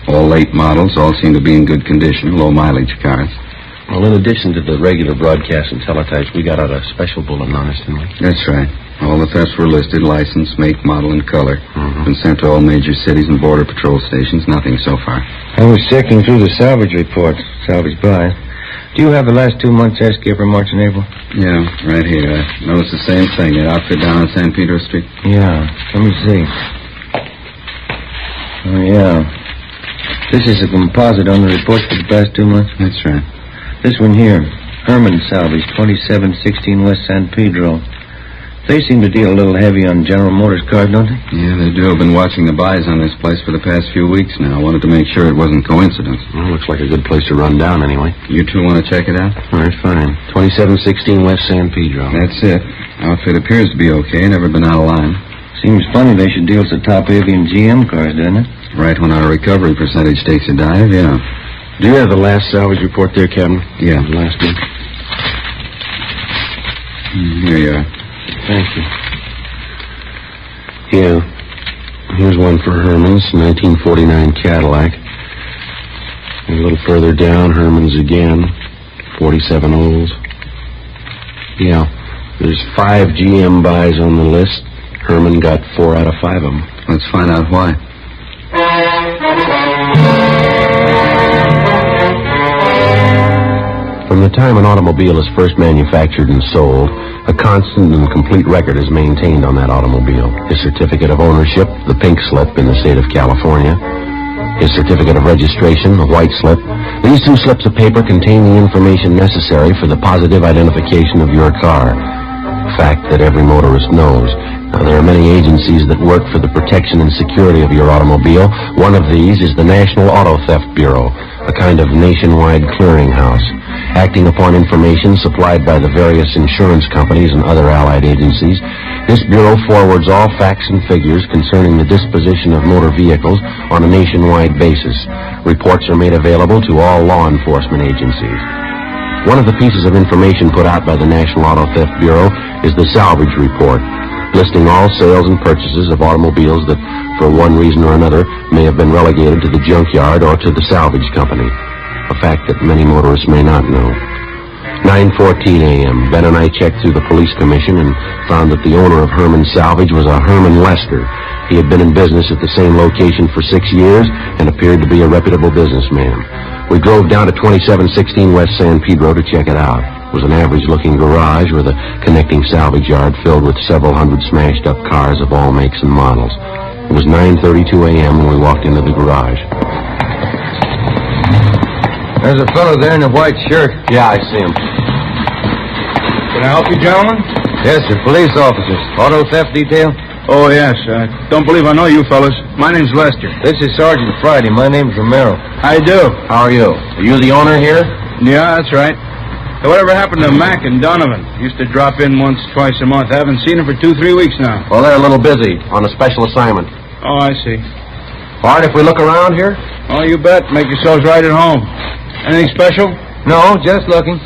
All late models, all seem to be in good condition, low-mileage cars. Well, in addition to the regular broadcasts and teletypes, we got out a special bulletin on us, didn't we? That's right. All the thefts were listed, license, make, model, and color. Been sent to all major cities and border patrol stations. Nothing so far. I was checking through the salvage reports. Salvage buy. Do you have the last 2 months' escape for March and April? Yeah, right here. I noticed the same thing. That outfit down on San Pedro Street. Yeah. Let me see. Oh, yeah. This is a composite on the reports for the past 2 months? That's right. This one here. Herman Salvage, 2716 West San Pedro. They seem to deal a little heavy on General Motors cars, don't they? Yeah, they do. I've been watching the buys on this place for the past few weeks now. I wanted to make sure it wasn't coincidence. Well, looks like a good place to run down anyway. You two want to check it out? All right, fine. 2716 West San Pedro. That's it. Outfit appears to be okay. Never been out of line. Seems funny they should deal so top-heavy in GM cars, doesn't it? Right when our recovery percentage takes a dive, yeah. Do you have the last salvage report there, Captain? Yeah. The last one? Here you are. Thank you. Yeah. Here's one for Herman's, 1949 Cadillac. A little further down, Herman's again, 47 Olds. Yeah. There's 5 GM buys on the list. Herman got 4 out of 5 of them. Let's find out why. From the time an automobile is first manufactured and sold, a constant and complete record is maintained on that automobile. His certificate of ownership, the pink slip in the state of California. His certificate of registration, the white slip. These 2 slips of paper contain the information necessary for the positive identification of your car. A fact that every motorist knows. Now, there are many agencies that work for the protection and security of your automobile. One of these is the National Auto Theft Bureau, a kind of nationwide clearinghouse. Acting upon information supplied by the various insurance companies and other allied agencies, this bureau forwards all facts and figures concerning the disposition of motor vehicles on a nationwide basis. Reports are made available to all law enforcement agencies. One of the pieces of information put out by the National Auto Theft Bureau is the salvage report, listing all sales and purchases of automobiles that, for one reason or another, may have been relegated to the junkyard or to the salvage company. A fact that many motorists may not know. 9 9:14 a.m., Ben and I checked through the police commission and found that the owner of Herman Salvage was a Herman Lester. He had been in business at the same location for 6 years and appeared to be a reputable businessman. We drove down to 2716 West San Pedro to check it out. It was an average-looking garage with a connecting salvage yard filled with several hundred smashed-up cars of all makes and models. It was 9:32 a.m. when we walked into the garage. There's a fellow there in a white shirt. Yeah, I see him. Can I help you, gentlemen? Yes, sir. Police officers. Auto theft detail? Oh, yes. Don't believe I know you fellas. My name's Lester. This is Sergeant Friday. My name's Romero. How you do? How are you? Are you the owner here? Yeah, that's right. Hey, whatever happened to Mac and Donovan? Used to drop in once, twice a month. I haven't seen them for 2-3 weeks now. Well, they're a little busy on a special assignment. Oh, I see. All right, if we look around here? Oh, you bet. Make yourselves right at home. Anything special? No, just looking.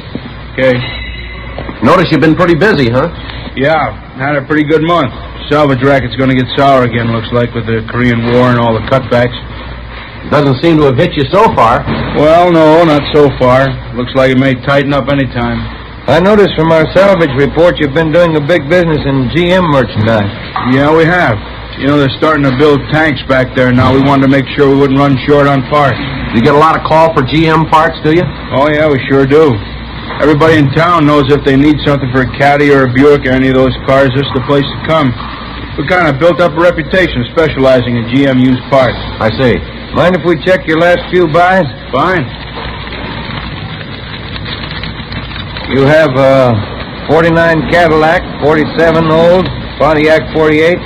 Okay. Notice you've been pretty busy, huh? Yeah, had a pretty good month. Salvage racket's going to get sour again, looks like, with the Korean War and all the cutbacks. Doesn't seem to have hit you so far. Well, no, not so far. Looks like it may tighten up any time. I noticed from our salvage report you've been doing a big business in GM merchandise. Yeah, we have. You know, they're starting to build tanks back there now. We wanted to make sure we wouldn't run short on parts. You get a lot of call for GM parts, do you? Oh, yeah, we sure do. Everybody in town knows if they need something for a Caddy or a Buick or any of those cars, this is the place to come. We kind of built up a reputation specializing in GM used parts. I see. Mind if we check your last few buys? Fine. You have a 49 Cadillac, 47 old, Pontiac 48,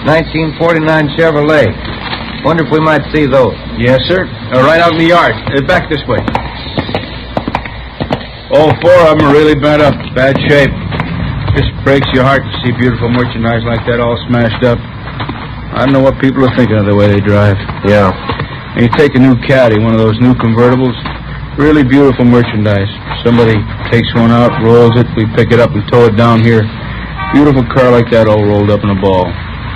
1949 Chevrolet. Wonder if we might see those. Yes, sir. Right out in the yard. Back this way. All 4 of them are really bent up. Bad shape. Just breaks your heart to see beautiful merchandise like that all smashed up. I don't know what people are thinking of the way they drive. Yeah. And you take a new Caddy, one of those new convertibles, really beautiful merchandise. Somebody takes one out, rolls it, we pick it up and tow it down here. Beautiful car like that all rolled up in a ball.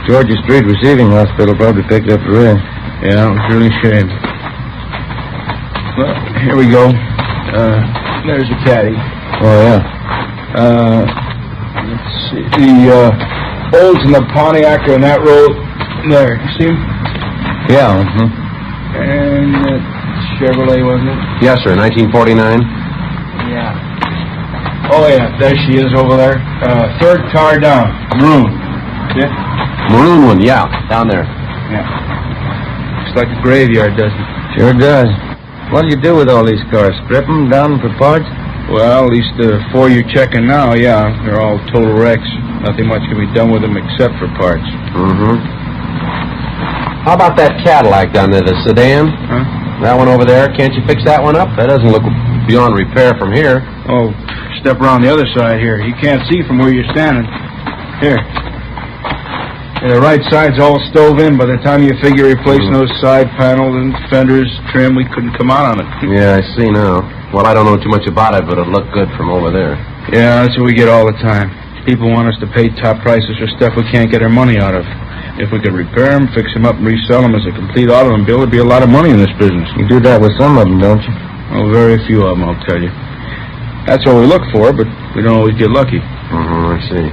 Georgia Street Receiving Hospital probably picked up the rear. Yeah, it was really a shame. Well, here we go. There's the Caddy. Oh, yeah. Let's see. The Olds and the Pontiac are in that road. There, you see them? Yeah. And that Chevrolet, wasn't it? Yes, sir. 1949. Yeah. Oh, yeah. There she is over there. Third car down. Maroon. Yeah? Maroon one, yeah. Down there. Yeah. Looks like a graveyard, doesn't it? Sure does. What do you do with all these cars? Strip them down for parts? Well, at least the 4 you're checking now, yeah. They're all total wrecks. Nothing much can be done with them except for parts. How about that Cadillac down there, the sedan? Huh? That one over there, can't you fix that one up? That doesn't look beyond repair from here. Oh, step around the other side here. You can't see from where you're standing. Here. The right side's all stove in. By the time you figure replacing those side panels and fenders, trim, we couldn't come out on it. Yeah, I see now. Well, I don't know too much about it, but it'll look good from over there. Yeah, that's what we get all the time. People want us to pay top prices for stuff we can't get our money out of. If we could repair them, fix them up, and resell them as a complete automobile, there'd be a lot of money in this business. You do that with some of them, don't you? Oh, very few of them, I'll tell you. That's what we look for, but we don't always get lucky. I see.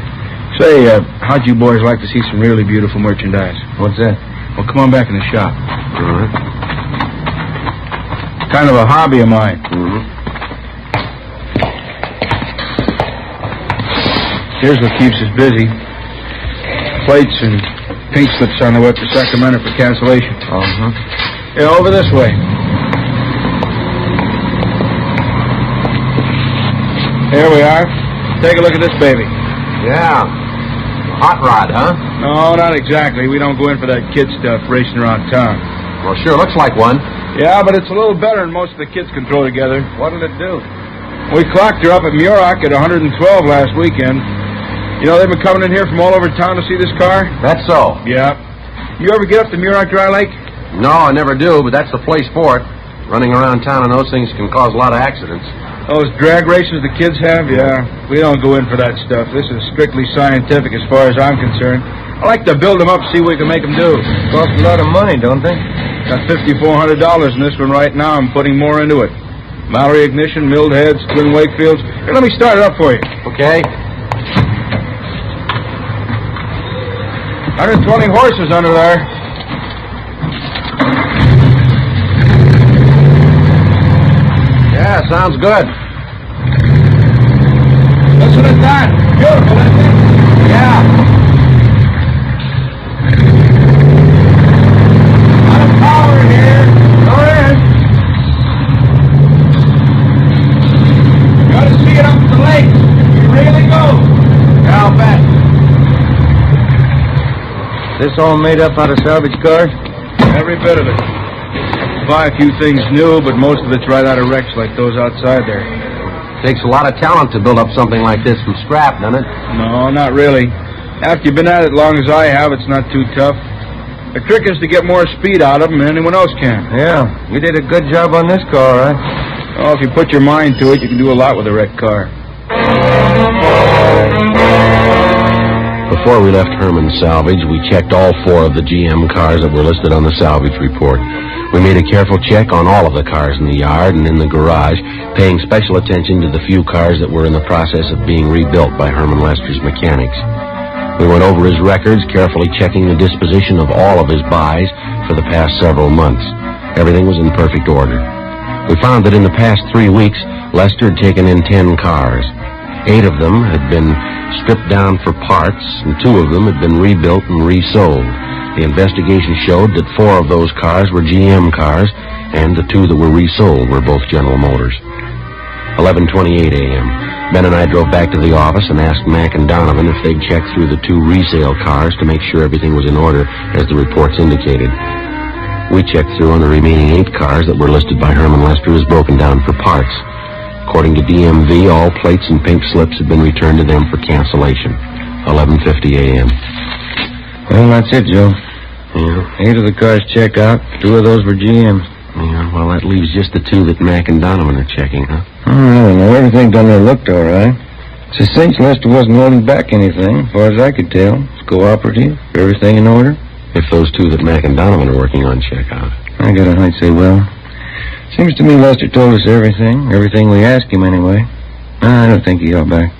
Say, how'd you boys like to see some really beautiful merchandise? What's that? Well, come on back in the shop. All right. Kind of a hobby of mine. Here's what keeps us busy. Plates and pink slips on the way up to Sacramento for cancellation. Yeah, over this way. Here we are. Take a look at this baby. Yeah. Hot rod, huh? No, not exactly. We don't go in for that kid stuff racing around town. Well, sure looks like one. Yeah, but it's a little better than most of the kids can throw together. What'll it do? We clocked her up at Muroc at 112 last weekend. You know, they've been coming in here from all over town to see this car. That's so. Yeah. You ever get up to Muroc Dry Lake? No, I never do, but that's the place for it. Running around town on those things can cause a lot of accidents. Those drag races the kids have? Yeah. We don't go in for that stuff. This is strictly scientific as far as I'm concerned. I like to build them up, see what we can make them do. Cost a lot of money, don't they? Got $5,400 in this one right now. I'm putting more into it. Mallory ignition, milled heads, twin Wakefields. Here, let me start it up for you. Okay. 120 horses under there. Yeah, sounds good. Listen at that. Beautiful, isn't it? Yeah. A lot of power here. Go in. You ought to see it up at the lake. You really go. Yeah, I'll bet. This all made up out of salvage cars? Every bit of it. Buy a few things new, but most of it's right out of wrecks like those outside there. Takes a lot of talent to build up something like this from scrap, doesn't it? No, not really. After you've been at it as long as I have, it's not too tough. The trick is to get more speed out of them than anyone else can. Yeah, you did a good job on this car, right? Oh, if you put your mind to it, you can do a lot with a wrecked car. Before we left Herman's Salvage, we checked all 4 of the GM cars that were listed on the salvage report. We made a careful check on all of the cars in the yard and in the garage, paying special attention to the few cars that were in the process of being rebuilt by Herman Lester's mechanics. We went over his records, carefully checking the disposition of all of his buys for the past several months. Everything was in perfect order. We found that in the past 3 weeks, Lester had taken in 10 cars. 8 of them had been stripped down for parts, and 2 of them had been rebuilt and resold. The investigation showed that 4 of those cars were GM cars, and the 2 that were resold were both General Motors. 11:28 a.m. Ben and I drove back to the office and asked Mac and Donovan if they'd check through the 2 resale cars to make sure everything was in order, as the reports indicated. We checked through on the remaining 8 cars that were listed by Herman Lester as broken down for parts. According to DMV, all plates and pink slips had been returned to them for cancellation. 11:50 a.m. Well, that's it, Joe. Yeah. 8 of the cars checked out. 2 of those were GMs. Yeah, well, that leaves just the 2 that Mac and Donovan are checking, huh? I don't know. Everything down there looked all right. It's a cinch Lester wasn't holding back anything, as far as I could tell. It's cooperative. Everything in order. If those 2 that Mac and Donovan are working on check out. I got a hunch they will. Seems to me Lester told us everything. Everything we asked him, anyway. I don't think he got back.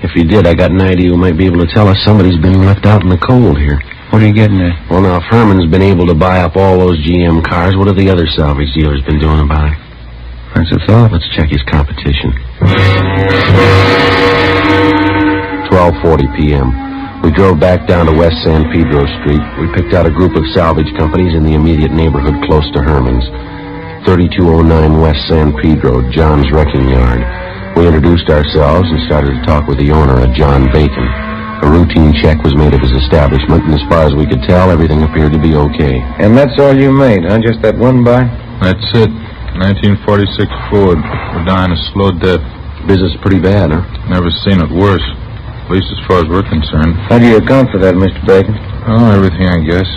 If he did, I got an idea who might be able to tell us somebody's been left out in the cold here. What are you getting at? Well, now, if Herman's been able to buy up all those GM cars, what have the other salvage dealers been doing about it? That's a thought. Let's check his competition. 12:40 p.m. We drove back down to West San Pedro Street. We picked out a group of salvage companies in the immediate neighborhood close to Herman's. 3209 West San Pedro, John's Wrecking Yard. We introduced ourselves and started to talk with the owner, a John Bacon. A routine check was made of his establishment, and as far as we could tell, everything appeared to be okay. And that's all you made, huh? Just that one buy? That's it. 1946 Ford. We're dying a slow death. Business pretty bad, huh? Never seen it worse. At least as far as we're concerned. How do you account for that, Mr. Bacon? Oh, everything, I guess.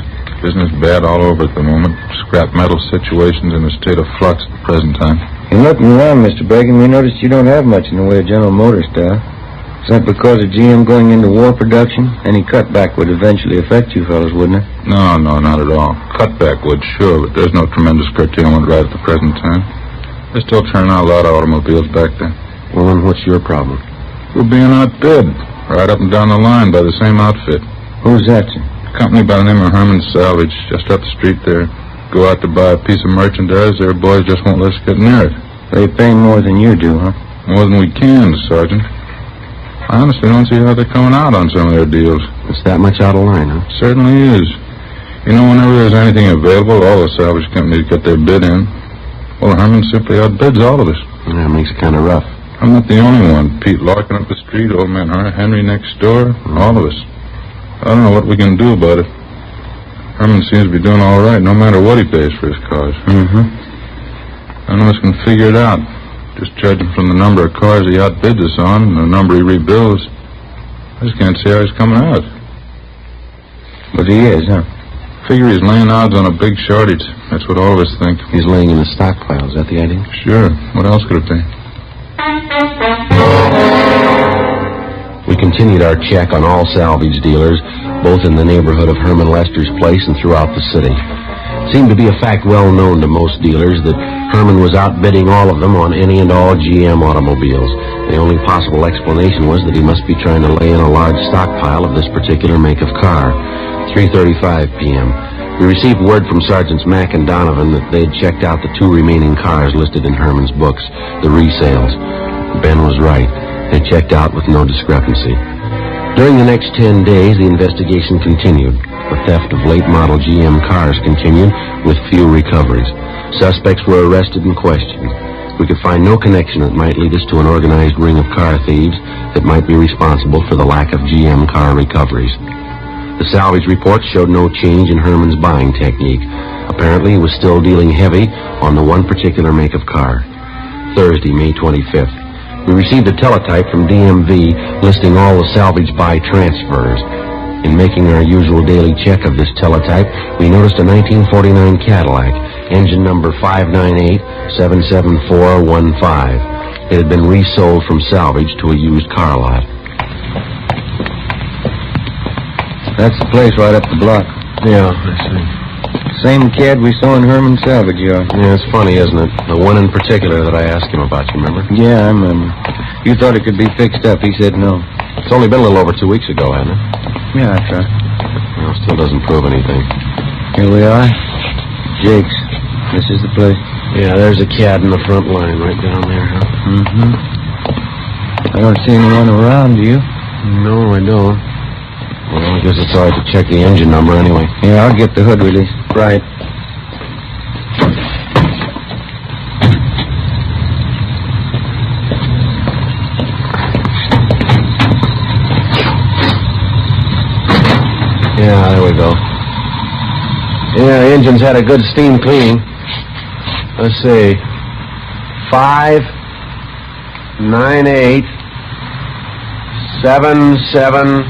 Business bad all over at the moment. Scrap metal situations in a state of flux at the present time. In looking around, Mr. Bacon, we noticed you don't have much in the way of General Motors stuff. Is that because of GM going into war production? Any cutback would eventually affect you fellows, wouldn't it? No, not at all. Cutback would, sure, but there's no tremendous curtailment right at the present time. They're still turning out a lot of automobiles back there. Well, then what's your problem? We're being outbid, right up and down the line by the same outfit. Who's that, sir? A company by the name of Herman's Salvage, just up the street there. Go out to buy a piece of merchandise, their boys just won't let us get near it. They pay more than you do, huh? More than we can, Sergeant. I honestly don't see how they're coming out on some of their deals. It's that much out of line, huh? Certainly is. You know, whenever there's anything available, all the salvage companies get their bid in. Well, Herman simply outbids all of us. Yeah, it makes it kind of rough. I'm not the only one. Pete Larkin up the street, old man Henry next door, all of us. I don't know what we can do about it. Herman seems to be doing all right, no matter what he pays for his cars. None of us can figure it out. Just judging from the number of cars he outbids us on and the number he rebuilds, I just can't see how he's coming out. But he is, huh? Figure he's laying odds on a big shortage. That's what all of us think. He's laying in the stockpile. Is that the idea? Sure. What else could it be? We continued our check on all salvage dealers, both in the neighborhood of Herman Lester's place and throughout the city. It seemed to be a fact well known to most dealers that Herman was outbidding all of them on any and all GM automobiles. The only possible explanation was that he must be trying to lay in a large stockpile of this particular make of car. 3:35 p.m. We received word from Sergeants Mack and Donovan that they had checked out the 2 remaining cars listed in Herman's books, the resales. Ben was right. They checked out with no discrepancy. During the next 10 days, the investigation continued. The theft of late-model GM cars continued with few recoveries. Suspects were arrested and questioned. We could find no connection that might lead us to an organized ring of car thieves that might be responsible for the lack of GM car recoveries. The salvage reports showed no change in Herman's buying technique. Apparently, he was still dealing heavy on the one particular make of car. Thursday, May 25th. We received a teletype from DMV listing all the salvage buy transfers. In making our usual daily check of this teletype, we noticed a 1949 Cadillac, engine number 598-77415. It had been resold from salvage to a used car lot. That's the place right up the block. Yeah, I see. Same cad we saw in Herman's salvage yard. Yeah, it's funny, isn't it? The one in particular that I asked him about, you remember? Yeah, I remember. You thought it could be fixed up. He said no. It's only been a little over 2 weeks ago, hasn't it? Yeah, that's right. Well, still doesn't prove anything. Here we are. Jake's. This is the place. Yeah, there's a cad in the front line right down there, huh? Mm-hmm. I don't see anyone around, do you? No, I don't. Well, I guess it's all right to check the engine number anyway. Yeah, I'll get the hood released. Right. Yeah, there we go. Yeah, the engine's had a good steam cleaning. Let's see. 598-77-415.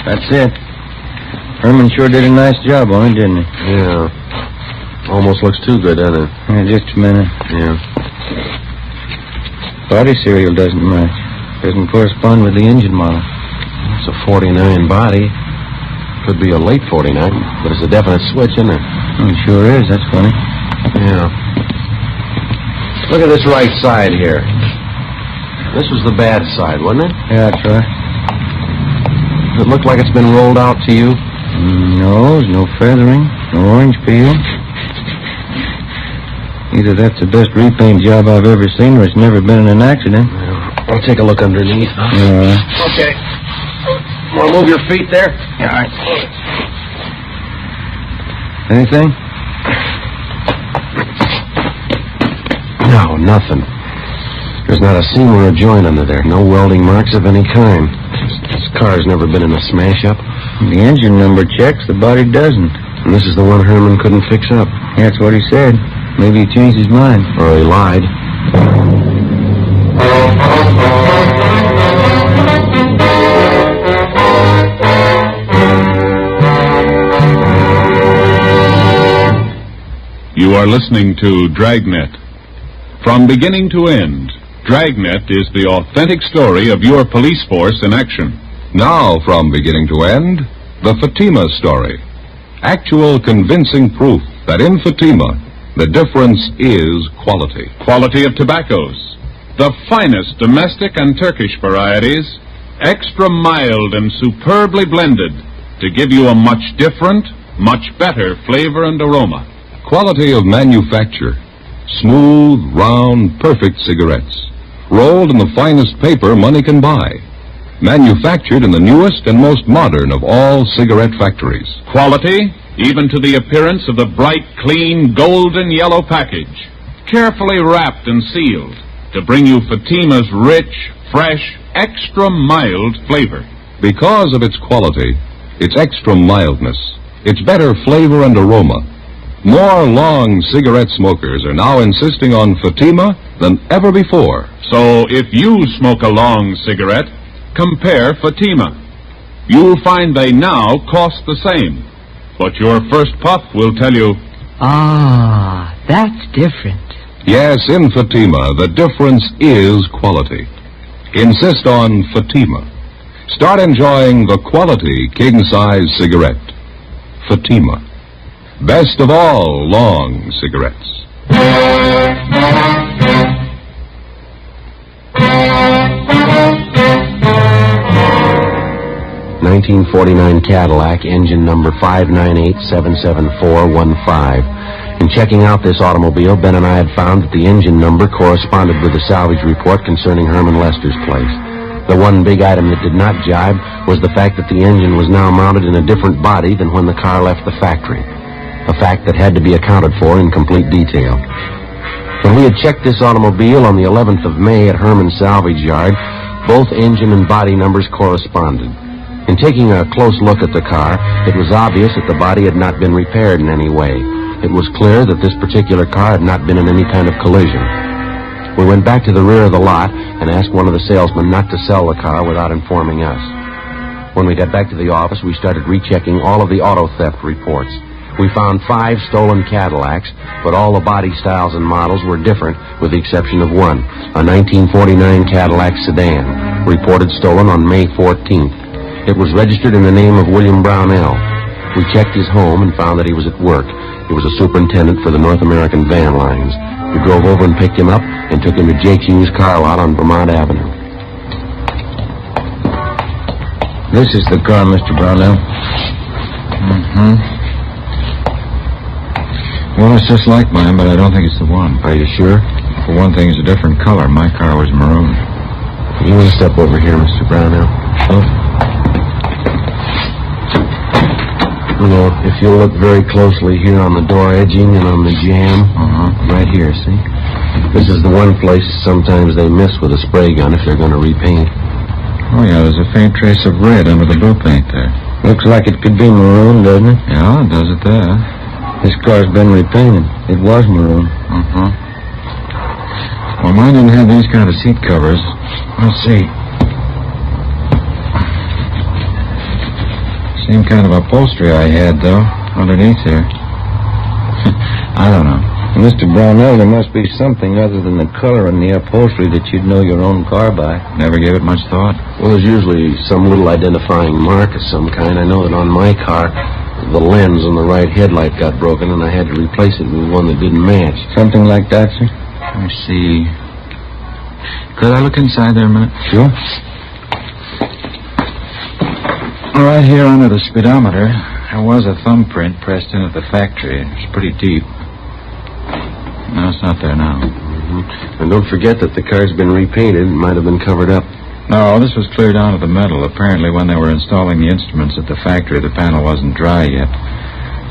That's it. Herman sure did a nice job on it, didn't he? Yeah. Almost looks too good, doesn't it? Yeah, just a minute. Yeah. Body serial doesn't match. Doesn't correspond with the engine model. It's a 49 body. Could be a late 49, but it's a definite switch, isn't it? It sure is. That's funny. Yeah. Look at this right side here. This was the bad side, wasn't it? Yeah, that's right. Does it look like it's been rolled out to you? No, there's no feathering, no orange peel. Either that's the best repaint job I've ever seen, or it's never been in an accident. Yeah. I'll take a look underneath. Huh? Yeah. Okay. Want to move your feet there? Yeah, all right. Anything? No, nothing. There's not a seam or a joint under there. No welding marks of any kind. This car's never been in a smash-up. The engine number checks, the body doesn't. And this is the one Herman couldn't fix up. Yeah, that's what he said. Maybe he changed his mind. Or he lied. You are listening to Dragnet. From beginning to end, Dragnet is the authentic story of your police force in action. Now, from beginning to end, the Fatima story. Actual convincing proof that in Fatima, the difference is quality. Quality of tobaccos. The finest domestic and Turkish varieties, extra mild and superbly blended to give you a much different, much better flavor and aroma. Quality of manufacture. Smooth, round, perfect cigarettes. Rolled in the finest paper money can buy. Manufactured in the newest and most modern of all cigarette factories. Quality, even to the appearance of the bright, clean, golden yellow package. Carefully wrapped and sealed to bring you Fatima's rich, fresh, extra mild flavor. Because of its quality, its extra mildness, its better flavor and aroma, more long cigarette smokers are now insisting on Fatima than ever before. So if you smoke a long cigarette, compare Fatima. You'll find they now cost the same. But your first puff will tell you, Ah, that's different. Yes, in Fatima, the difference is quality. Insist on Fatima. Start enjoying the quality king-size cigarette. Fatima. Best of all long cigarettes. 1949 Cadillac, engine number 598-77415. In checking out this automobile, Ben and I had found that the engine number corresponded with the salvage report concerning Herman Lester's place. The one big item that did not jibe was the fact that the engine was now mounted in a different body than when the car left the factory, a fact that had to be accounted for in complete detail. When we had checked this automobile on the 11th of May at Herman's salvage yard, both engine and body numbers corresponded. In taking a close look at the car, it was obvious that the body had not been repaired in any way. It was clear that this particular car had not been in any kind of collision. We went back to the rear of the lot and asked one of the salesmen not to sell the car without informing us. When we got back to the office, we started rechecking all of the auto theft reports. We found 5 stolen Cadillacs, but all the body styles and models were different with the exception of one, a 1949 Cadillac sedan, reported stolen on May 14th. It was registered in the name of William Brownell. We checked his home and found that he was at work. He was a superintendent for the North American van lines. We drove over and picked him up and took him to Jake Hughes' car lot on Vermont Avenue. This is the car, Mr. Brownell. Mm-hmm. Well, it's just like mine, but I don't think it's the one. Are you sure? For one thing, it's a different color. My car was maroon. You want to step over here, Mr. Brownell? Oh. You know, if you'll look very closely here on the door edging and on the jamb, right here, see? This is the one place sometimes they miss with a spray gun if they're going to repaint. Oh, yeah, there's a faint trace of red under the blue paint there. Looks like it could be maroon, doesn't it? Yeah, it does it there. This car's been repainted. It was maroon. Well, mine didn't have these kind of seat covers. Let's see. Same kind of upholstery I had, though, underneath here. I don't know. Mr. Brownell, there must be something other than the color and the upholstery that you'd know your own car by. Never gave it much thought. Well, there's usually some little identifying mark of some kind. I know that on my car, the lens on the right headlight got broken, and I had to replace it with one that didn't match. Something like that, sir? I see. Could I look inside there a minute? Sure. Right here under the speedometer, there was a thumbprint pressed in at the factory. It's pretty deep. No, it's not there now. And don't forget that the car's been repainted. It might have been covered up. No, this was cleared out of the metal. Apparently, when they were installing the instruments at the factory, the panel wasn't dry yet.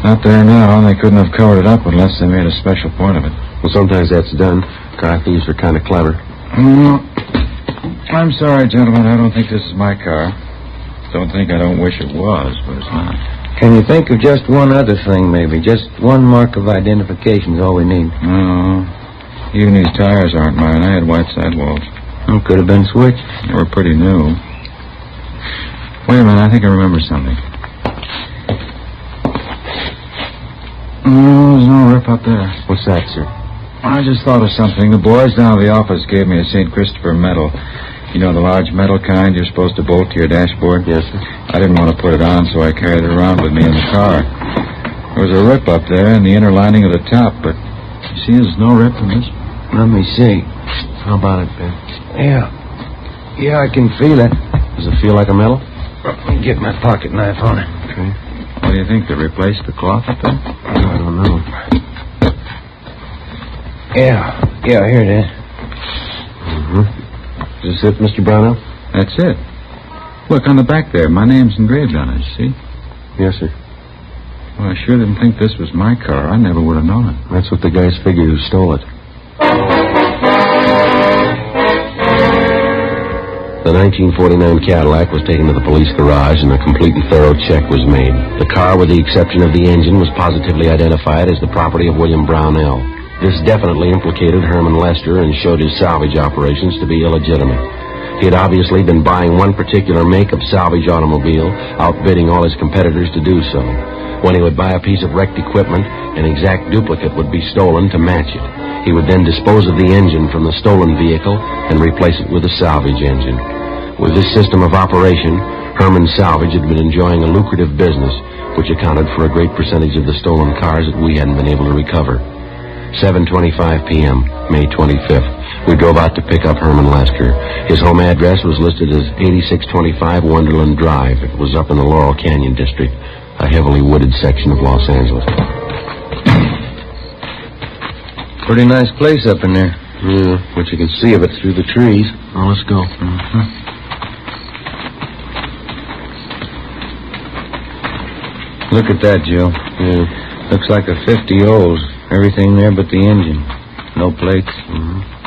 Not there now. They couldn't have covered it up unless they made a special point of it. Well, sometimes that's done. Car thieves are kind of clever. I'm sorry, gentlemen. I don't think this is my car. Don't think I don't wish it was, but it's not. Can you think of just one other thing, maybe? Just one mark of identification is all we need. No. Even these tires aren't mine. I had white sidewalls. Could have been switched. They were pretty new. Wait a minute. I think I remember something. No, there's no rip up there. What's that, sir? I just thought of something. The boys down at the office gave me a St. Christopher medal. You know, the large metal kind you're supposed to bolt to your dashboard? Yes, sir. I didn't want to put it on, so I carried it around with me in the car. There was a rip up there in the inner lining of the top, but you see there's no rip in this. Let me see. How about it, Ben? Yeah, I can feel it. Does it feel like a metal? Let me get my pocket knife on it. Okay. What do you think? They replaced the cloth up there? I don't know. Yeah, here it is. Is this it, Mr. Brownell? That's it. Look, on the back there, my name's engraved on it, see? Yes, sir. Well, I sure didn't think this was my car. I never would have known it. That's what the guys figured who stole it. The 1949 Cadillac was taken to the police garage and a complete and thorough check was made. The car, with the exception of the engine, was positively identified as the property of William Brownell. This definitely implicated Herman Lester and showed his salvage operations to be illegitimate. He had obviously been buying one particular make of salvage automobile, outbidding all his competitors to do so. When he would buy a piece of wrecked equipment, an exact duplicate would be stolen to match it. He would then dispose of the engine from the stolen vehicle and replace it with a salvage engine. With this system of operation, Herman Salvage had been enjoying a lucrative business, which accounted for a great percentage of the stolen cars that we hadn't been able to recover. 7:25 p.m., May 25th. We drove out to pick up Herman Lester. His home address was listed as 8625 Wonderland Drive. It was up in the Laurel Canyon district, a heavily wooded section of Los Angeles. Pretty nice place up in there. Yeah, but you can see of it through the trees. Well, let's go. Look at that, Joe. Yeah. Looks like a 50 O's. Everything there but the engine. No plates.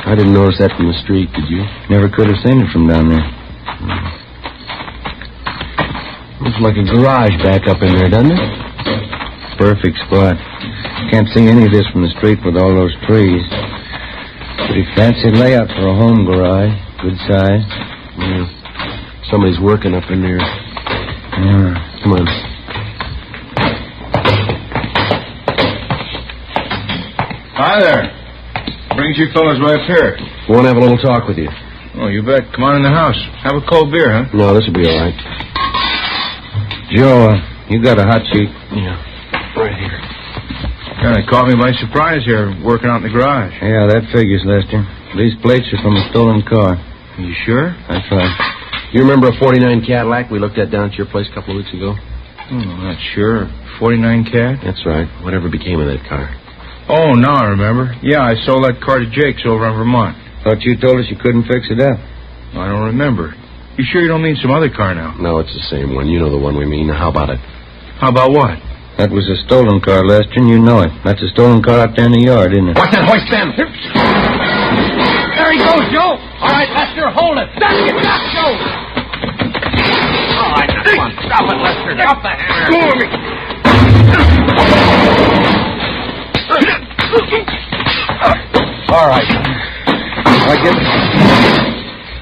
I didn't notice that from the street, did you? Never could have seen it from down there. Looks like a garage back up in there, doesn't it? Perfect spot. Can't see any of this from the street with all those trees. Pretty fancy layout for a home garage. Good size. Yeah. Somebody's working up in there. Yeah. Come on. Hi there. Brings you fellas right up here. We want to have a little talk with you. Oh, you bet. Come on in the house. Have a cold beer, huh? No, this will be all right. Joe, you got a hot sheet? Yeah, right here. Kind of caught me by surprise here, working out in the garage. Yeah, that figures, Lester. These plates are from a stolen car. Are you sure? That's right. You remember a 49 Cadillac we looked at down at your place a couple of weeks ago? I'm not sure. 49 Cad? That's right. Whatever became of that car? Oh, now I remember. Yeah, I sold that car to Jake's over in Vermont. Thought you told us you couldn't fix it up. I don't remember. You sure you don't mean some other car now? No, it's the same one. You know the one we mean. How about it? How about what? That was a stolen car, Lester, and you know it. That's a stolen car out there in the yard, isn't it? Watch that hoist then. There he goes, Joe. All right, Lester, hold it. That's it. Stop, Joe. All right, now, come on. Stop it, Lester. Drop the hammer. Go on me. All right.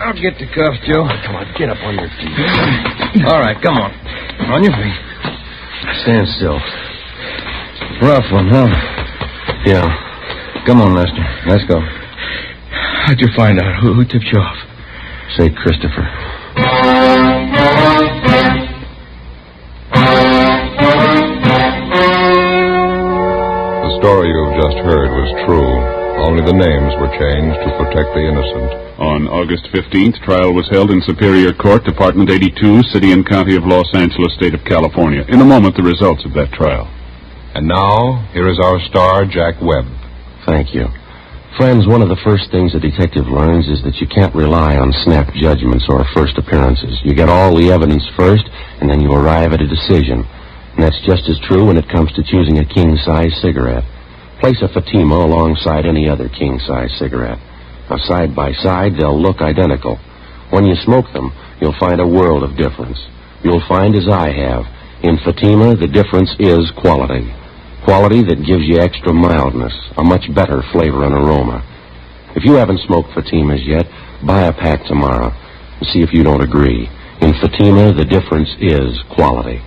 I'll get the cuffs, Joe. Come on, get up on your feet. All right, come on. On your feet. Stand still. Rough one, huh? Yeah. Come on, Lester. Let's go. How'd you find out? Who tipped you off? Say Christopher. The story you've just heard was true. Only the names were changed to protect the innocent. On August 15th, trial was held in Superior Court, Department 82, City and County of Los Angeles, State of California. In a moment, the results of that trial. And now, here is our star, Jack Webb. Thank you. Friends, one of the first things a detective learns is that you can't rely on snap judgments or first appearances. You get all the evidence first, and then you arrive at a decision. And that's just as true when it comes to choosing a king-size cigarette. Place a Fatima alongside any other king-size cigarette. Now, side by side, they'll look identical. When you smoke them, you'll find a world of difference. You'll find, as I have, in Fatima, the difference is quality. Quality that gives you extra mildness, a much better flavor and aroma. If you haven't smoked Fatimas yet, buy a pack tomorrow and see if you don't agree. In Fatima, the difference is quality.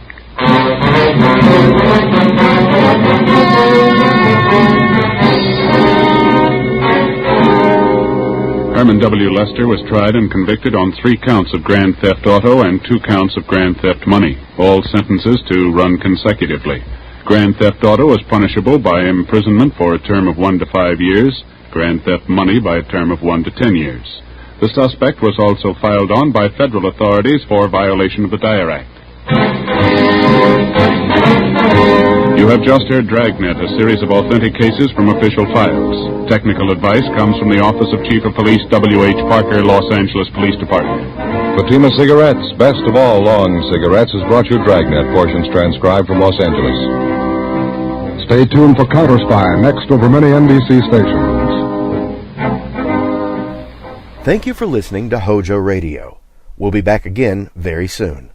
Herman W. Lester was tried and convicted on 3 counts of grand theft auto and 2 counts of grand theft money, all sentences to run consecutively. Grand theft auto is punishable by imprisonment for a term of 1 to 5 years, grand theft money by a term of 1 to 10 years. The suspect was also filed on by federal authorities for violation of the Dyer Act. You have just heard Dragnet, a series of authentic cases from official files. Technical advice comes from the Office of Chief of Police W.H. Parker, Los Angeles Police Department. Fatima Cigarettes, best of all long cigarettes, has brought you Dragnet, portions transcribed from Los Angeles. Stay tuned for Counter Spy, next over many NBC stations. Thank you for listening to HOJO Radio. We'll be back again very soon.